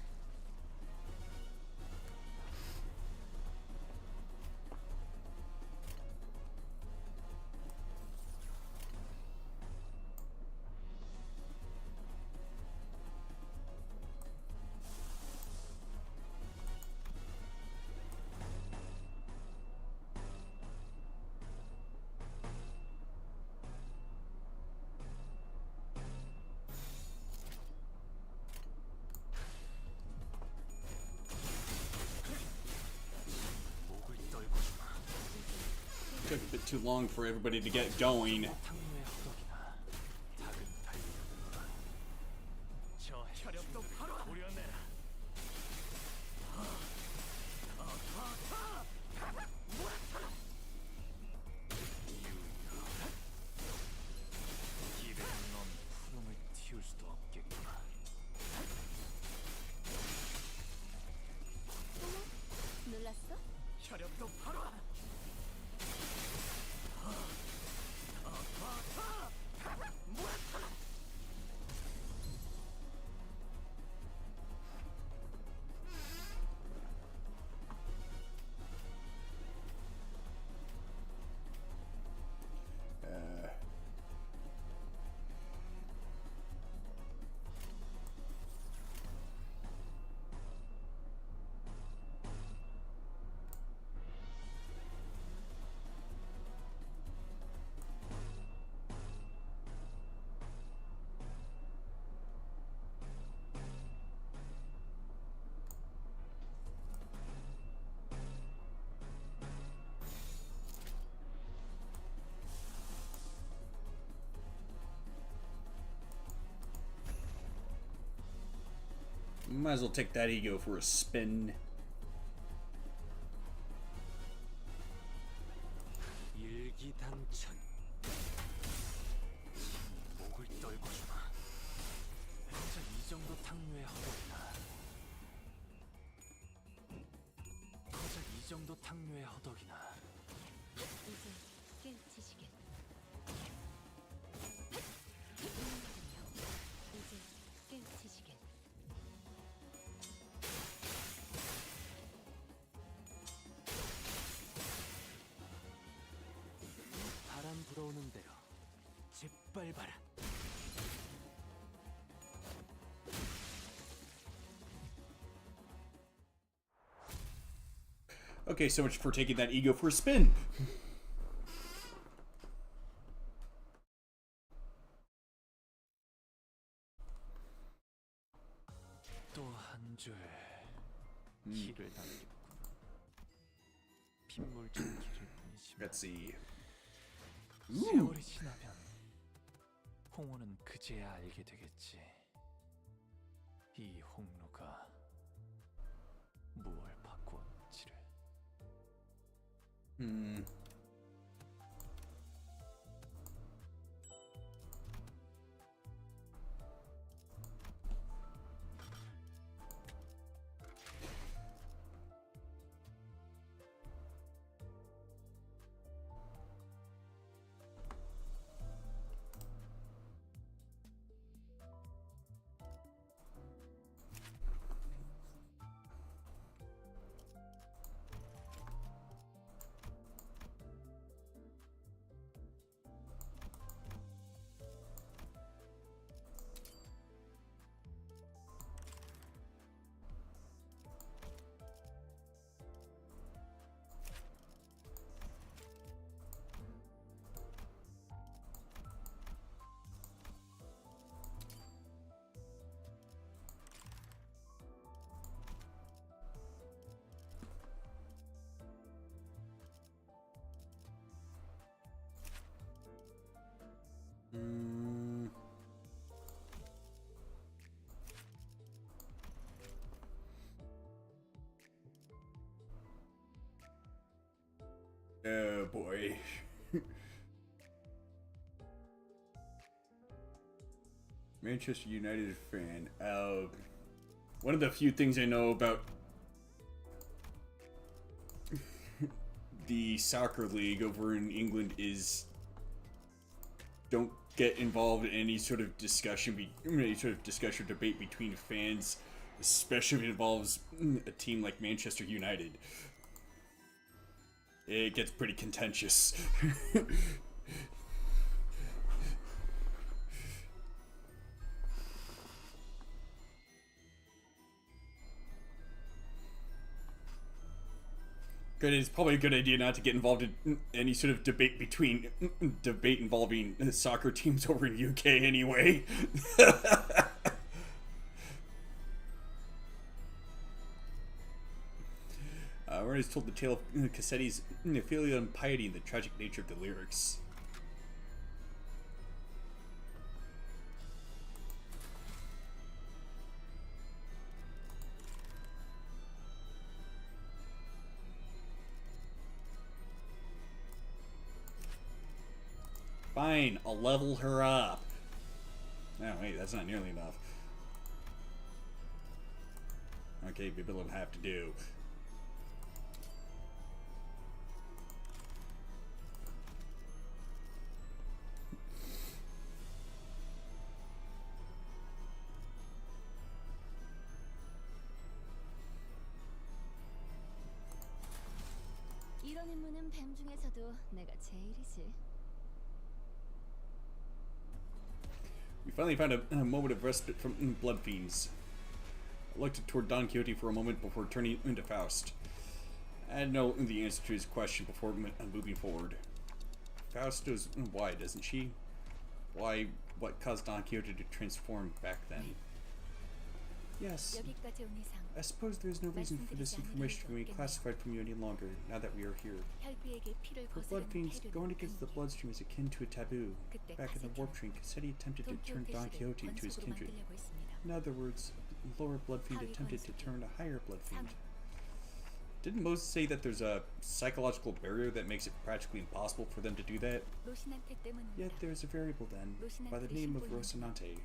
Took a bit too long for everybody to get going. 놀랐어? 혈압도 바로 Might as well take that ego for a spin. 일기당천 목을 떨궈주마. 진짜 이 정도 탕류의 허덕이나. 진짜 이 정도 탕류의 허덕이나. 이제 깨우치시겠. 이제 깨우치시겠. 바람 불어오는 대로 짓밟아라. Okay, so much for taking that ego for a spin. 또 한 줄 길을 남겼군. 빗물줄 길을 뿐이지만 Let's see. 세월이 지나면 홍호는 그제야 알게 되겠지. 이 홍로가 무얼 바꾸었는지를. Oh boy. Manchester United fan. One of the few things I know about the soccer league over in England is don't get involved in any sort of discussion, or debate between fans, especially if it involves a team like Manchester United. It gets pretty contentious. It's probably a good idea not to get involved in any sort of debate involving soccer teams over in UK anyway. We're artist told the tale of Cassetti's filial impiety and the tragic nature of the lyrics. Fine, I'll level her up. Oh, wait, that's not nearly enough. Okay, maybe it'll have to do. 이런 임무는 뱀 중에서도 내가 제일이지. We finally found a moment of respite from blood fiends. I looked toward Don Quixote for a moment before turning into Faust. I had to know the answer to his question before moving forward. Faust knows why, doesn't she? Why, what caused Don Quixote to transform back then? Yes. 여기까지 온 이상 I suppose there is no reason for this information to be classified from you any longer, now that we are here. 혈귀에게 피를 For blood 거스르는 fiends, 해류는 going against the bloodstream is akin to a taboo. Back in the warp train, Cassetti attempted to turn Don Quixote into his kindred. 만들려고 했습니다. In other words, the lower blood fiend attempted to turn a higher blood fiend. Didn't Moses say that there's a psychological barrier that makes it practically impossible for them to do that? 로시난테 때문입니다. Yet there's a variable then, by the name of Rocinante.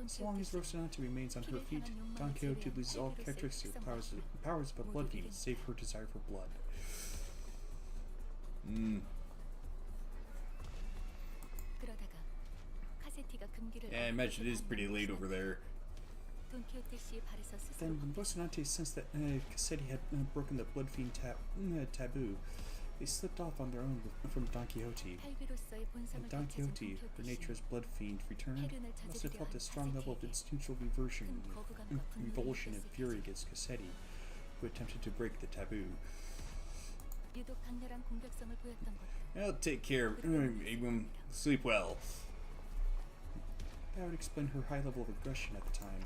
As long as Rocinante remains on her feet, Don Quixote loses all characteristics powers of a blood fiend, save her desire for blood. 그러다가 카세티가 금기를 Yeah, I imagine it is pretty late over there. 돈키호테 씨의 발에서 스스로 Then, when Rocinante sensed that Cassetti had broken the blood fiend taboo, they slipped off on their own from Don Quixote. 혈귀로서의 본성을 And Don 되찾은 Quixote, her 돈키호테 nature as 씨는 blood fiend, returned, 해륜을 must have felt a 저지르려 strong level of instinctual revulsion and fury against Cassetti, who attempted to break the taboo. 유독 강렬한 공격성을 보였던 것도 I'll take care, Abram. Sleep well. That would explain her high level of aggression at the time.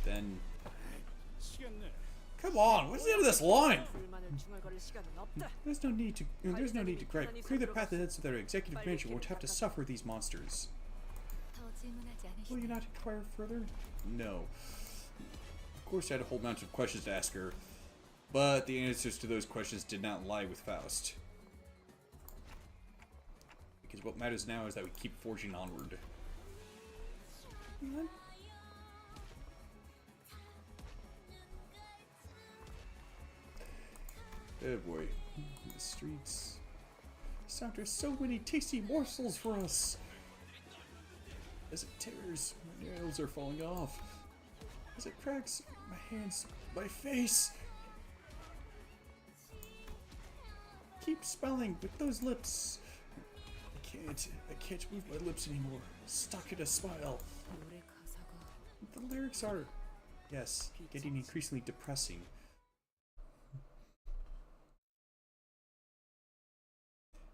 Then, 시간 내. come on, what's the end of this line? 불만을 중얼거릴 시간은 없다. There's no need to gripe. Clear the path ahead so that our executive manager won't have to suffer these monsters. 더 질문하지 Will you 않으시나요? not inquire further? No. Of course, I had a whole bunch of questions to ask her, but the answers to those questions did not lie with Faust. Because what matters now is that we keep forging onward. Oh boy, the streets. There's so many tasty morsels for us. As it tears, my nails are falling off. As it cracks, my hands, my face. Keep spelling with those lips. I can't move my lips anymore. Stuck in a smile. 노래 가사가 The lyrics are, yes, getting increasingly depressing.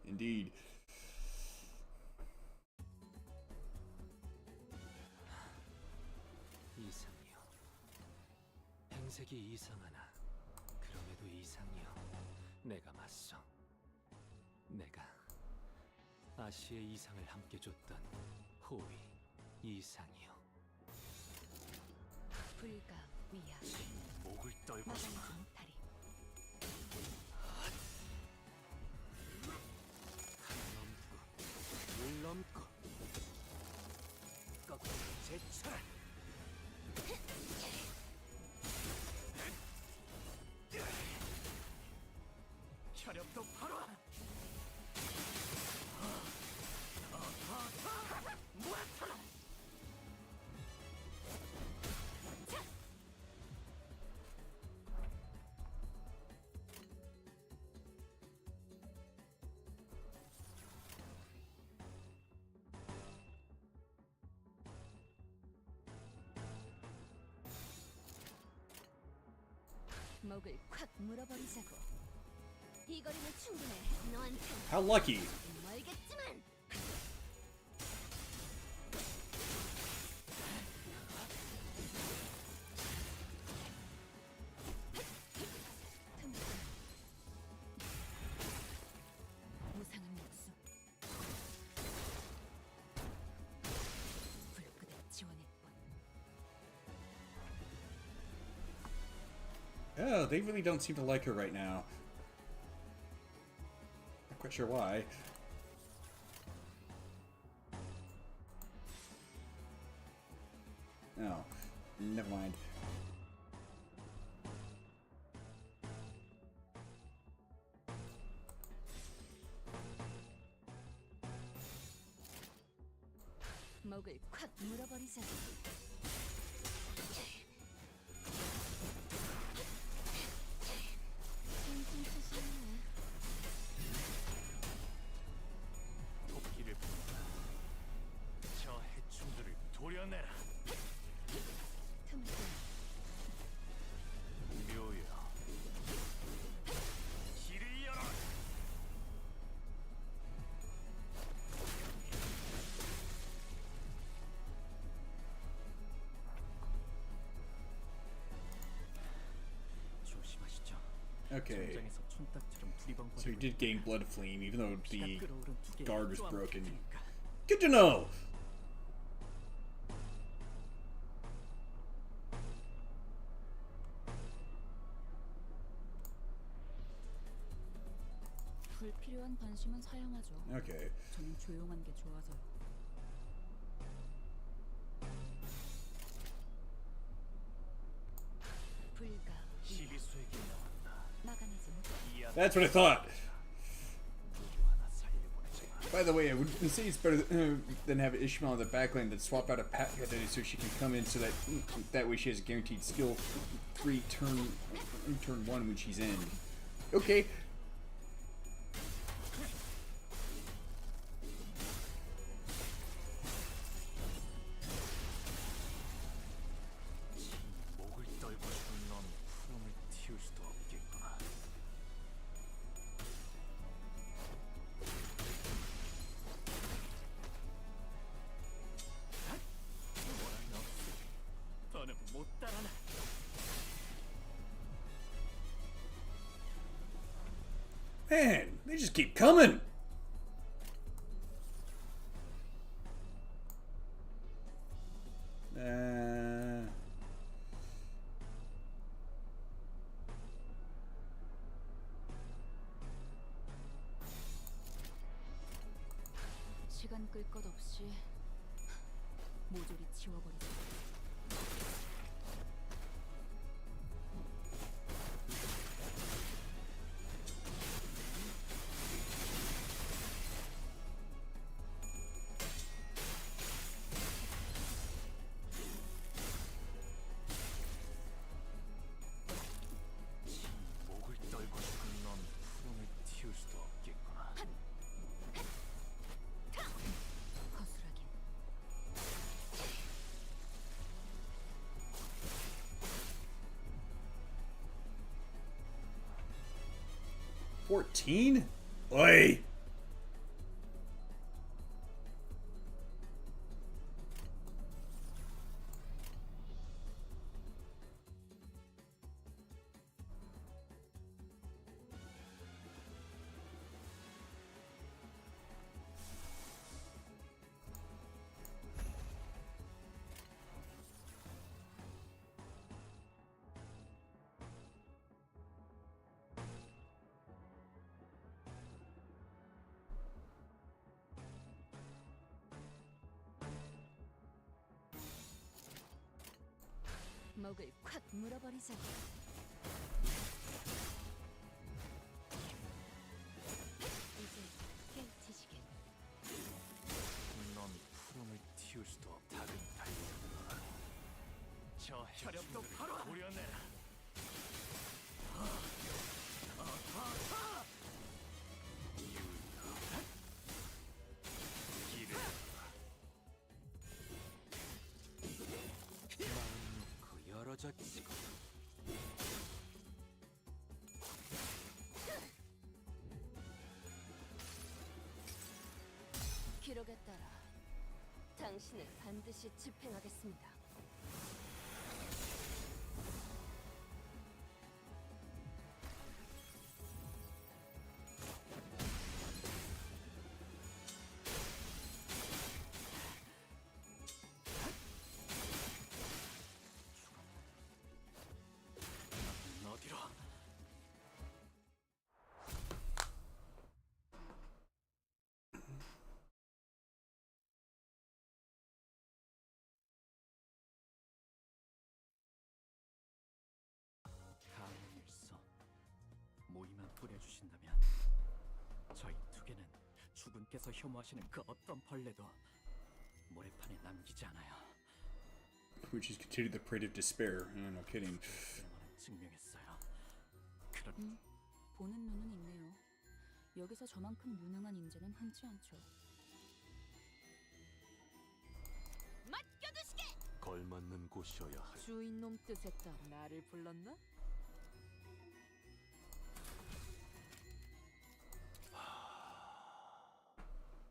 Indeed. 이상이요. 행색이 이상하나 그럼에도 이상이요. 내가 맞서. 내가 아시의 이상을 함께 줬던 호위 이상이요. 불가 위야 목을 떨고 막아내지 못하리. 물 넘고 거꾸로 제쳐라. 혈압도 바로 목을 콱 물어버리자고. 이 거리는 충분해. 너한테 How lucky. 멀겠지만. Oh, they really don't seem to like her right now. Not quite sure why. Oh, never mind. 목을 콱 물어버리자고. 칭칭치시네. 토끼를 부른다. 저 해충들을 도려내라. 틈새. 묘여. 길을 열어라. 조심하시죠. Okay, 전장에서 촌딱처럼 두리번거리고 so he did gain blood flame, even though 피가 the 끓어오른 두 개의 guard was 또한 broken. 테니까. Good to know! 불필요한 관심은 사양하죠. Okay. 저는 조용한 게 좋아서요. 불가. 시비수에게 나왔다. 막아내지 못해. 이 아들 That's what I thought! 누구 하나 살려보내자. By the way, I would say it's better than have Ishmael in the backline than swap out a Pat so she can come in so that way she has a guaranteed skill 3 turn 1 when she's in. Okay. 목을 떨고 죽은 넌 푸름을 틔울 수도 없겠구나. 뭐란 없어. 더는 못 따라나. Man, they just keep coming! 시간 끌 것 없이 모조리 지워버리자. 목을 떨고 죽은 넌 푸름을 틔울 수도 없겠구나. 거스라긴. 14? Oi! 목을 콱 물어버리자고. 이제 깨우치시게. 넌 푸름을 틔울 수도 없다는 달리구나. 저 혈압도 바로 도려내라. 길을 마음 놓고 열어젖히고 기록에 따라 당신을 반드시 집행하겠습니다. 어디로? 주인님께서 혐오하시는 그 어떤 벌레도 모래판에 남기지 않아요. Which is continued the parade of despair. No kidding. 쓸모는 증명했어요. 그런 보는 눈은 있네요. 여기서 저만큼 유능한 인재는 흔치 않죠. 맡겨두시게. 걸맞는 곳이어야 할. 주인놈 뜻에 따라 나를 불렀나?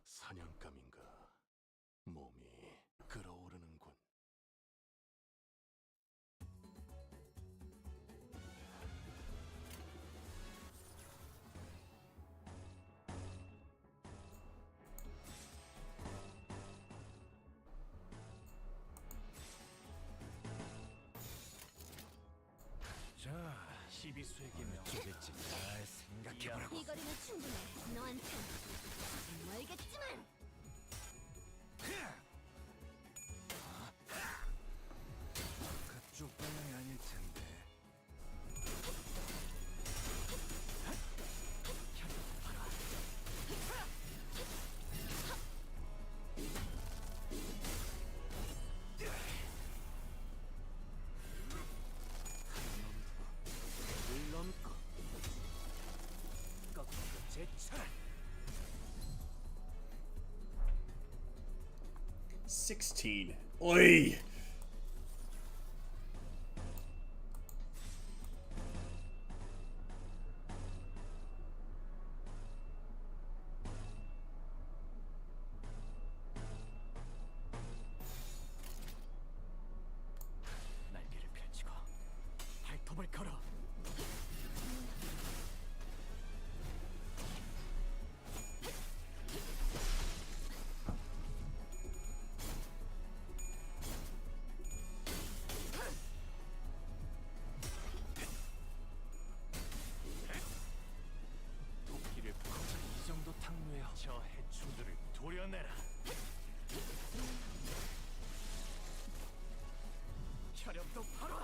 사냥감인가? 몸이 끓어오르는군. 자, 시비수에게 명주겠지. 잘 생각해보라고. 이 거리는 충분해. 너한텐 아직 멀겠지만. 그쪽 방향이 아닐 텐데. 물론고 꺾고 제철. 16. Oi! 날개를 펼치고 발톱을 걸어. 토끼를 고작 이 정도 탕루에 저 해충들을 도려내라. 혈압도 바로.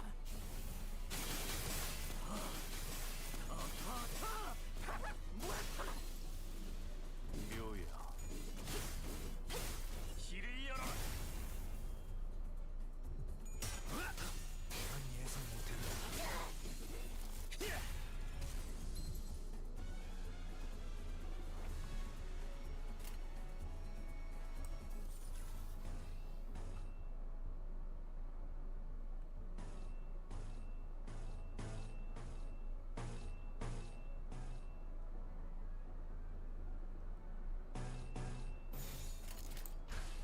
묘야. 길을 열어. 난 예상 못했다.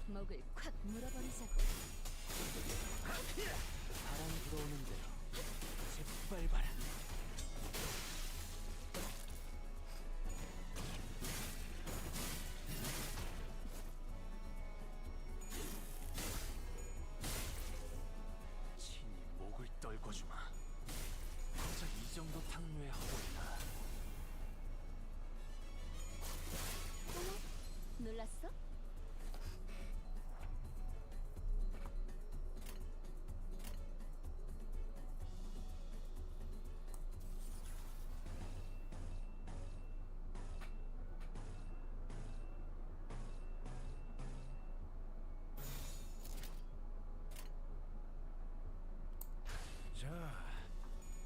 목을 콱 물어버리자고. 바람 불어오는 대로 재빨봐라. 친히 목을 떨궈주마. 고작 이 정도 탕루에 허물이나. 놀랐어? 자,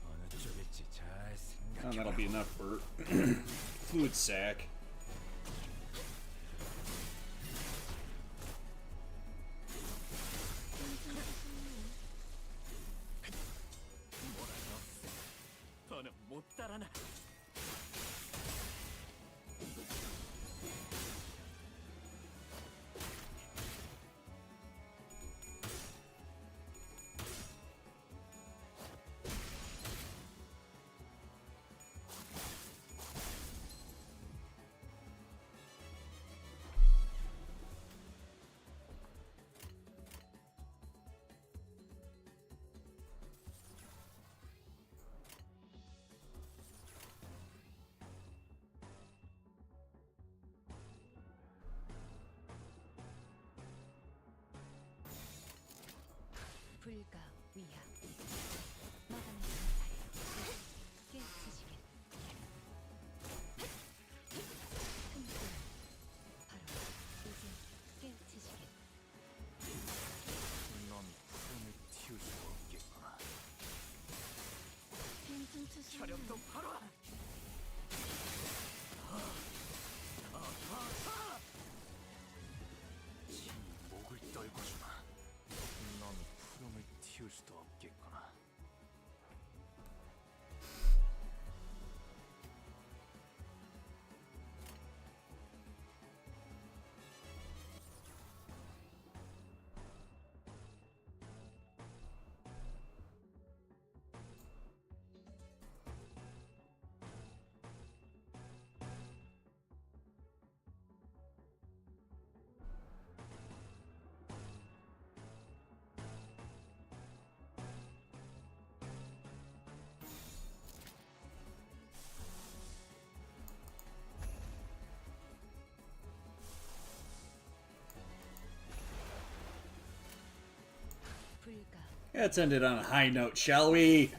어느 쪽일지 잘 And that'll 생각해보라고. be enough for fluid sac. 더는 못 따라나. 불가 위야 마감의 자리 깨치시게 틈틈 바로 Let's end it on a high note, shall we?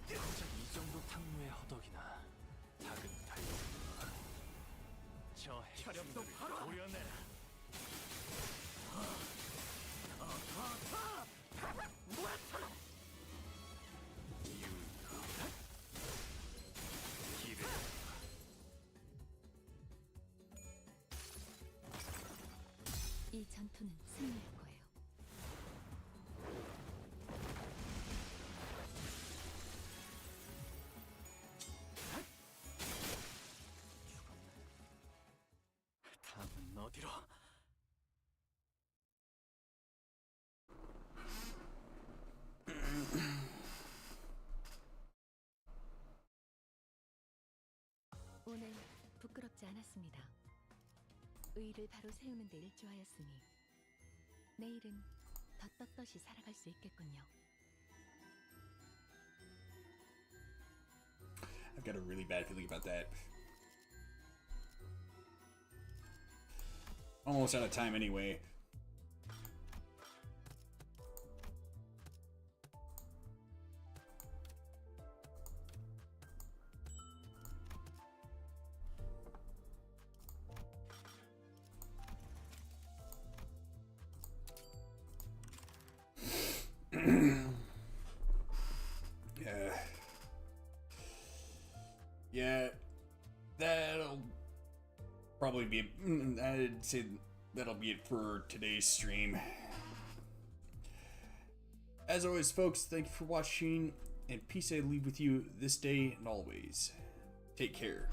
이 정도 탕루의 허덕이나 작은 달력으로 저 혈협도 도려내라. 이 전투는 승리할 거예요. 다음은 어디로? 오늘 부끄럽지 않았습니다. 의를 바로 세우는 데 일조하였으니 내일은 더 떳떳이 살아갈 수 있겠군요. I've got a really bad feeling about that. Almost out of time anyway. Yeah, that'll probably be it. I'd say that'll be it for today's stream. As always, folks, thank you for watching, and peace I leave with you this day and always. Take care.